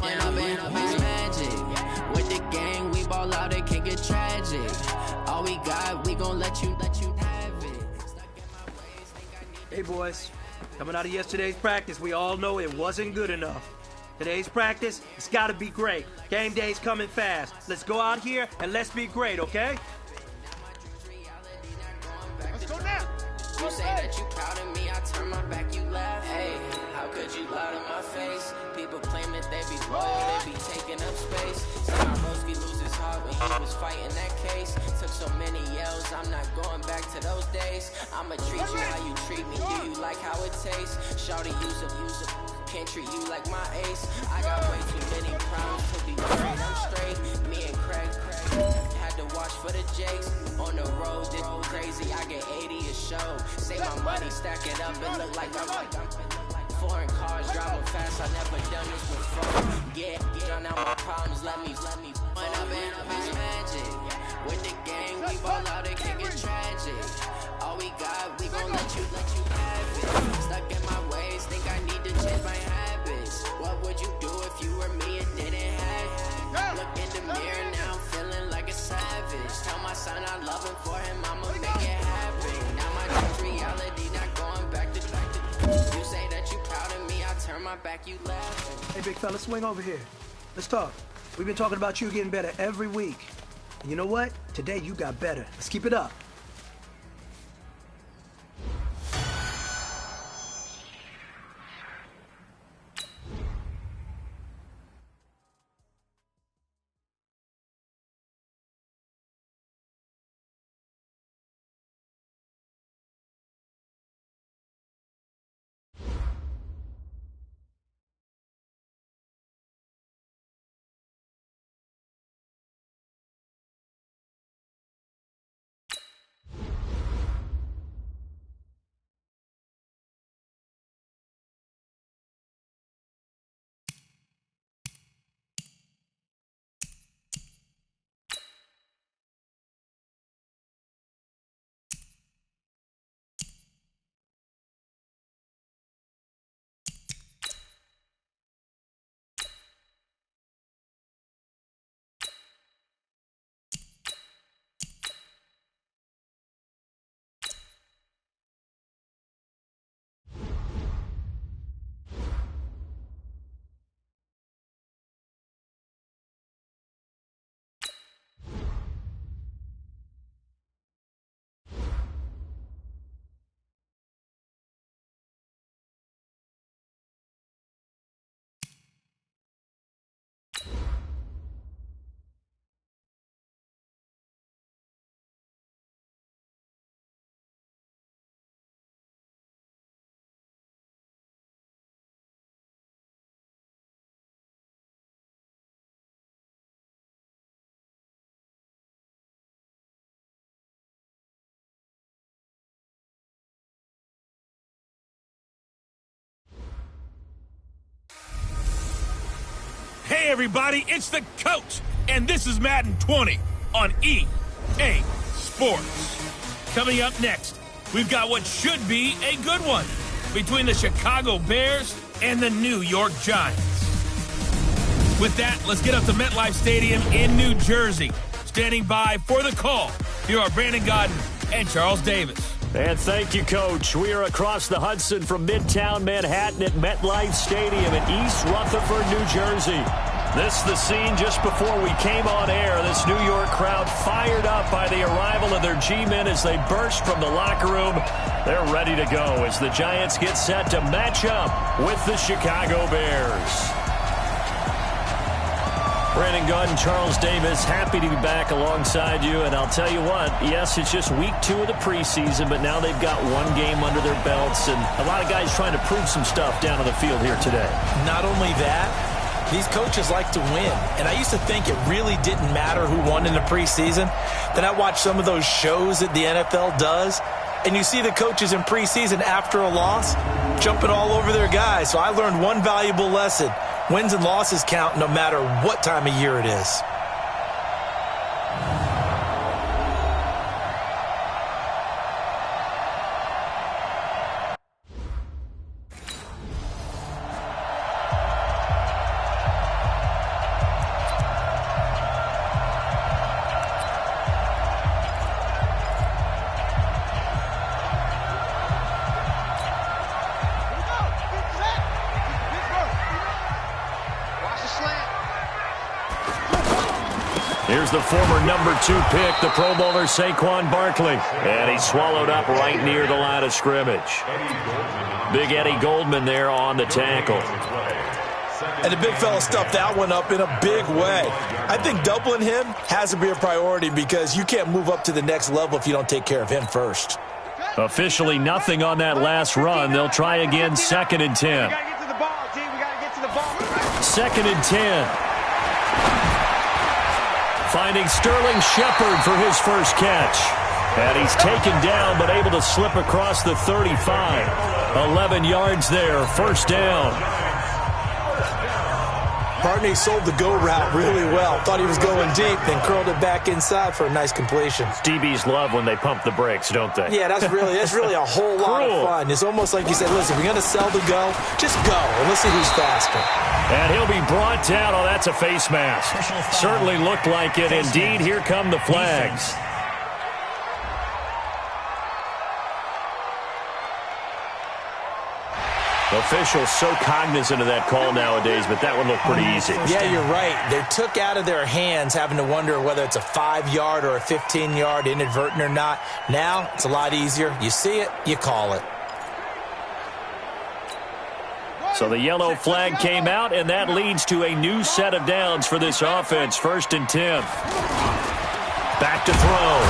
Speaker 5: When I'm in it's magic. With the gang, we ball out, it can get tragic. All we got, we gon' let you have it.
Speaker 6: Hey boys, coming out of yesterday's practice, we all know it wasn't good enough. Today's practice, it's gotta be great. Game day's coming fast. Let's go out here and let's be great, okay?
Speaker 17: Let's go now.
Speaker 5: You say that you proud of me, I turn my back, you laugh. Hey, how could you lie to my face? People claim that they be loyal, they be taking up space. Swarovski lose his heart when he was fighting that case. Took so many yells, I'm not going back to those days. I'ma treat you how you treat me, do you like how it tastes? Shawty, use a can't treat you like my ace. I got way too many problems to be worried, I'm straight. Me and Craig had to watch for the Jakes. On the road, this crazy, I get 80 a show. Save my money, stack it up, it look like I'm foreign cars, driving fast, I never done this before. Yeah, drown out my problems, let me When I'm in it's magic. With the gang, we ball out, it can get tragic. All we got, we gon' let you have it. Stuck in my ways, think I need to change my habits. What would you do if you were me and didn't have it? Look in the mirror, now I'm feeling like a savage. Tell my son I love him, for him I'ma make it happen. Now my dream's reality, not going back to. You say that you proud of me, I turn my back, you laughing.
Speaker 6: Hey big fella, swing over here. Let's talk. We've been talking about you getting better every week. And you know what? Today you got better. Let's keep it up.
Speaker 12: Hey, everybody, it's the coach, and this is Madden 20 on EA Sports. Coming up next, we've got what should be a good one between the Chicago Bears and the New York Giants. With that, let's get up to MetLife Stadium in New Jersey. Standing by for the call, here are Brandon Godden and Charles Davis.
Speaker 8: And thank you, Coach. We are across the Hudson from Midtown Manhattan at MetLife Stadium in East Rutherford, New Jersey. This is the scene just before we came on air. This New York crowd fired up by the arrival of their G-men as they burst from the locker room. They're ready to go as the Giants get set to match up with the Chicago Bears. Brandon Godden, Charles Davis, happy to be back alongside you. And I'll tell you what, yes, it's just week 2 of the preseason, but now they've got one game under their belts. And a lot of guys trying to prove some stuff down on the field here today.
Speaker 13: Not only that, these coaches like to win. And I used to think it really didn't matter who won in the preseason. Then I watched some of those shows that the NFL does. And you see the coaches in preseason after a loss jumping all over their guys. So I learned one valuable lesson. Wins and losses count no matter what time of year it is.
Speaker 8: Here's the former number 2 pick, the Pro Bowler Saquon Barkley. And he's swallowed up right near the line of scrimmage. Big Eddie Goldman there on the tackle.
Speaker 13: And the big fella stuffed that one up in a big way. I think doubling him has to be a priority because you can't move up to the next level if you don't take care of him first.
Speaker 8: Officially nothing on that last run. They'll try again, 2nd and 10. 2nd and 10. Finding Sterling Shepard for his first catch. And he's taken down but able to slip across the 35. 11 yards there, first down.
Speaker 13: Barney sold the go route really well. Thought he was going deep, then curled it back inside for a nice completion.
Speaker 8: DBs love when they pump the brakes, don't they?
Speaker 13: Yeah, that's really a whole lot of fun. It's almost like you said, listen, we're going to sell the go. Just go, and let's see who's faster.
Speaker 8: And he'll be brought down. Oh, that's a face mask. Certainly looked like it. Indeed, here come the flags. Officials so cognizant of that call nowadays, but that one looked pretty easy.
Speaker 13: Yeah, you're right. They took out of their hands having to wonder whether it's a 5-yard or a 15-yard inadvertent or not. Now, it's a lot easier. You see it, you call it.
Speaker 8: So the yellow flag came out, and that leads to a new set of downs for this offense. 1st and 10. Back to throw.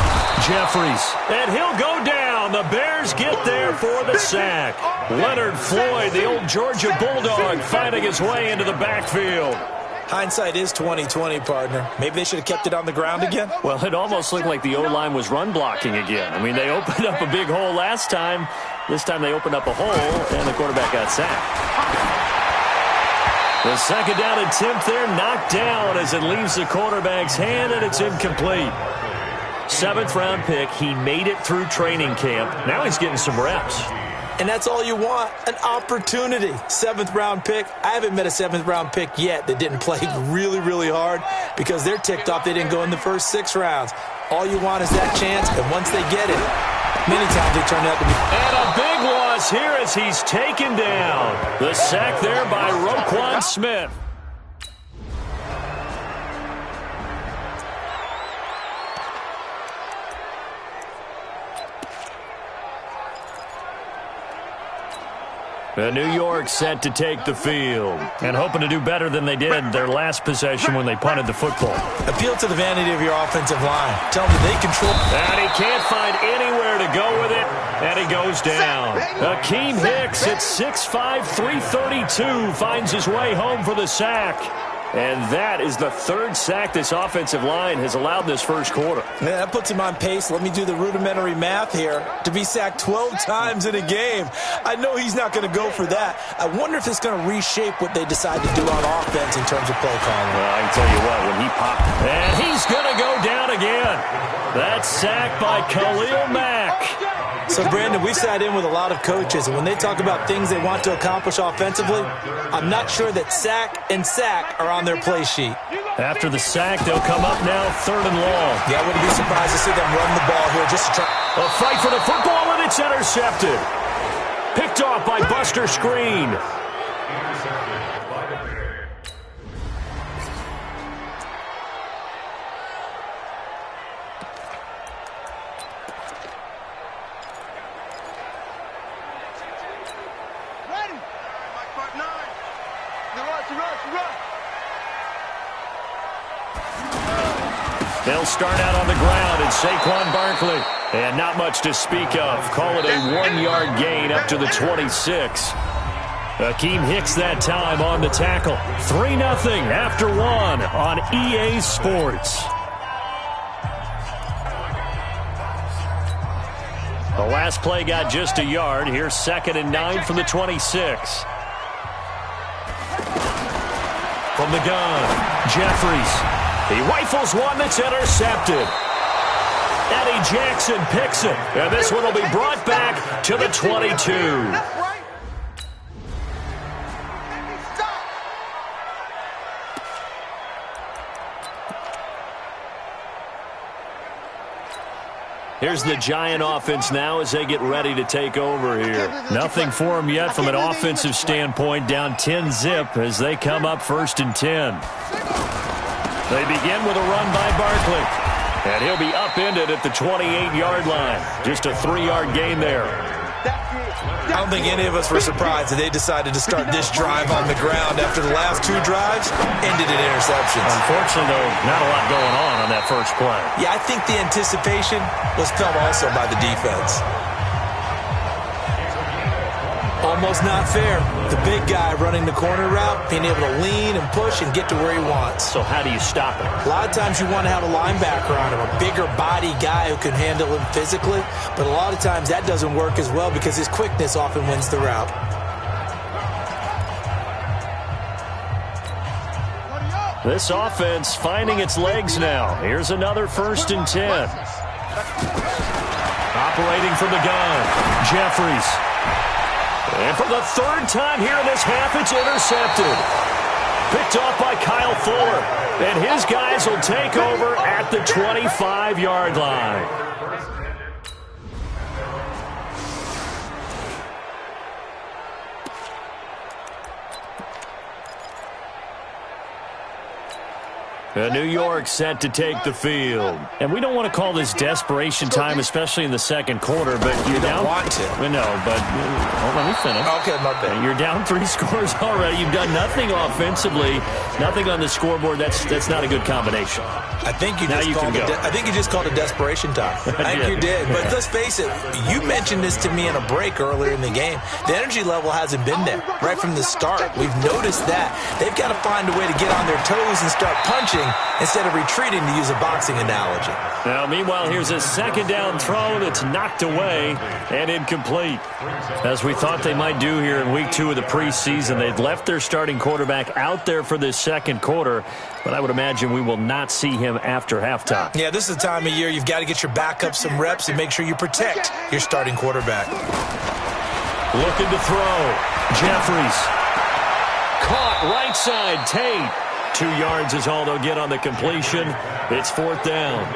Speaker 8: Jeffries. And he'll go down. The Bears get there for the sack. Leonard Floyd, the old Georgia Bulldog, finding his way into the backfield.
Speaker 13: Hindsight is 20/20, partner. Maybe they should have kept it on the ground again.
Speaker 8: Well, it almost looked like the O-line was run blocking again. I mean, they opened up a big hole last time. This time they opened up a hole, and the quarterback got sacked. The 2nd down attempt there knocked down as it leaves the quarterback's hand, and it's incomplete. 7th-round pick. He made it through training camp. Now he's getting some reps.
Speaker 13: And that's all you want, an opportunity. 7th-round pick. I haven't met a 7th-round pick yet that didn't play really, really hard because they're ticked off they didn't go in the first 6 rounds. All you want is that chance, and once they get it, many times they turn out to be.
Speaker 8: And a big loss here as he's taken down. The sack there by Roquan Smith. New York set to take the field and hoping to do better than they did their last possession when they punted the football.
Speaker 13: Appeal to the vanity of your offensive line. Tell them they control.
Speaker 8: And he can't find anywhere to go with it, and he goes down. Akeem Hicks at 6'5", 332 finds his way home for the sack. And that is the third sack this offensive line has allowed this first quarter.
Speaker 13: Yeah, that puts him on pace. Let me do the rudimentary math here. To be sacked 12 times in a game. I know he's not going to go for that. I wonder if it's going to reshape what they decide to do on offense in terms of play calling.
Speaker 8: Well, I can tell you what, when he popped, and he's going to go down again. That's sacked by Khalil Mack.
Speaker 13: So, Brandon, we sat in with a lot of coaches, and when they talk about things they want to accomplish offensively, I'm not sure that sack and sack are on their play sheet.
Speaker 8: After the sack, they'll come up now 3rd and long.
Speaker 13: Yeah, I wouldn't be surprised to see them run the ball here just to try.
Speaker 8: A fight for the football, and it's intercepted. Picked off by Buster Screen. They'll start out on the ground, and Saquon Barkley. And not much to speak of. Call it a 1-yard gain up to the 26. Akeem Hicks that time on the tackle. 3-0 after 1 on EA Sports. The last play got just a yard. Here's 2nd and 9 from the 26. From the gun, Jeffries. He rifles one that's intercepted. Eddie Jackson picks it. And this one will be brought back to the 22. Here's the Giant offense now as they get ready to take over here. Nothing for them yet from an offensive standpoint. Down 10-zip as they come up 1st and 10. They begin with a run by Barkley. And he'll be upended at the 28-yard line. Just a 3-yard gain there.
Speaker 13: I don't think any of us were surprised that they decided to start this drive on the ground after the last 2 drives ended in interceptions.
Speaker 8: Unfortunately, though, not a lot going on that first play.
Speaker 13: Yeah, I think the anticipation was felt also by the defense. Almost not fair. The big guy running the corner route, being able to lean and push and get to where he wants.
Speaker 8: So how do you stop it?
Speaker 13: A lot of times you want to have a linebacker on him, a bigger body guy who can handle him physically. But a lot of times that doesn't work as well because his quickness often wins the route.
Speaker 8: This offense finding its legs now. Here's another 1st and 10. Operating from the gun, Jeffries. And for the 3rd time here in this half, it's intercepted. Picked off by Kyle Fuller. And his guys will take over at the 25-yard line. New York set to take the field. And we don't want to call this desperation time, especially in the 2nd quarter, but
Speaker 13: you don't want to.
Speaker 8: No, but let me finish.
Speaker 13: Okay, my bad.
Speaker 8: You're down 3 scores already. You've done nothing offensively, nothing on the scoreboard. That's not a good combination.
Speaker 13: I think you just called it desperation time. I think you did. But let's face it, you mentioned this to me in a break earlier in the game. The energy level hasn't been there right from the start. We've noticed that. They've got to find a way to get on their toes and start punching instead of retreating, to use a boxing analogy.
Speaker 8: Now, meanwhile, here's a 2nd down throw that's knocked away and incomplete. As we thought they might do here in week 2 of the preseason, they've left their starting quarterback out there for this 2nd quarter, but I would imagine we will not see him after halftime.
Speaker 13: Yeah, this is the time of year you've got to get your backup some reps and make sure you protect your starting quarterback.
Speaker 8: Looking to throw. Jeffries. Caught right side. Tate. 2 yards is all they'll get on the completion. It's 4th down.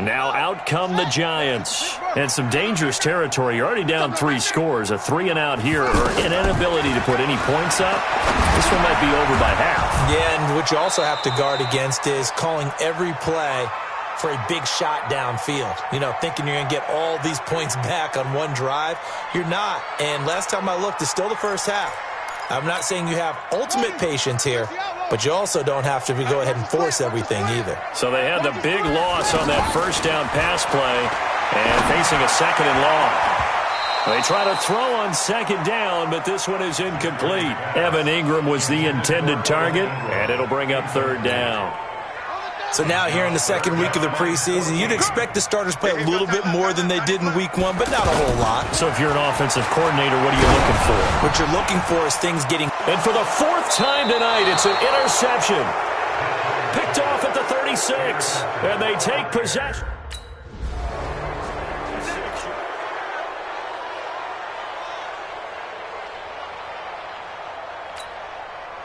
Speaker 8: Now out come the Giants. And some dangerous territory. You're already down 3 scores. A 3-and-out here, or an inability to put any points up. This one might be over by half.
Speaker 13: Yeah, and what you also have to guard against is calling every play for a big shot downfield. You know, thinking you're going to get all these points back on one drive. You're not. And last time I looked, it's still the first half. I'm not saying you have ultimate patience here, but you also don't have to go ahead and force everything either.
Speaker 8: So they had the big loss on that first down pass play and facing a second and long. They try to throw on second down, but this one is incomplete. Evan Ingram was the intended target, and it'll bring up third down.
Speaker 13: So now here in the second week of the preseason, you'd expect the starters play a little bit more than they did in week one, but not a whole lot.
Speaker 8: So if you're an offensive coordinator, what are you looking for?
Speaker 13: What you're looking for is things getting...
Speaker 8: And for the fourth time tonight, it's an interception. Picked off at the 36, and they take possession.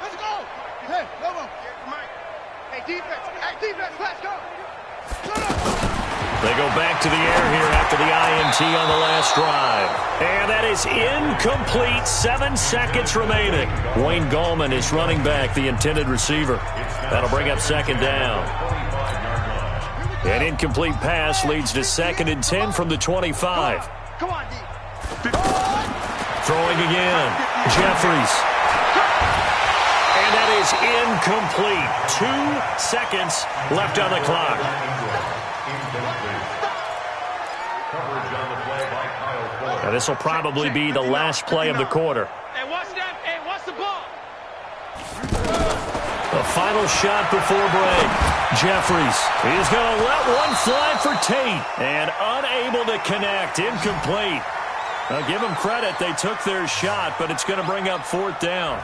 Speaker 4: Let's go! Hey, come on. Hey, defense, let's go!
Speaker 8: They go back to the air here after the INT on the last drive. And that is incomplete. 7 seconds remaining. Wayne Gallman is running back, the intended receiver. That'll bring up second down. An incomplete pass leads to 2nd and 10 from the 25.
Speaker 4: Come on, D.
Speaker 8: Throwing again. Jeffries. And that is incomplete. 2 seconds left on the clock. Now this will probably be the last play of the quarter.
Speaker 4: Hey, watch that. Hey, watch the ball.
Speaker 8: The final shot before break. Jeffries is going to let one fly for Tate. And unable to connect. Incomplete. Now give them credit. They took their shot, but it's going to bring up fourth down.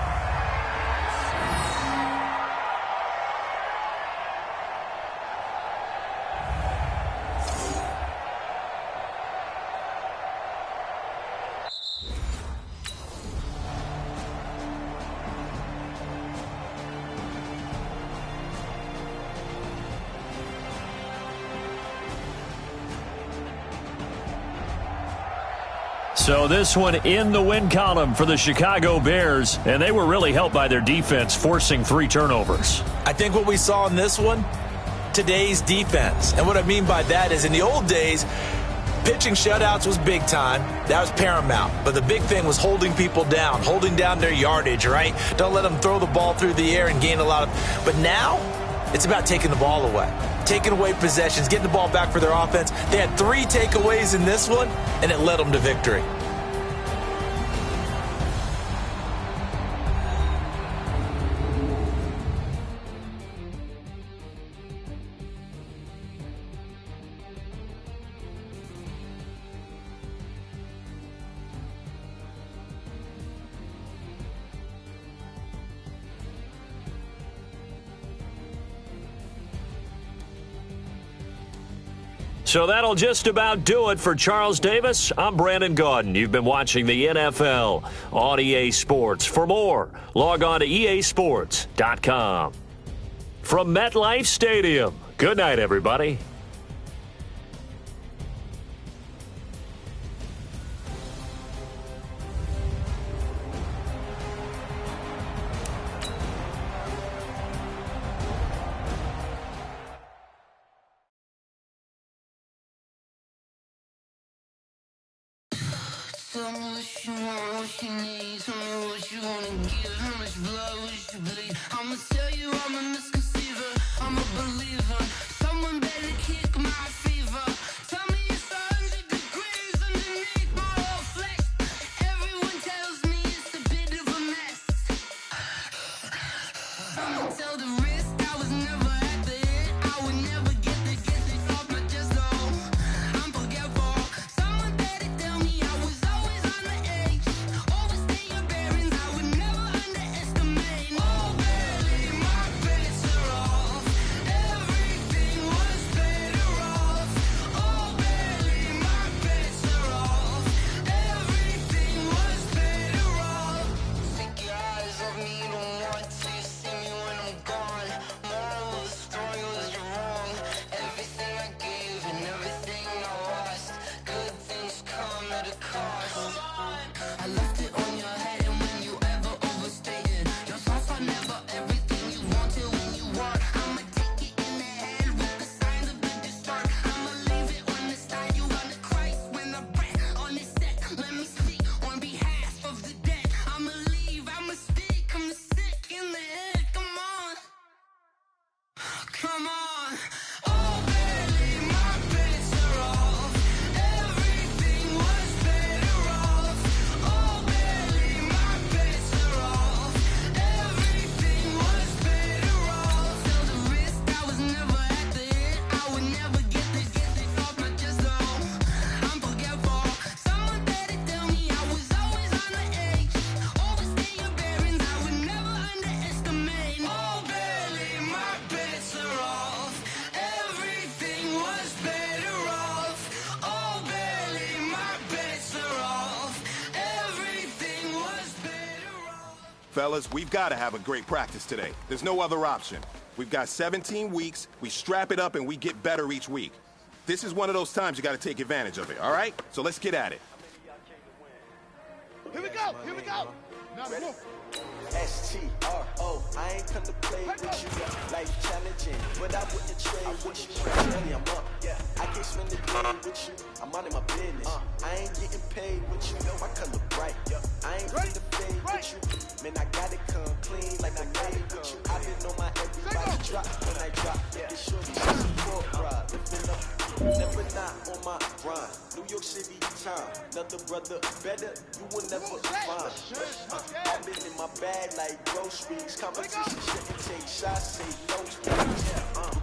Speaker 8: So this one in the win column for the Chicago Bears, and they were really helped by their defense, forcing 3 turnovers.
Speaker 13: I think what we saw in this one, today's defense. And what I mean by that is in the old days, pitching shutouts was big time. That was paramount. But the big thing was holding people down, holding down their yardage, right? Don't let them throw the ball through the air and gain a lot of... But now, it's about taking the ball away. Taking away possessions, getting the ball back for their offense. They had 3 takeaways in this one, and it led them to victory.
Speaker 8: So that'll just about do it for Charles Davis. I'm Brandon Gaudin. You've been watching the NFL on EA Sports. For more, log on to easports.com. From MetLife Stadium, good night, everybody.
Speaker 5: Tell me what you want, what you need. Tell me what you wanna give. How much blood would you bleed? I'ma tell you I'm a misconceiver. I'm a believer. Someone better kick my fever. Tell me it's 100 degrees underneath my whole flesh. Everyone tells me it's a bit of a mess. I'ma tell the risk I was never at the end. I would never get this off my chest, though. I'm forgetful. Someone better tell me I was always on the edge. Overstay your bearings, I would never underestimate. Oh, barely, my bets are off. Everything was better off. Oh, barely, my bets are off. Everything was better off. Take your eyes off me, don't want to see me when I'm gone. Morals Come on. Oh, barely, my bets are off. Everything was better off. Oh, barely, my bets are off. Everything was better off. Felt the risk, I was never at the hit. I would never get this off my chest, though. I'm forgetful. Someone better tell me I was always on the edge. Overstay your bearings, I would never underestimate. Oh, barely, my bets are off. Everything was better off. Oh, barely, my bets are off. Everything was better off.
Speaker 3: Fellas, we've got to have a great practice today. There's no other option. We've got 17 weeks, we strap it up and we get better each week. This is one of those times you got to take advantage of it, all right? So let's get at it.
Speaker 4: Here we go. Here we go. Now move.
Speaker 10: STRO, I ain't come to play with you. Life challenging, but I wouldn't trade with you. Money, I'm up. I can't spend the day with you. I'm out of my business. I ain't getting paid with you. My color bright. I ain't ready to fade with you. Man, I got it come clean like I made with you. I didn't know my everybody drop when I drop. This shorty, she's a poor bride. Lifting up, never not on my grind. New York City time. Another brother better, you will never find. I've been in my bag like groceries. Competition shouldn't take shots, say no please.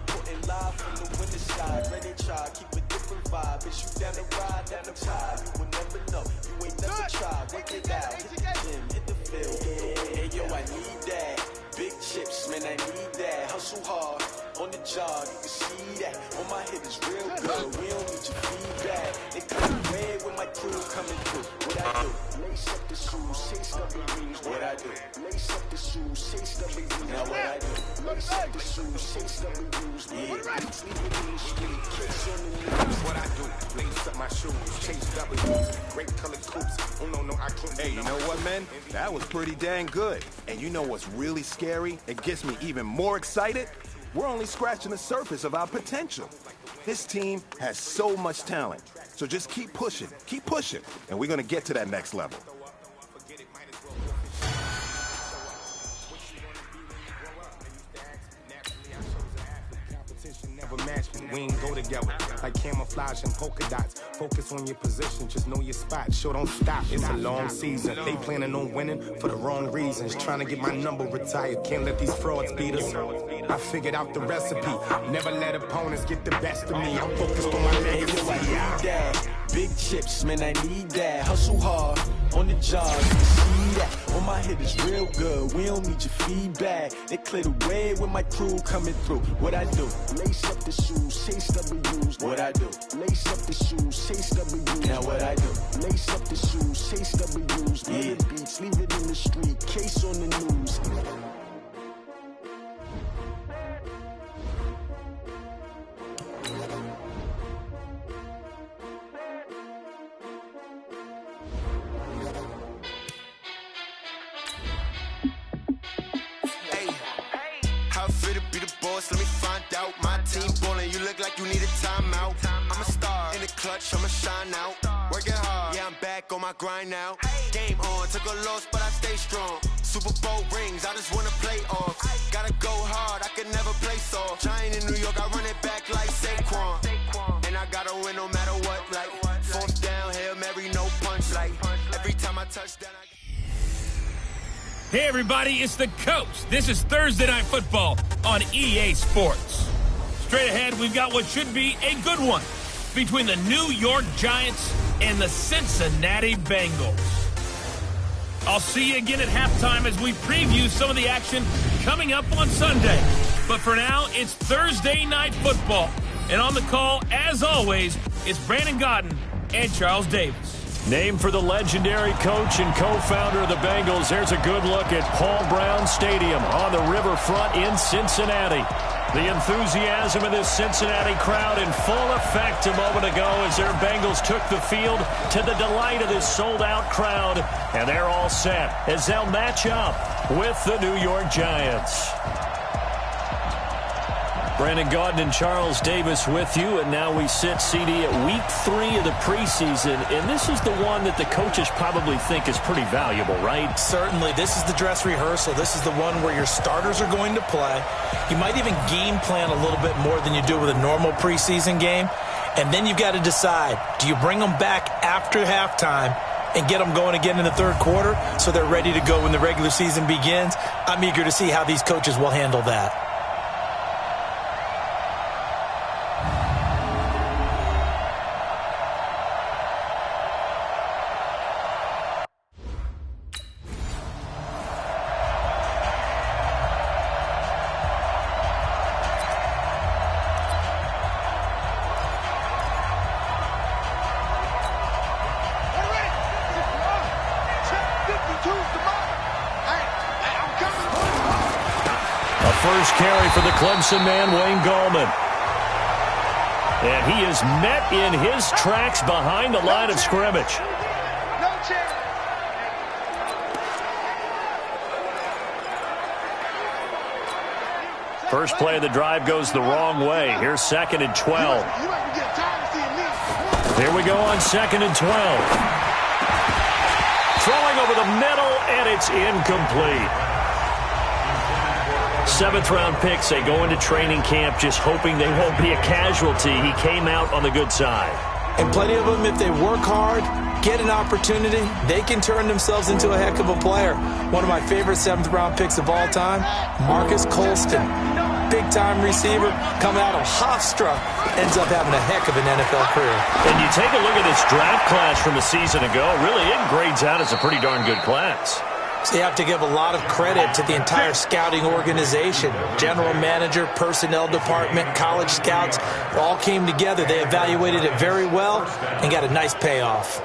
Speaker 10: Putting live from the winter side. Ready to try, keep a different vibe. Is you down the ride, down the tide? You will never know, you ain't never tried. Work it out, hit the gym, hit the field. Hey yo, I need that. Big chips, man, I need that. Hustle hard, on the job, you can see that. On my head is real good, we don't need your feedback. They come away with my crew coming through. What I do? Lace up the shoes, chase up the rings. What I do? Lace up the shoes, chase up the rings. Now what I do? Lace up the shoes, chase up the rings. Yeah, sleep in the street, kiss on the news.
Speaker 3: What I do? Lace up my shoes, chase W's, great colored coupes. Oh no, I couldn't. Hey, you know what, man? That was pretty dang good. And you know what's really scary? It gets me even more excited. We're only scratching the surface of our potential. This team has so much talent. So just keep pushing, and we're gonna get to that next level.
Speaker 19: We ain't go together like camouflage and polka dots. Focus on your position, just know your spot. Sure, don't stop. It's a long season. They planning on winning for the wrong reasons. Trying to get my number retired. Can't let these frauds beat us. I figured out the recipe. Never let opponents get the best of me. I'm focused on my legacy.
Speaker 10: Big chips, man, I need that. Hustle hard, on the job, you can see that. On my head is real good, we don't need your feedback. They clear the way with my crew coming through. What I do? Lace up the shoes, chase W's. What I do? Lace up the shoes, chase W's. Now what I do? Lace up the shoes, chase W's. Yeah, beats, leave it in the street, case on the news.
Speaker 17: Let me find out. My team ballin', you look like you need a timeout. I'm a star in the clutch, I'ma shine out. Working hard, yeah, I'm back on my grind now. Game on, took a loss, but I stay strong. Super Bowl rings, I just wanna play off. Gotta go hard, I can never play soft. Giant in New York, I run it back like Saquon. And I gotta win no matter what, like fourth down, Hail Mary, no punch. Like every time I touch down,
Speaker 12: Hey, everybody, it's the Coach. This is Thursday Night Football on EA Sports. Straight ahead, we've got what should be a good one between the New York Giants and the Cincinnati Bengals. I'll see you again at halftime as we preview some of the action coming up on Sunday. But for now, it's Thursday Night Football. And on the call, as always, it's Brandon Godden and Charles Davis.
Speaker 8: Named for the legendary coach and co-founder of the Bengals, there's a good look at Paul Brown Stadium on the riverfront in Cincinnati. The enthusiasm of this Cincinnati crowd in full effect a moment ago as their Bengals took the field to the delight of this sold-out crowd. And they're all set as they'll match up with the New York Giants. Brandon Gaudin and Charles Davis with you, and now we sit, CD, at week 3 of the preseason, and this is the one that the coaches probably think is pretty valuable, right?
Speaker 13: Certainly. This is the dress rehearsal. This is the one where your starters are going to play. You might even game plan a little bit more than you do with a normal preseason game, and then you've got to decide, do you bring them back after halftime and get them going again in the third quarter so they're ready to go when the regular season begins? I'm eager to see how these coaches will handle that.
Speaker 8: First carry for the Clemson man, Wayne Gallman. And he is met in his tracks behind the line of scrimmage. First play of the drive goes the wrong way. Here's 2nd and 12. Here we go on 2nd and 12. Throwing over the middle, and it's incomplete. 7th-round picks. They go into training camp just hoping they won't be a casualty. He came out on the good side.
Speaker 13: And plenty of them, if they work hard, get an opportunity, they can turn themselves into a heck of a player. One of my favorite 7th-round picks of all time, Marcus Colston. Big-time receiver, coming out of Hofstra, ends up having a heck of an NFL career.
Speaker 8: And you take a look at this draft class from a season ago, really it grades out as a pretty darn good class.
Speaker 13: So you have to give a lot of credit to the entire scouting organization. General manager, personnel department, college scouts, all came together. They evaluated it very well and got a nice payoff.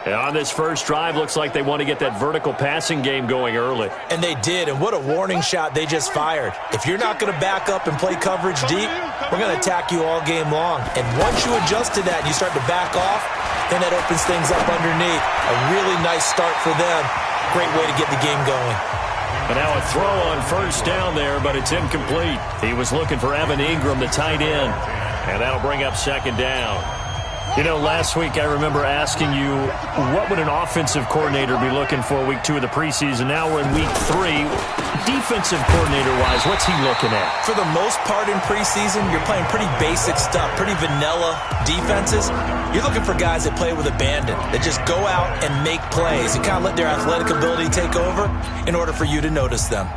Speaker 8: And on this first drive, looks like they want to get that vertical passing game going early.
Speaker 13: And they did, and what a warning shot they just fired. If you're not going to back up and play coverage deep, we're going to attack you all game long. And once you adjust to that and you start to back off, then that opens things up underneath. A really nice start for them. Great way to get the game going.
Speaker 8: And now a throw on first down there, but it's incomplete. He was looking for Evan Ingram, the tight end. And that'll bring up 2nd down. You know, last week I remember asking you, what would an offensive coordinator be looking for week 2 of the preseason? Now we're in week 3. Defensive coordinator-wise, what's he looking at?
Speaker 13: For the most part in preseason, you're playing pretty basic stuff, pretty vanilla defenses. You're looking for guys that play with abandon, that just go out and make plays. You kind of let their athletic ability take over in order for you to notice them.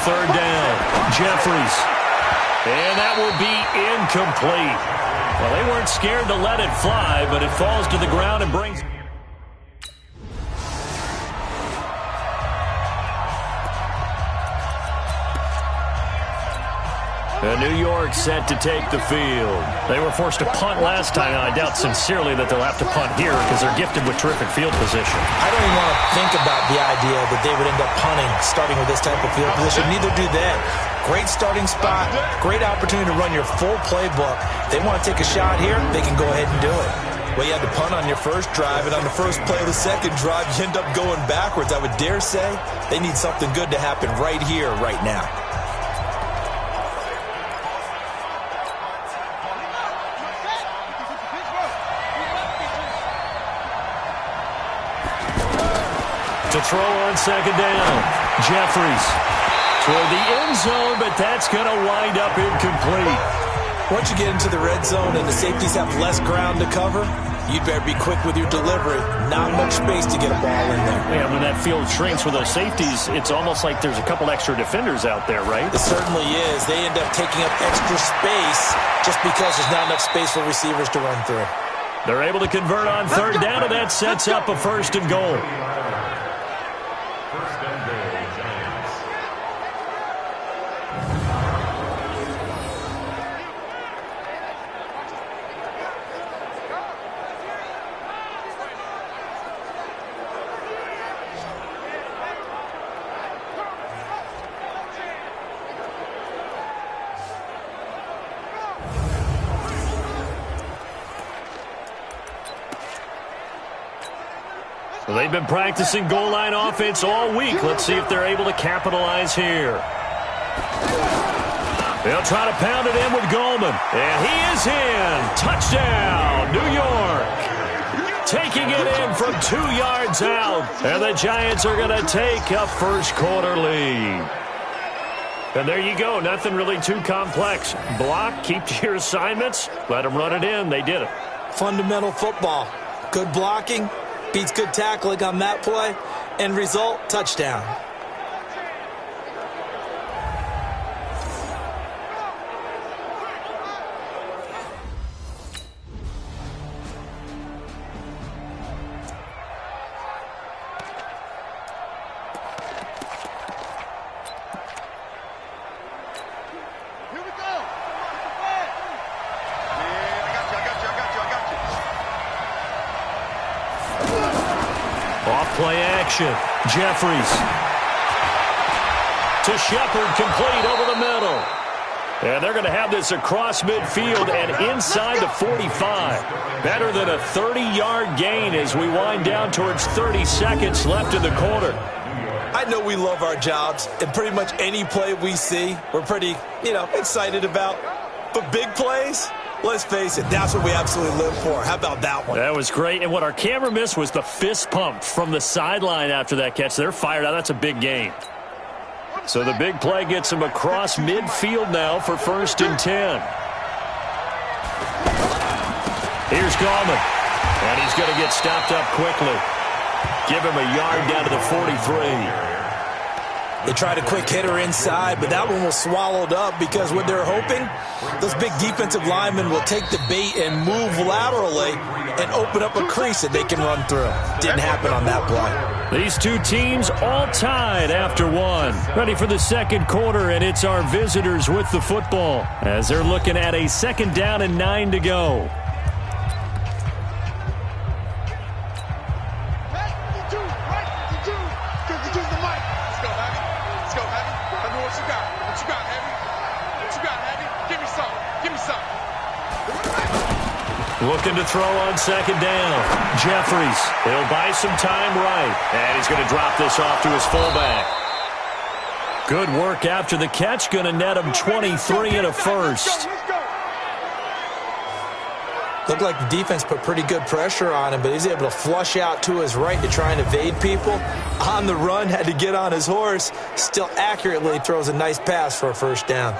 Speaker 8: Third down, Jeffries. And that will be incomplete. Well, they weren't scared to let it fly, but it falls to the ground and brings... New York set to take the field. They were forced to punt last time, and I doubt sincerely that they'll have to punt here because they're gifted with terrific field position.
Speaker 13: I don't even want to think about the idea that they would end up punting starting with this type of field position. Neither do they. Great starting spot, great opportunity to run your full playbook. They want to take a shot here, they can go ahead and do it. Well, you had to punt on your first drive, and on the first play of the second drive, you end up going backwards. I would dare say they need something good to happen right here, right now.
Speaker 8: To throw on 2nd down, Jeffries toward the end zone, but that's going to wind up incomplete.
Speaker 13: Once you get into the red zone and the safeties have less ground to cover, you better be quick with your delivery. Not much space to get a ball in there.
Speaker 8: Yeah, when that field shrinks with those safeties, it's almost like there's a couple extra defenders out there, right?
Speaker 13: It certainly is. They end up taking up extra space just because there's not enough space for receivers to run through.
Speaker 8: They're able to convert on 3rd down, and that sets up a 1st and goal. Well, they've been practicing goal line offense all week. Let's see if they're able to capitalize here. They'll try to pound it in with Goldman. And he is in. Touchdown, New York. Taking it in from 2 yards out. And the Giants are going to take a first quarter lead. And there you go. Nothing really too complex. Block, keep to your assignments, let them run it in. They did it.
Speaker 13: Fundamental football. Good blocking beats good tackling on that play. End result, touchdown.
Speaker 8: Play action. Jeffries to Shepard, complete over the middle. And they're going to have this across midfield and inside the 45. Better than a 30-yard gain as we wind down towards 30 seconds left in the quarter.
Speaker 13: I know we love our jobs, and pretty much any play we see, we're pretty, excited about. But big plays, let's face it, that's what we absolutely live for. How about that one?
Speaker 8: That was great. And what our camera missed was the fist pump from the sideline after that catch. They're fired out. That's a big gain. So the big play gets him across midfield now for 1st and 10. Here's Gallman. And he's going to get stopped up quickly. Give him a yard down to the 43.
Speaker 13: They tried a quick hitter inside, but that one was swallowed up because what they're hoping, those big defensive linemen will take the bait and move laterally and open up a crease that they can run through. Didn't happen on that play.
Speaker 8: These two teams all tied after one. Ready for the second quarter, and it's our visitors with the football as they're looking at a 2nd down and 9 to go. Looking to throw on 2nd down. Jeffries, he'll buy some time right. And he's going to drop this off to his fullback. Good work after the catch. Going to net him 23 and a first.
Speaker 13: Looked like the defense put pretty good pressure on him, but he's able to flush out to his right to try and evade people. On the run, had to get on his horse. Still accurately throws a nice pass for a 1st down.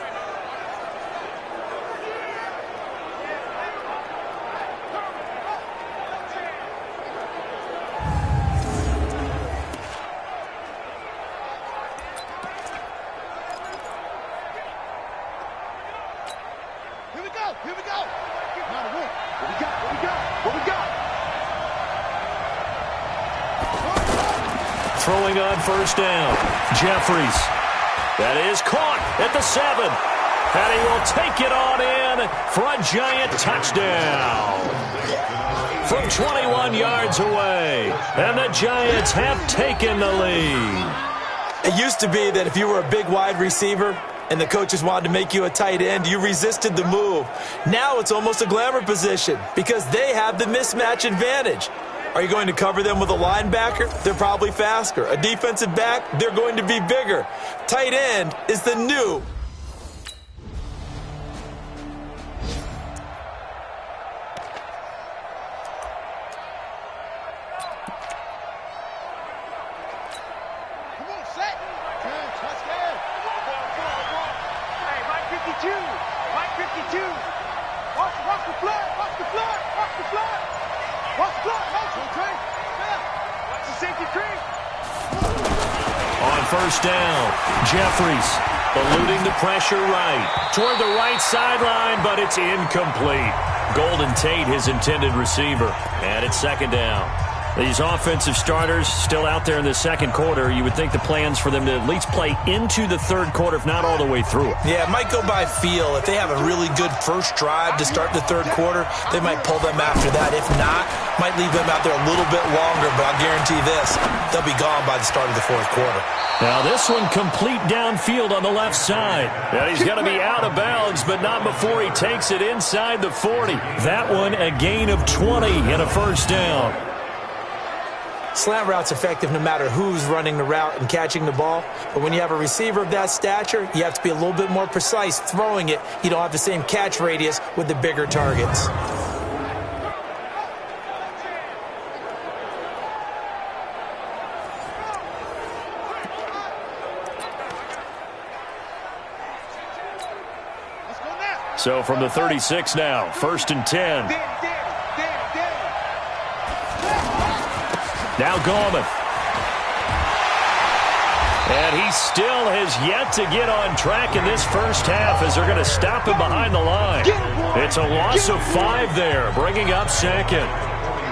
Speaker 8: Throwing on 1st down. Jeffries. That is caught at the 7. And he will take it on in for a Giant touchdown. From 21 yards away. And the Giants have taken the lead.
Speaker 13: It used to be that if you were a big wide receiver and the coaches wanted to make you a tight end, you resisted the move. Now it's almost a glamour position because they have the mismatch advantage. Are you going to cover them with a linebacker? They're probably faster. A defensive back? They're going to be bigger. Tight end is the new.
Speaker 4: Come on, set. Touchdown. Hey, Mike 52. Mike 52. Watch the flood. Watch the flood. Watch the flood. Watch the flood. Watch the safety cream.
Speaker 8: On 1st down, Jeffries eluding the pressure right. Toward the right sideline, but it's incomplete. Golden Tate, his intended receiver. And it's 2nd down. These offensive starters still out there in the second quarter. You would think the plans for them to at least play into the third quarter, if not all the way through it.
Speaker 13: Yeah, it might go by feel. If they have a really good first drive to start the third quarter, they might pull them after that. If not, might leave them out there a little bit longer, but I'll guarantee this, they'll be gone by the start of the fourth quarter.
Speaker 8: Now this one complete downfield on the left side. And he's going to be out of bounds, but not before he takes it inside the 40. That one a gain of 20 and a 1st down.
Speaker 13: Slant route's effective no matter who's running the route and catching the ball. But when you have a receiver of that stature, you have to be a little bit more precise throwing it. You don't have the same catch radius with the bigger targets.
Speaker 8: So from the 36 now, 1st and 10. Now Gallman. And he still has yet to get on track in this first half as they're going to stop him behind the line. It's a loss of 5 there, bringing up 2nd.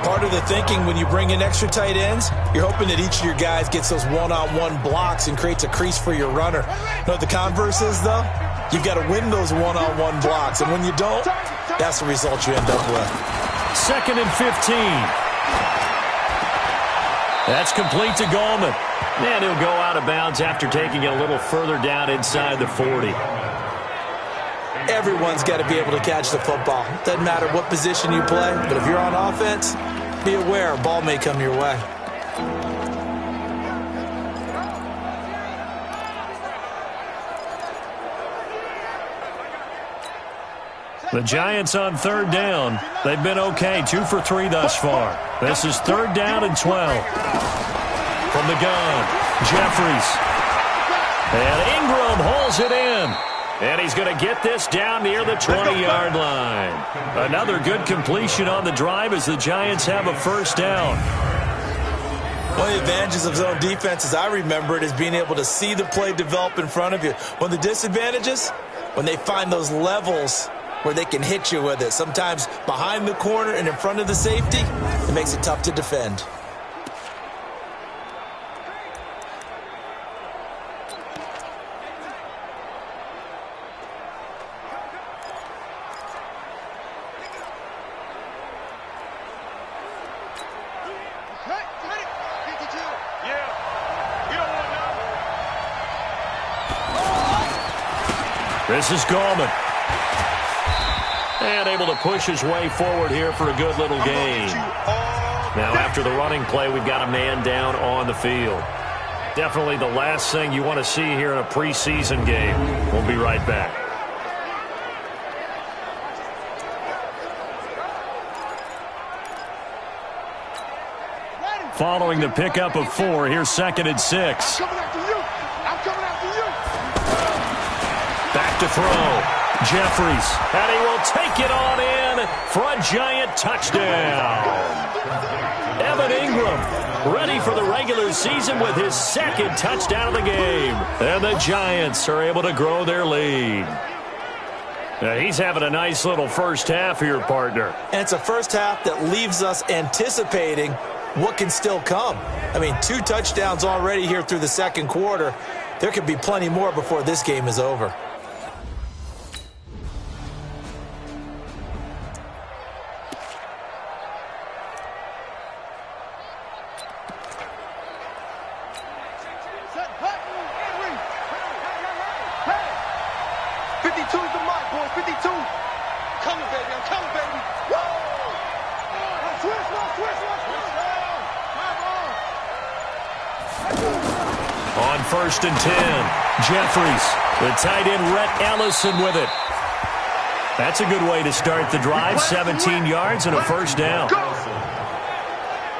Speaker 13: Part of the thinking when you bring in extra tight ends, you're hoping that each of your guys gets those one-on-one blocks and creates a crease for your runner. You know what the converse is, though? You've got to win those one-on-one blocks, and when you don't, that's the result you end up with.
Speaker 8: 2nd and 15. That's complete to Gallman. And he'll go out of bounds after taking it a little further down inside the 40.
Speaker 13: Everyone's got to be able to catch the football. Doesn't matter what position you play, but if you're on offense, be aware a ball may come your way.
Speaker 8: The Giants on 3rd down. They've been okay, 2 for 3 thus far. This is 3rd down and 12. From the gun, Jeffries. And Ingram hauls it in. And he's going to get this down near the 20-yard line. Another good completion on the drive as the Giants have a 1st down.
Speaker 13: One of the advantages of zone defense, as I remember it, is being able to see the play develop in front of you. One of the disadvantages, when they find those levels where they can hit you with it. Sometimes behind the corner and in front of the safety, it makes it tough to defend.
Speaker 8: This is Gallman. And able to push his way forward here for a good little gain. Now after the running play, we've got a man down on the field. Definitely the last thing you want to see here in a preseason game. We'll be right back. Following the pickup of 4, here's 2nd and 6. Back to throw. Jeffries, and he will take it on in for a Giant touchdown. Evan Ingram ready for the regular season with his 2nd touchdown of the game. And the Giants are able to grow their lead. Now he's having a nice little first half here, partner.
Speaker 13: And it's a first half that leaves us anticipating what can still come. I mean, 2 touchdowns already here through the 2nd quarter. There could be plenty more before this game is over.
Speaker 8: On 1st and 10, Jeffries, the tight end Rhett Ellison with it. That's a good way to start the drive, 17 yards and a 1st down.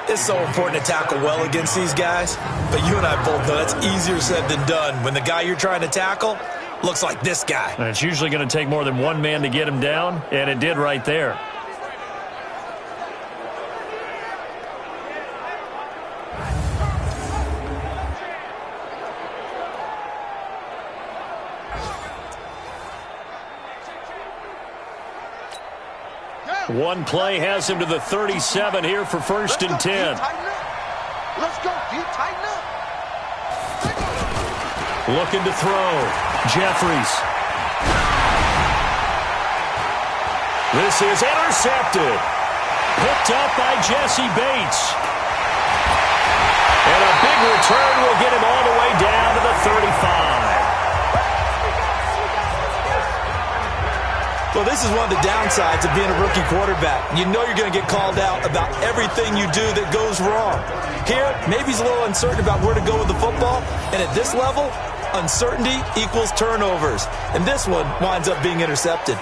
Speaker 13: It's so important to tackle well against these guys, but you and I both know that's easier said than done when the guy you're trying to tackle looks like this guy.
Speaker 8: And it's usually going to take more than one man to get him down, and it did right there. One play has him to the 37 here for 1st and 10.
Speaker 4: Let's go, deep, tighten up.
Speaker 8: Looking to throw. Jeffries. This is intercepted. Picked up by Jesse Bates. And a big return will get him all the way down to the 35.
Speaker 13: Well, this is one of the downsides of being a rookie quarterback. You know you're going to get called out about everything you do that goes wrong. Here, maybe he's a little uncertain about where to go with the football, and at this level, uncertainty equals turnovers. And this one winds up being intercepted.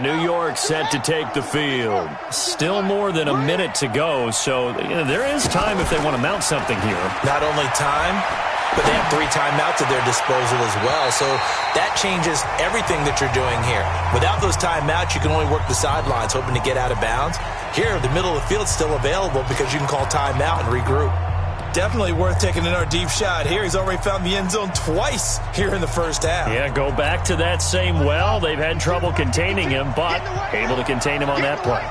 Speaker 8: New York set to take the field. Still more than a minute to go, so there is time if they want to mount something here.
Speaker 13: Not only time, but they have 3 timeouts at their disposal as well, so that changes everything that you're doing here. Without those timeouts, you can only work the sidelines, hoping to get out of bounds. Here, the middle of the field's still available because you can call timeout and regroup. Definitely worth taking another deep shot here. He's already found the end zone twice here in the first half.
Speaker 8: Yeah, go back to that same well. They've had trouble containing him, but able to contain him on that play.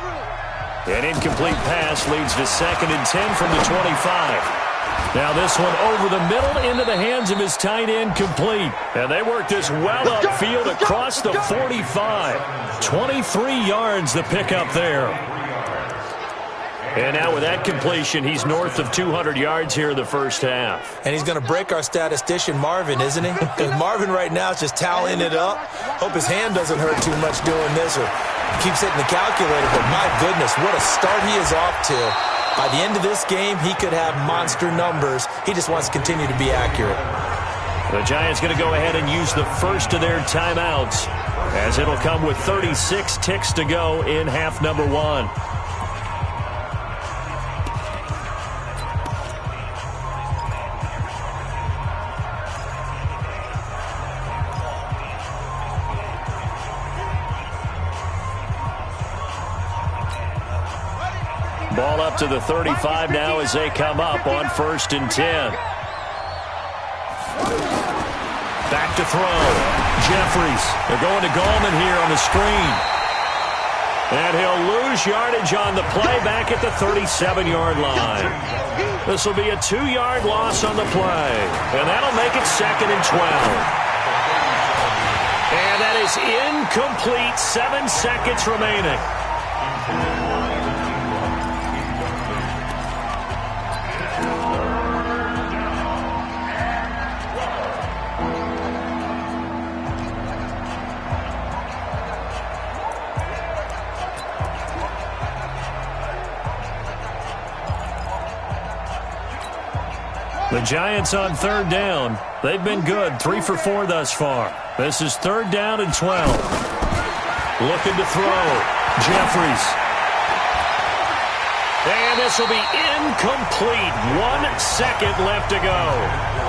Speaker 8: An incomplete pass leads to 2nd and 10 from the 25. Now this one over the middle into the hands of his tight end, complete. And they work this well upfield across the 45. 23 yards the pickup there. And now with that completion, he's north of 200 yards here in the first half.
Speaker 13: And he's going to break our statistician Marvin, isn't he? Because Marvin right now is just tallying it up. Hope his hand doesn't hurt too much doing this or keeps hitting the calculator. But my goodness, what a start he is off to. By the end of this game, he could have monster numbers. He just wants to continue to be accurate.
Speaker 8: The Giants going to go ahead and use the first of their timeouts, as it'll come with 36 ticks to go in half number 1. Ball up to the 35 now as they come up on 1st and 10. Back to throw. Jeffries. They're going to Gallman here on the screen. And he'll lose yardage on the play back at the 37-yard line. This will be a 2-yard loss on the play. And that'll make it 2nd and 12. And that is incomplete. 7 seconds remaining. The Giants on 3rd down. They've been good, 3 for 4 thus far. This is 3rd down and 12. Looking to throw. Jeffries. And this will be incomplete. 1 second left to go.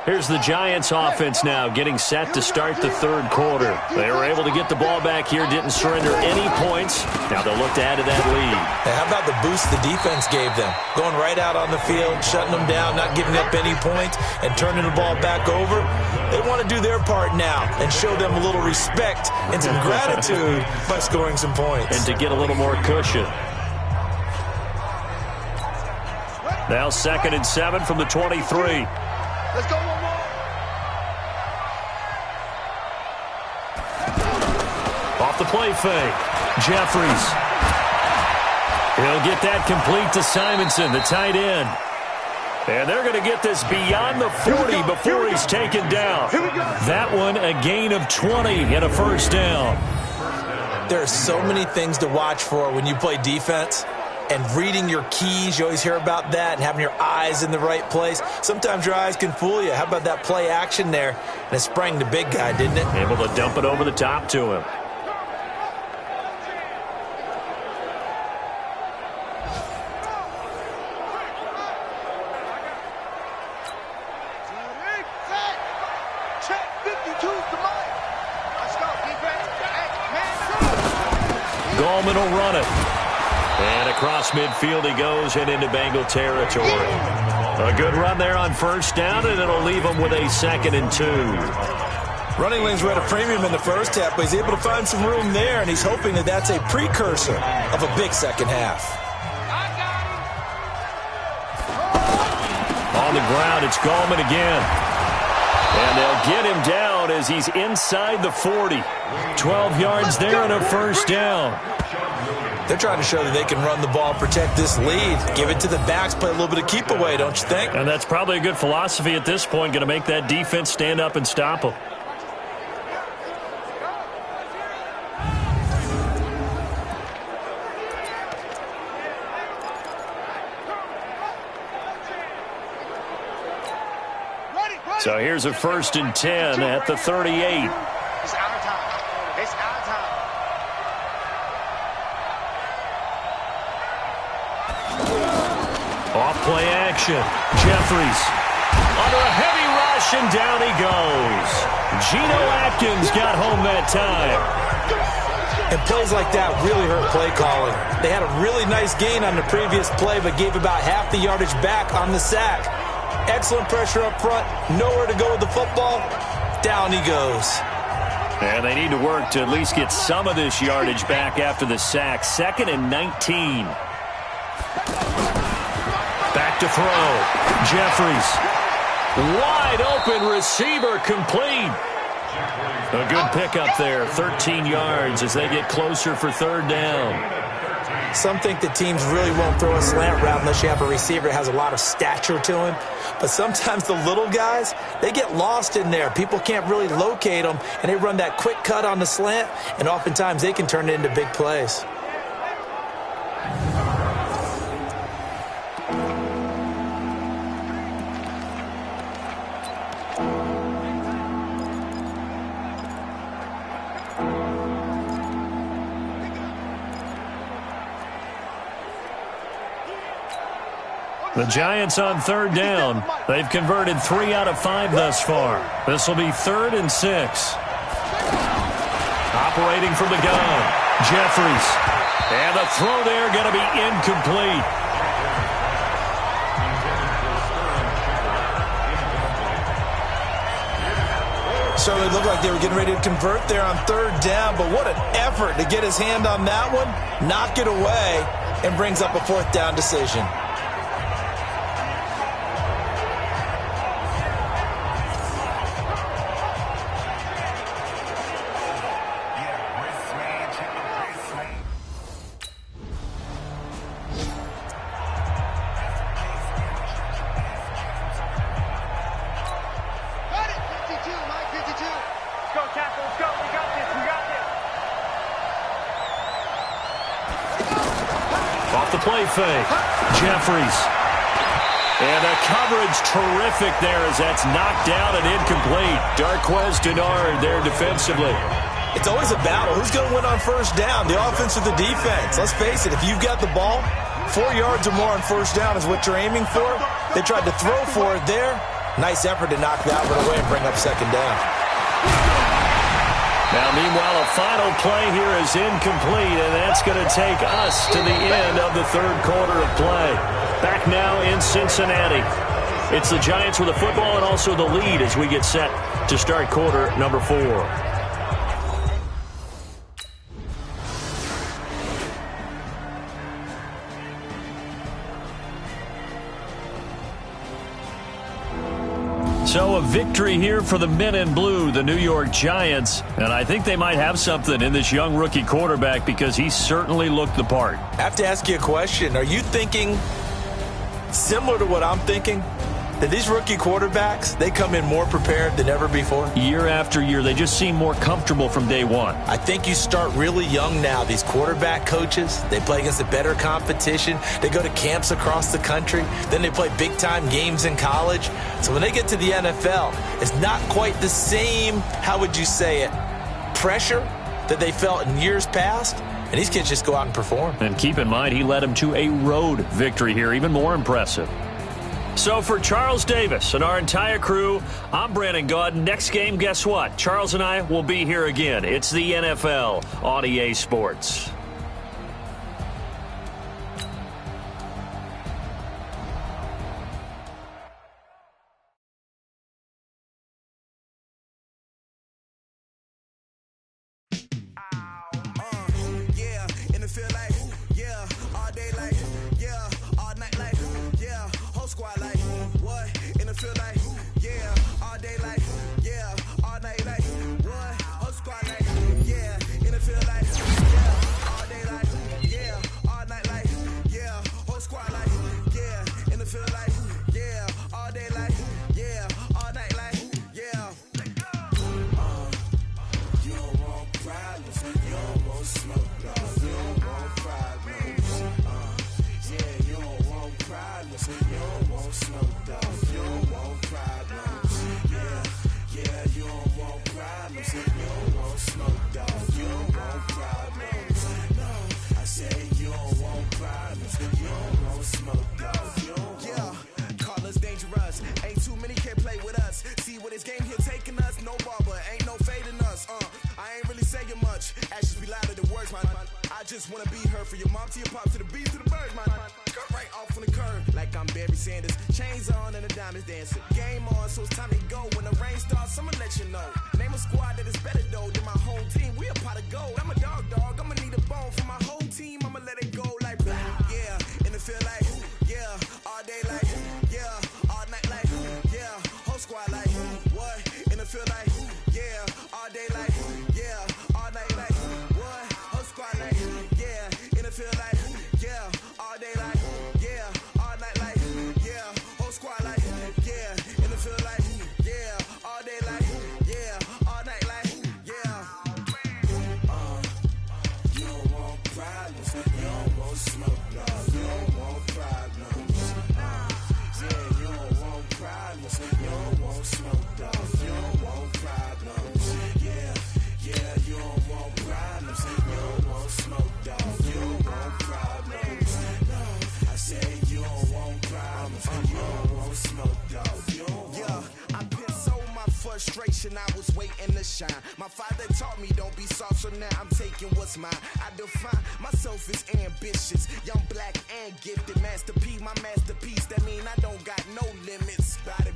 Speaker 8: Here's the Giants offense now getting set to start the 3rd quarter. They were able to get the ball back here, didn't surrender any points. Now they'll look to add to that lead.
Speaker 13: Hey, how about the boost the defense gave them? Going right out on the field, shutting them down, not giving up any points, and turning the ball back over. They want to do their part now and show them a little respect and some gratitude by scoring some points.
Speaker 8: And to get a little more cushion. Now 2nd and 7 from the 23.
Speaker 4: Let's go one more.
Speaker 8: Off the play fake. Jeffries. He'll get that complete to Simonson, the tight end. And they're going to get this beyond the 40 before he's taken down. That one a gain of 20 and a 1st down.
Speaker 13: There are so many things to watch for when you play defense. And reading your keys, you always hear about that, and having your eyes in the right place. Sometimes your eyes can fool you. How about that play action there? And it sprang the big guy, didn't it?
Speaker 8: Able to dump it over the top to him. Gallman will run it. And across midfield he goes and into Bengal territory. A good run there on first down, and it'll leave him with a 2nd and 2.
Speaker 13: Running lanes were at a premium in the first half, but he's able to find some room there, and he's hoping that that's a precursor of a big second half.
Speaker 8: On the ground, it's Gallman again. And they'll get him down as he's inside the 40. 12 yards there and a first down.
Speaker 13: They're trying to show that they can run the ball, protect this lead, give it to the backs, play a little bit of keep away, don't you think?
Speaker 8: And that's probably a good philosophy at this point, going to make that defense stand up and stop them. So here's a 1st and 10 at the 38.
Speaker 4: It's our time. It's our time.
Speaker 8: Off play action. Jeffries under a heavy rush, and down he goes. Geno Atkins got home that time.
Speaker 13: And plays like that really hurt play calling. They had a really nice gain on the previous play, but gave about half the yardage back on the sack. Excellent pressure up front. Nowhere to go with the football. Down he goes.
Speaker 8: And they need to work to at least get some of this yardage back after the sack. 2nd and 19. Back to throw. Jeffries. Wide open receiver complete. A good pickup there. 13 yards as they get closer for 3rd down.
Speaker 13: Some think that teams really won't throw a slant route unless you have a receiver that has a lot of stature to him. But sometimes the little guys, they get lost in there. People can't really locate them, and they run that quick cut on the slant, and oftentimes they can turn it into big plays.
Speaker 8: The Giants on 3rd down. They've converted 3 out of 5 thus far. This will be 3rd and 6. Operating from the gun, Jeffries. And the throw there going to be incomplete.
Speaker 13: So it looked like they were getting ready to convert there on 3rd down, but what an effort to get his hand on that one, knock it away, and brings up a 4th down decision.
Speaker 8: Fake. Jeffries. And the coverage terrific there as that's knocked down and incomplete. Darquez Denard there defensively.
Speaker 13: It's always a battle. Who's going to win on 1st down, the offense or the defense? Let's face it, if you've got the ball, 4 yards or more on 1st down is what you're aiming for. They tried to throw for it there. Nice effort to knock that one away and bring up 2nd down.
Speaker 8: Now, meanwhile, a final play here is incomplete, and that's going to take us to the end of the 3rd quarter of play. Back now in Cincinnati. It's the Giants with the football and also the lead as we get set to start quarter number 4. So a victory here for the men in blue, the New York Giants. And I think they might have something in this young rookie quarterback because he certainly looked the part.
Speaker 13: I have to ask you a question. Are you thinking similar to what I'm thinking? That these rookie quarterbacks, they come in more prepared than ever before?
Speaker 8: Year after year, they just seem more comfortable from day one.
Speaker 13: I think you start really young now. These quarterback coaches, they play against a better competition. They go to camps across the country. Then they play big-time games in college. So when they get to the NFL, it's not quite the same, how would you say it, pressure that they felt in years past. And these kids just go out and perform.
Speaker 8: And keep in mind, he led them to a road victory here, even more impressive. So for Charles Davis and our entire crew, I'm Brandon Gaudin. Next game, guess what? Charles and I will be here again. It's the NFL on EA Sports.
Speaker 7: just wanna be her. For your mom to your pop to the beat to the birds, my cut right off on the curve. Like I'm Barry Sanders, chains on and the diamonds dancing. Game on, so it's time to go. When the rain starts, I'ma let you know. Name a squad that is better though than my home team. We a pot of gold. I'm a dog, I'ma need a bone for my whole team. I'ma let it go like yeah, and it feel like yeah, all day like yeah, all night like yeah, whole squad like what? And it feel like yeah, all day like yeah, all night like what? Whole squad like yeah, and it feel like yeah, all day like yeah, all night like yeah, whole squad like yeah, and it feel like yeah, all day like yeah, all night like yeah. You don't want problems, you don't want smoke, no, you don't want problems. Yeah, you don't want problems, you don't want smoke, no, you don't want problems. Yeah, yeah, you don't want problems, you don't want smoke, dog, you don't want problems. No, I said you don't want problems, you don't want smoke, dog, you don't want. Yeah, I've been so my frustration, I was waiting to shine. My father taught me don't be soft, so now I'm taking what's mine. I define myself as ambitious, young, black, and gifted. Master P, my masterpiece, that mean I don't got no limits. Bout it,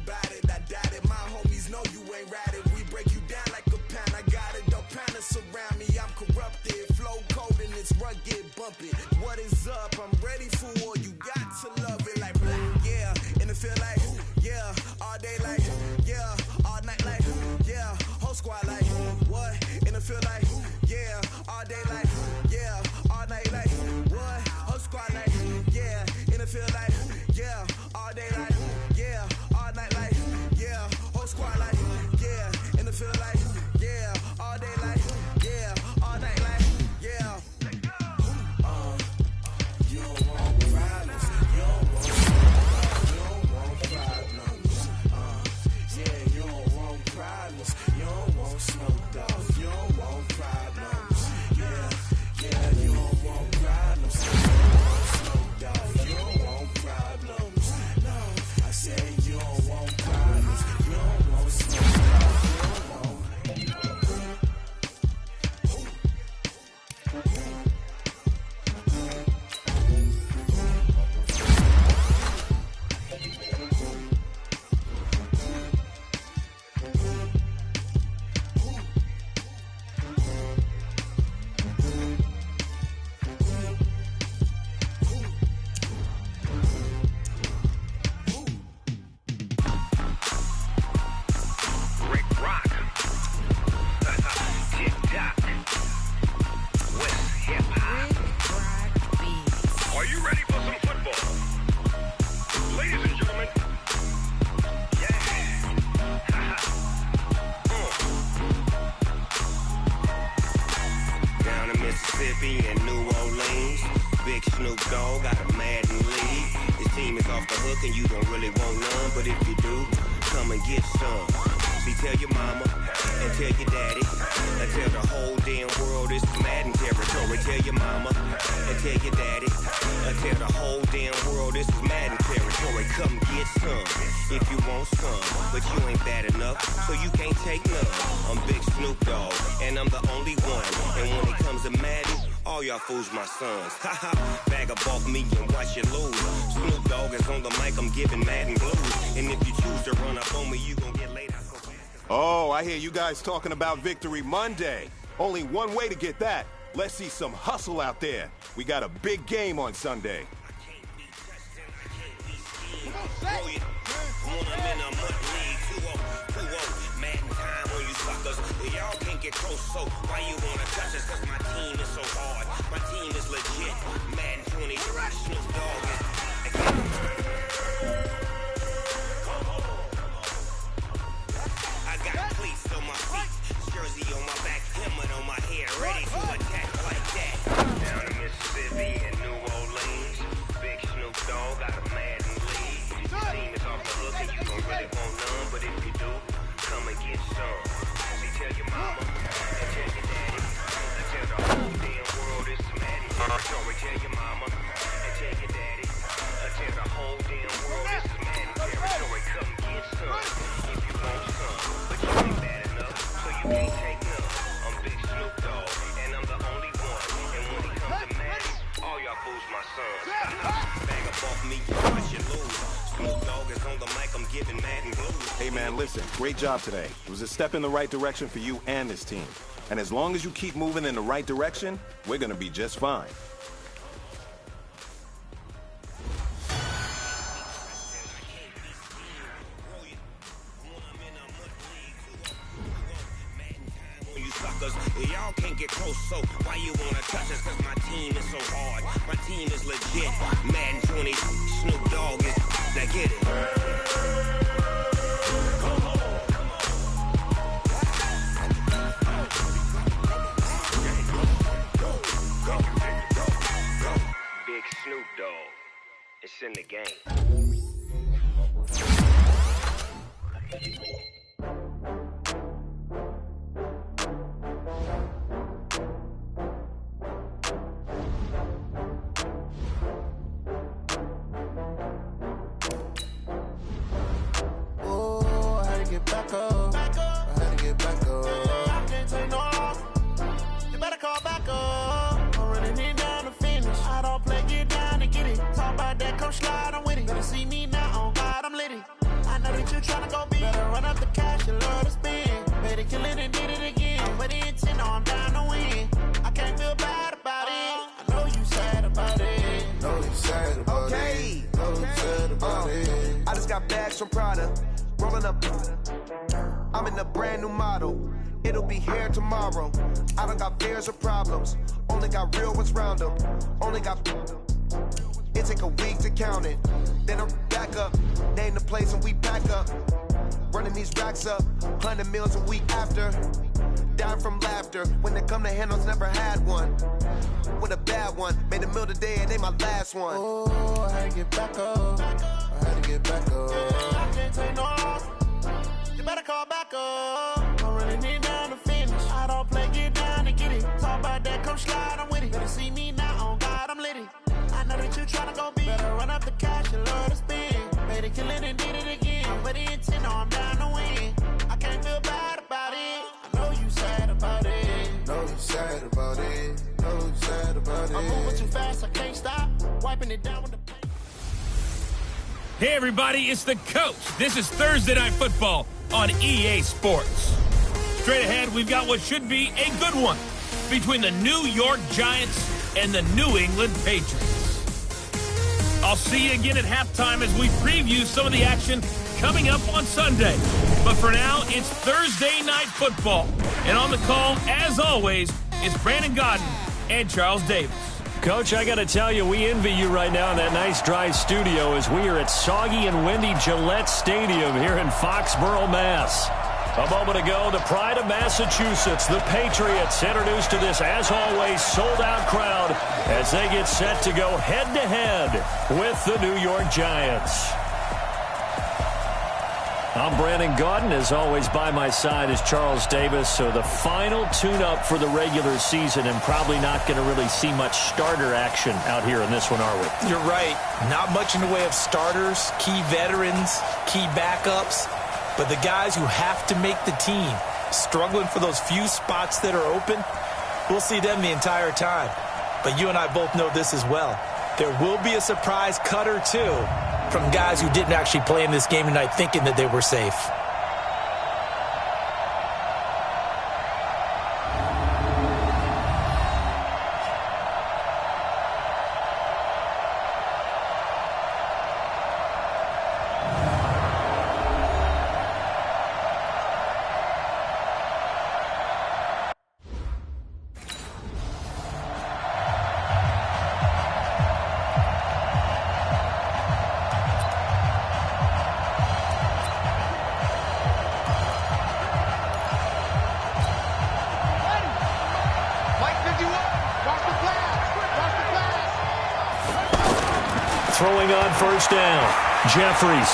Speaker 7: I doubt it. My homies know you ain't ratted. We break you down like a pound. I got it, don't pound to surround me. I'm corrupted, flow cold and it's rugged, bumpy. What is up? I'm ready for war. You got to love it like yeah, and it feel like yeah, all day like yeah, all night like yeah, whole squad like what? And it feel like yeah, all day like yeah, all night like what? Whole squad like yeah, and it feel like yeah, all day like yeah, all night like yeah, whole squad like yeah, and it feel like yeah, all day like yeah, all night like yeah. You don't want problems, you don't want problems. Yeah, you don't want problems, you don't want smoke, dog, you don't want problems. Yeah, yeah, you don't want problems, you don't want smoke, dog, you don't want problems. No, I said you don't want problems, you don't want smoke, dog, you don't want.
Speaker 15: Rick Rock. Tick-tock. West hip-hop. Are you ready for some football? Ladies and gentlemen.
Speaker 18: Down in Mississippi and New Orleans, Big Snoop Dogg got a Madden league. His team is off the hook and you don't really want none, but if you do, come and get some. See, tell your mama and tell your daddy and tell the whole damn world it's Madden territory. Tell your mama and tell your daddy and tell the whole damn world this is Madden territory. Come get some if you want some, but you ain't bad enough, so you can't take none. I'm Big Snoop Dogg, and I'm the only one. And when it comes to Madden, all y'all fools my sons. Haha, bag up off me and watch you lose. Snoop Dogg is on the mic, I'm giving Madden blues. And if you choose to run up on me, you gon' get laid out.
Speaker 3: Oh, I hear you guys talking about Victory Monday. Only one way to get that. Let's see some hustle out there. We got a big game on Sunday.
Speaker 18: Madden time on you suckers. Y'all can't get close, so why you wanna touch us? Cause my team is so hard. My team is legit. Madden 23, Snoop Dogg. I got cleats on my feet, jersey on my back, helmet on my head, ready to attack like that. Down in Mississippi and New Orleans, Big Snoop Dogg got a Madden league. Your team is off the hook and you don't really want none, but if you do, come and get some. See, tell your mama and tell your daddy and tell the whole damn world it's
Speaker 3: Hey, man, listen, great job today. It was a step in the right direction for you and this team. And as long as you keep moving in the right direction, we're going to be just fine.
Speaker 15: Y'all can't get close, so why you wanna touch us? Cause my team is so hard. My team is legit. Madden 20, Snoop Dogg is that get it. Big Snoop Dogg. It's in the game.
Speaker 10: Back up. I had to get back up. I can't take no loss. You better call back up. I'm running it down to finish. I don't play, get down to get it. Talk about that, come slide, I'm with it. Better see me now, on God, I'm lit it. I know that you tryna go big. Better run up the cash, you love to spend. Made it, kill it, and did it again. With the intent, no, I'm down to win. I can't feel bad about it. I know you sad about it.
Speaker 17: Know you sad about it. Know you sad about it. I just got bags from Prada. Rolling up, I'm in a brand new model. It'll be here tomorrow. I don't got fears or problems. Only got real ones round them. Only got. It take a week to count it. Then I'm back up. Name the place and we pack up. Running these racks up. 100 meals a week after. Dying from laughter. When they come to handles, never had one. With a bad one. Made a meal today and they my last one.
Speaker 10: Oh, I had to get back up. I had to get back up. I can't take no loss. You better call back up. I'm running it down to finish. I don't play, get down to get it. Talk about that, come slide, I'm with it. Better see me now, on God, I'm lit it. I know that you tryna go big. Better run up the cash, you love to spend. Made it, kill it, and did it again. With the intent, no, I'm down to win. I can't feel bad about it. I know you sad about it.
Speaker 17: Know you sad about it. Know you sad about it.
Speaker 10: I'm moving too fast, I can't stop. Wiping it down with the paint.
Speaker 12: Hey, everybody, it's the coach. This is Thursday Night Football on EA Sports. Straight ahead, we've got what should be a good one between the New York Giants and the New England Patriots. I'll see you again at halftime as we preview some of the action coming up on Sunday. But for now, it's Thursday Night Football. And on the call, as always, is Brandon Godden and Charles Davis.
Speaker 8: Coach, I got to tell you, we envy you right now in that nice dry studio as we are at soggy and windy Gillette Stadium here in Foxborough, Mass. A moment ago, the pride of Massachusetts, the Patriots, introduced to this, as always, sold-out crowd as they get set to go head-to-head with the New York Giants. I'm Brandon Godden. As always, by my side is Charles Davis. So the final tune-up for the regular season, and probably not going to really see much starter action out here in this one, are we?
Speaker 13: You're right. Not much in the way of starters, key veterans, key backups, but the guys who have to make the team, struggling for those few spots that are open, we'll see them the entire time. But you and I both know this as well. There will be a surprise cut or two from guys who didn't actually play in this game tonight thinking that they were safe.
Speaker 8: Throwing on first down, Jeffries.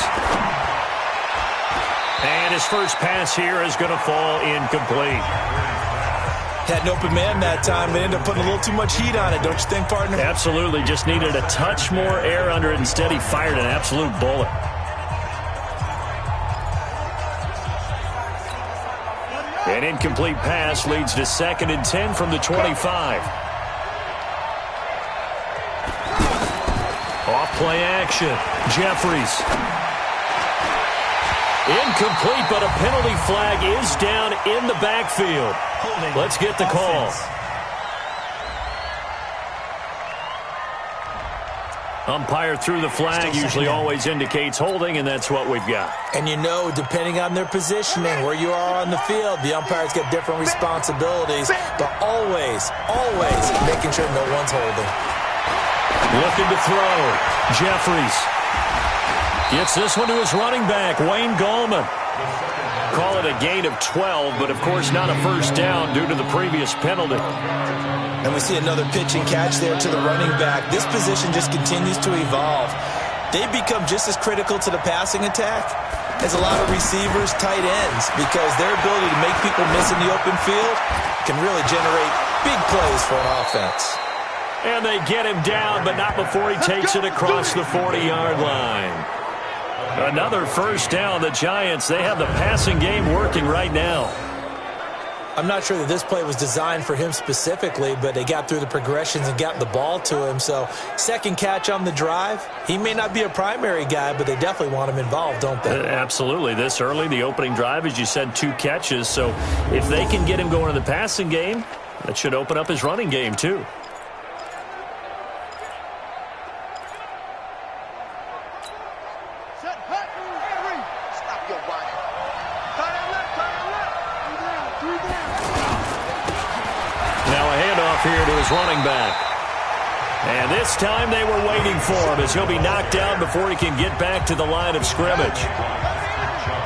Speaker 8: And his first pass here is going to fall incomplete.
Speaker 13: Had an open man that time, but ended up putting a little too much heat on it, don't you think, partner?
Speaker 8: Absolutely. Just needed a touch more air under it. Instead, he fired an absolute bullet. An incomplete pass leads to 2nd and 10 from the 25. Off play action. Jeffries. Incomplete, but a penalty flag is down in the backfield. Let's get the call. Umpire threw the flag, usually always indicates holding, and that's what we've got.
Speaker 13: And you know, depending on their positioning, where you are on the field, the umpires get different responsibilities, but always making sure no one's holding.
Speaker 8: Looking to throw. Jeffries gets this one to his running back, Wayne Gallman. Call it a gain of 12, but of course not a first down due to the previous penalty.
Speaker 13: And we see another pitch and catch there to the running back. This position just continues to evolve. They become just as critical to the passing attack as a lot of receivers, tight ends, because their ability to make people miss in the open field can really generate big plays for an offense.
Speaker 8: And they get him down, but not before he takes it across the 40-yard line. Another first down. The Giants, they have the passing game working right now.
Speaker 13: I'm not sure that this play was designed for him specifically, but they got through the progressions and got the ball to him. So second catch on the drive. He may not be a primary guy, but they definitely want him involved, don't they?
Speaker 8: Absolutely. This early, the opening drive, as you said, 2 catches. So if they can get him going in the passing game, that should open up his running game too. Here to his running back. And this time they were waiting for him as he'll be knocked down before he can get back to the line of scrimmage.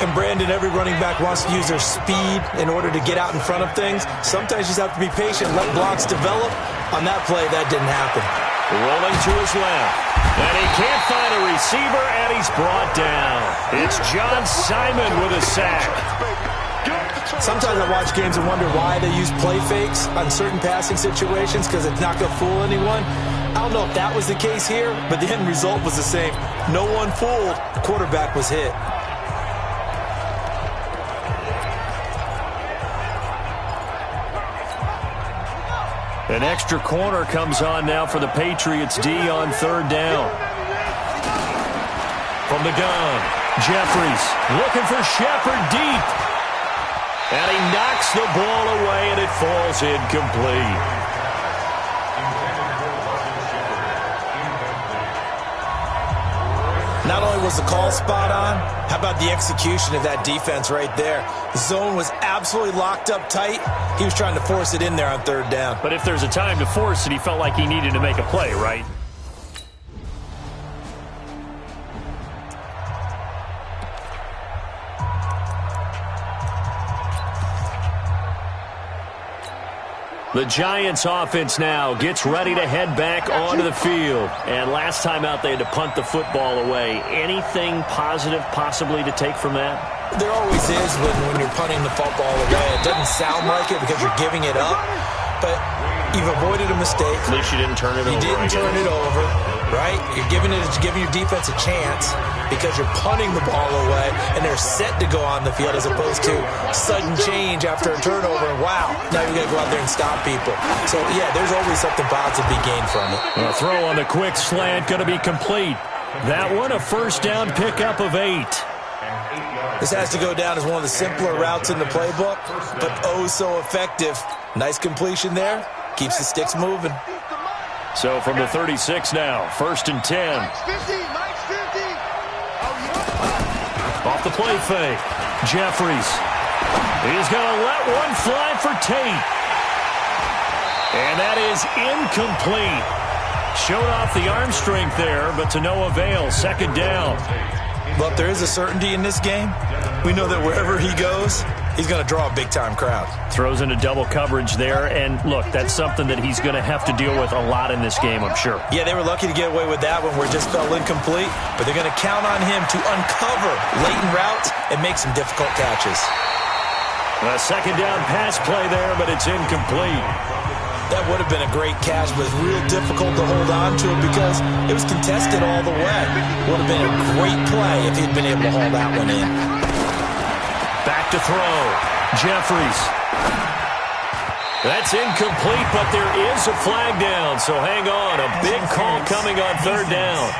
Speaker 13: And Brandon, every running back wants to use their speed in order to get out in front of things. Sometimes you just have to be patient, let blocks develop. On that play, that didn't happen.
Speaker 8: Rolling to his left. And he can't find a receiver, and he's brought down. It's John Simon with a sack.
Speaker 13: Sometimes I watch games and wonder why they use play fakes on certain passing situations because it's not going to fool anyone. I don't know if that was the case here, but the end result was the same. No one fooled. The quarterback was hit.
Speaker 8: An extra corner comes on now for the Patriots D on third down. From the gun, Jeffries looking for Shepard deep. And he knocks the ball away, and it falls incomplete.
Speaker 13: Not only was the call spot on, how about the execution of that defense right there? The zone was absolutely locked up tight. He was trying to force it in there on third down.
Speaker 8: But if there's a time to force it, he felt like he needed to make a play, right? The Giants offense now gets ready to head back onto the field. And last time out, they had to punt the football away. Anything positive possibly to take from that?
Speaker 13: There always is when you're punting the football away. It doesn't sound like it because you're giving it up, but you've avoided a mistake.
Speaker 8: At least you didn't turn it over.
Speaker 13: You didn't turn it over, right? You're giving your defense a chance because you're punting the ball away, and they're set to go on the field as opposed to sudden change after a turnover. Wow, now you got to go out there and stop people. So, yeah, there's always something positive to be gained from it.
Speaker 8: A throw on the quick slant going to be complete. That one a first down pickup of 8.
Speaker 13: This has to go down as one of the simpler routes in the playbook, but oh so effective. Nice completion there. Keeps the sticks moving.
Speaker 8: So from the 36 now, 1st and 10. Off the play fake. Jeffries. He's going to let one fly for Tate. And that is incomplete. Showed off the arm strength there, but to no avail. Second down.
Speaker 13: But there is a certainty in this game. We know that wherever he goes, he's going to draw a big-time crowd.
Speaker 8: Throws into double coverage there, and look, that's something that he's going to have to deal with a lot in this game, I'm sure.
Speaker 13: Yeah, they were lucky to get away with that one where it just fell incomplete, but they're going to count on him to uncover latent routes and make some difficult catches.
Speaker 8: A second down pass play there, but it's incomplete.
Speaker 13: That would have been a great catch, but it's real difficult to hold on to it because it was contested all the way. Would have been a great play if he'd been able to hold that one in.
Speaker 8: Back to throw. Jeffries. That's incomplete, but there is a flag down, so hang on. A big call coming on third down.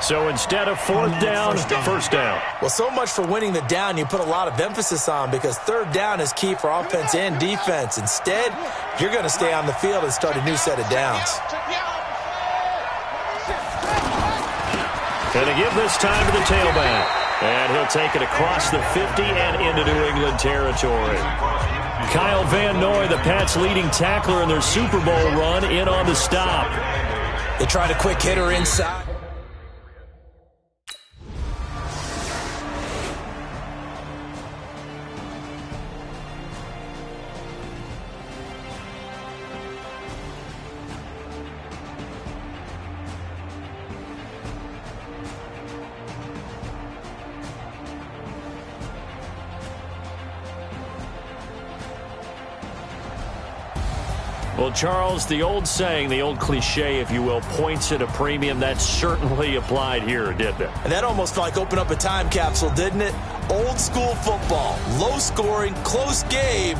Speaker 8: So So instead of fourth down, first down.
Speaker 13: Well, so much for winning the down you put a lot of emphasis on, because third down is key for offense and defense. Instead, you're going to stay on the field and start a new set of downs.
Speaker 8: And to give this time to the tailback. And he'll take it across the 50 and into New England territory. Kyle Van Noy, the Pats' leading tackler in their Super Bowl run, in on the stop.
Speaker 13: They tried a quick hitter inside.
Speaker 8: Well, Charles, the old saying, the old cliche, if you will, points at a premium, that certainly applied here, didn't it?
Speaker 13: And that almost felt like open up a time capsule, didn't it? Old school football, low scoring, close game.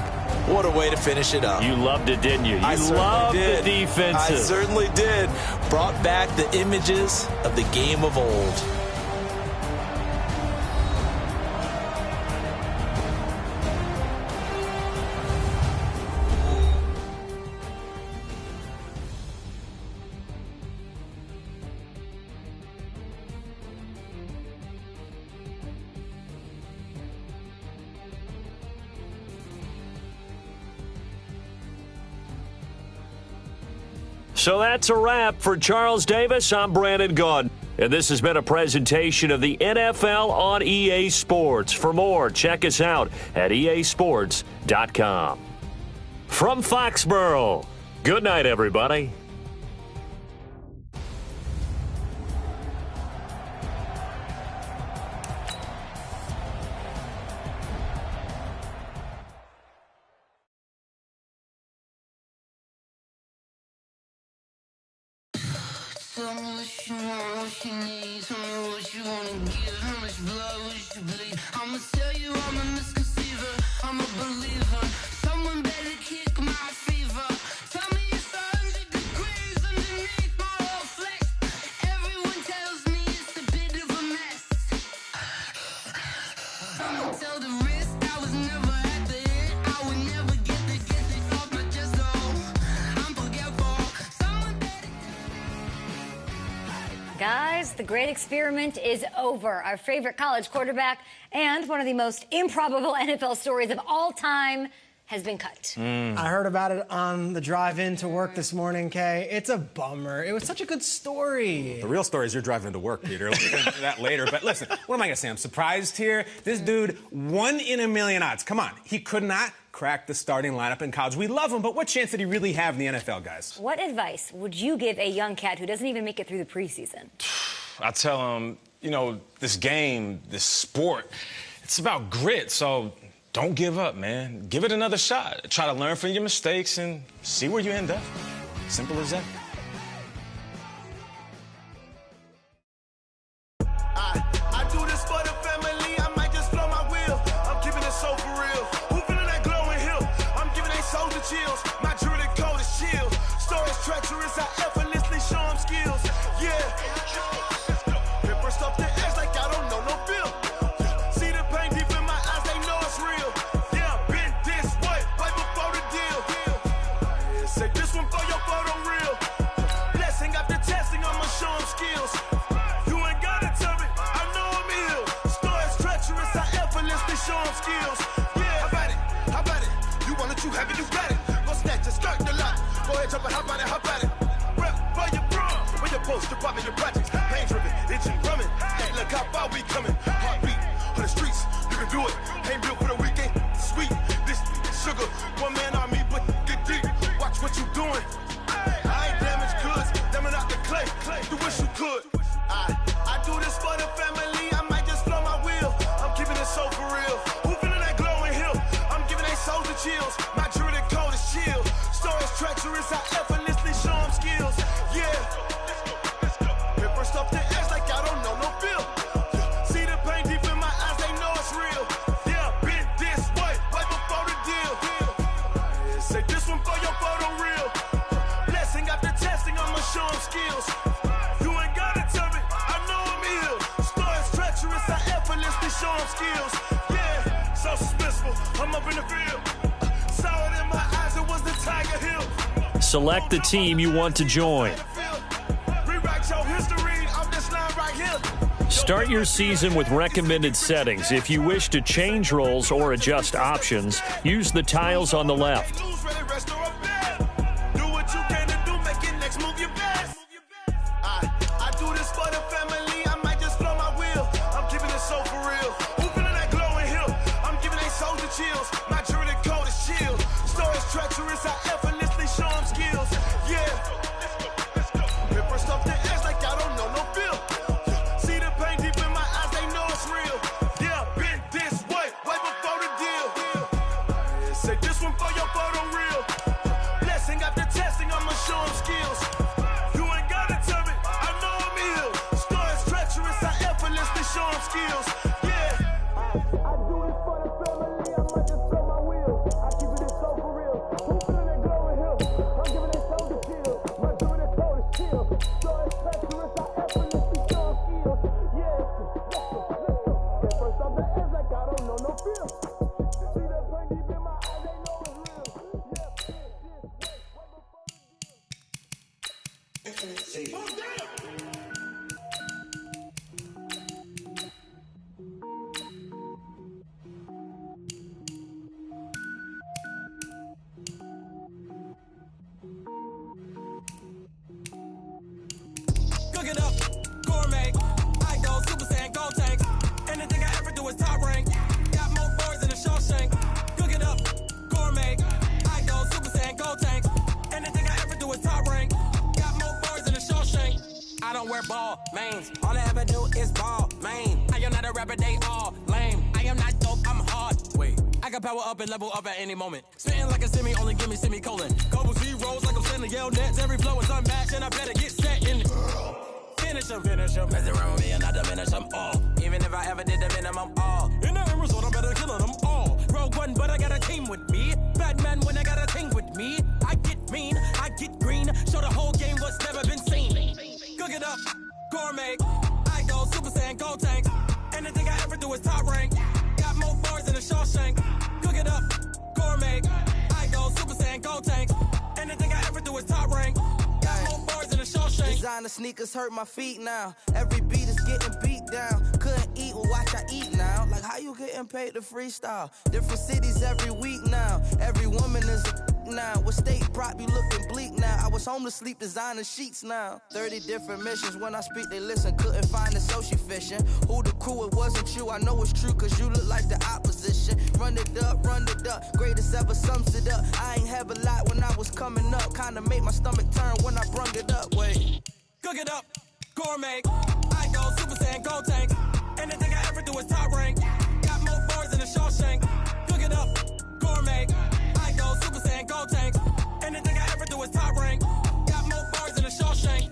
Speaker 13: What a way to finish it up.
Speaker 8: You loved it, didn't you?
Speaker 13: I
Speaker 8: loved
Speaker 13: did.
Speaker 8: The defenses.
Speaker 13: I certainly did. Brought back the images of the game of old.
Speaker 8: So that's a wrap for Charles Davis. I'm Brandon Gaudin. And this has been a presentation of the NFL on EA Sports. For more, check us out at easports.com. From Foxborough, good night, everybody.
Speaker 5: Tell me what you want, what you need. Tell me what you wanna give. How much blood would you bleed? I'ma tell you I'm a misconceiver. I'm a believer. Someone better kick my fever. Tell me it's 100 degrees underneath my whole flesh. Everyone tells me it's a bit of a mess. I'ma tell the risk I was never at the end. I would never get it off my chest. Oh, I'm forgetful. Someone better.
Speaker 11: Guys, the great experiment is over. Our favorite college quarterback and one of the most improbable NFL stories of all time has been cut.
Speaker 1: I heard about it on the drive in to work this morning, Kay. It's a bummer. It was such a good story.
Speaker 14: The real story is you're driving to work, Peter. We'll get into that later. But listen, what am I going to say? I'm surprised here. This dude, 1 in a million odds. Come on. He could not crack the starting lineup in college. We love him, but what chance did he really have in the NFL, guys?
Speaker 11: What advice would you give a young cat who doesn't even make it through the preseason?
Speaker 14: I tell him, you know, this game, this sport, it's about grit. So don't give up, man. Give it another shot. Try to learn from your mistakes and see where you end up. Simple as that.
Speaker 7: I do this for the family. I might just blow my wheel. I'm keeping it so for real. Who feeling that glowing hill? I'm giving they soldier chills. My jewelry code is chill. Stories treacherous. I effortlessly show them skills. Yeah. Paper stuff the edge like I don't know no feel. See the pain deep in my eyes. They know it's real. Yeah, been this way right before the deal. Say this one for your photo reel. Blessing after testing. I'ma show them skills. You ain't gotta tell me. I know I'm ill. Stories treacherous. I effortlessly show them skills. Yeah, how about it? How about it? You want it, you have it, you got it. Go snatch it, skirt the lot. Go ahead, jump it, how about it? How about it? Rep for your bro. Where your poster, popping your projects. Pain driven, itching, drumming. Hey, look how far we coming. Heartbeat on the streets. You can do it. Ain't built for the weekend. Sweet. This sugar. One man army, but get deep. Watch what you doing. I ain't damaged goods. Damn out the clay. You wish you could. I do this for the family. I might just blow my wheel. I'm keeping it so for real. Who feeling that glowing hill? I'm giving they soldier chills. My jewelry code is chill. Stories treacherous. I effortlessly show them skills. Yeah. Paper stuff the edge like I don't know no feel. See the pain deep in my eyes. They know it's real. Yeah, been this way right before the deal. Say this one for your photo reel. Blessing after testing. I'ma show them skills. You ain't gotta tell me. I know I'm strong skills. Yeah, so suspenseful. I'm up in the field. Saw it in my eyes, it was the Tiger Hill.
Speaker 8: Select the team you want to join.
Speaker 7: Rewrite your history off this line right here.
Speaker 8: Start your season with recommended settings. If you wish to change roles or adjust options, use the tiles on the left.
Speaker 7: Do what you can to do, make your next move your best. I do this for the family, I might just blow my wheel. I'm keeping it so for real. Who feeling that glowing hill? I'm giving they soldier chills. My jewelry code is chill. Stories treacherous, I effortlessly show them skills. Yeah. Ripper stuff the edge like I don't know no feel. See the pain deep in my eyes, they know it's real. Yeah, been this way before the deal. Say this one for your photo reel. Blessing after testing, I'ma show them skills. You ain't gotta tell me, I know I'm ill. Stories treacherous, I effortlessly show them skills. Yeah. I do this for the family, I might just blow my wheel. I keep it so for real. Who feeling that glowing hill? I'm giving they soldier chill. My jewelry code is chill. Stories treacherous, I effortlessly show them skills. Yeah. At first off the edge like I don't know no feel. See that pain deep in my eyes, they know it's real.
Speaker 16: Cook it up, gourmet. I go Super Saiyan, gold tanks. Anything I ever do is top rank. Got more boys than a Shawshank. Cook it up, gourmet. I go Super Saiyan, gold tanks. Anything I ever do is top rank. Got more boys than a Shawshank. I don't wear ball mains. All I ever do is ball main. I am not a rapper, they all lame. I am not dope, I'm hard. Wait, I can power up and level up at any moment. Spitting like a semi, only give me semicolon. Couple zeros like I'm sending yell nets. Every flow is unmatched and I better get set in. Finish them. Mess around with me and I diminish them all. Even if I ever did the minimum all. In the end result, I better kill them all. Rogue One, but I got a team with me. Batman when I got a team with me. I get mean, I get green. Show the whole game what's never been seen. Cook it up, gourmet. I go Super Saiyan, gold tanks. Anything I ever do is top rank. Got more bars than a Shawshank. Cook it up, gourmet. I go Super Saiyan, gold tanks. Anything I ever do is top rank. Got more bars than a Shawshank.
Speaker 20: Designer sneakers hurt my feet now. Every beat is getting beat down. Couldn't eat, well watch I eat now. Like how you getting paid to freestyle? Different cities every week now. Every woman is a now. With state prop, you looking bleak now. I was home to sleep, designer sheets now. 30 different missions. When I speak, they listen. Couldn't find it, so she fishing. Who the crew? It wasn't you. I know it's true, cause you look like the opposition. Run it up, greatest ever sums it up. I ain't have a lot when I was coming up. Kinda made my stomach turn when I brung it up. Wait.
Speaker 16: Cook it up, gourmet. I go Super Saiyan, gold tanks. Anything I ever do is top rank. Got more bars than a Shawshank. Cook it up, gourmet. I go Super Saiyan, gold tanks. Anything I ever do is top rank. Got more bars than a Shawshank.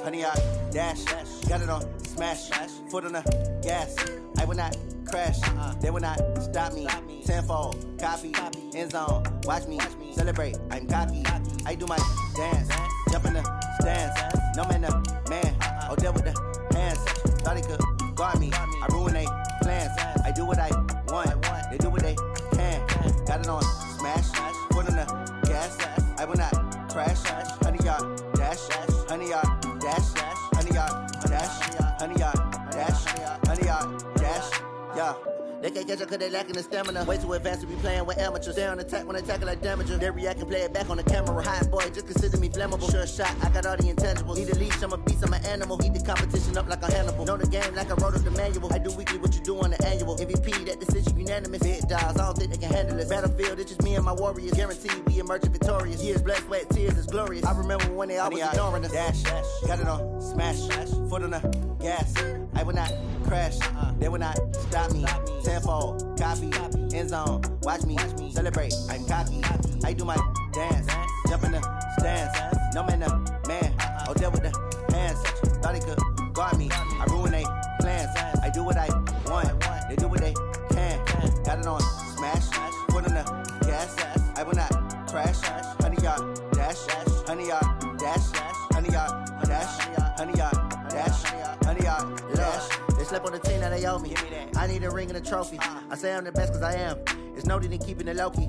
Speaker 10: Honey, I dash, got it on smash, foot on the gas. I will not crash, they will not stop me. Tenfold, copy, end zone, watch me celebrate. I'm cocky, I do my dance, jump in the stands. No man, the man, oh there with the hands. Thought he could guard me, I ruin they plans. I do what I want, they do what they can. Got it on smash, foot on the gas. I will not crash, honey, y'all dash, honey, y'all dash, honey, y'all dash, honey, y'all dash, honey, y'all dash, yeah. They can't catch up cause they lacking the stamina. Way too advanced to be playing with amateurs. Stay on attack when they tackle like damager. They react and play it back on the camera. Hot boy, just consider me flammable. Sure shot, I got all the intangibles. Need a leash, I'm a beast, I'm an animal. Eat the competition up like a Hannibal. Know the game like I wrote up the manual. I do weekly what you do on the annual. MVP, that decision unanimous. Big dogs, I don't think they can handle this. Battlefield, it's just me and my warriors. Guaranteed we emerge victorious. Years, blood, sweat, tears, is glorious. I remember when they always ignoring us. Dash, got it on smash, foot on the gas. I will not crash, they will not stop me. Tenfold, copy, end zone, watch me celebrate. I'm cocky, I do my dance, jump in the stands. No man, the man, oh there with the hands. Thought he could
Speaker 9: got me. I ruin they plans. I do what I want. They do what they can. Got it on smash. Put on the gas. I will not crash. Honey yard dash. Honey yard dash. Honey yard dash. Honey yard dash. Honey yard dash.
Speaker 21: They slept on the team that they owe me. I need a ring and a trophy. I say I'm the best cause I am. It's no need in keeping it low key.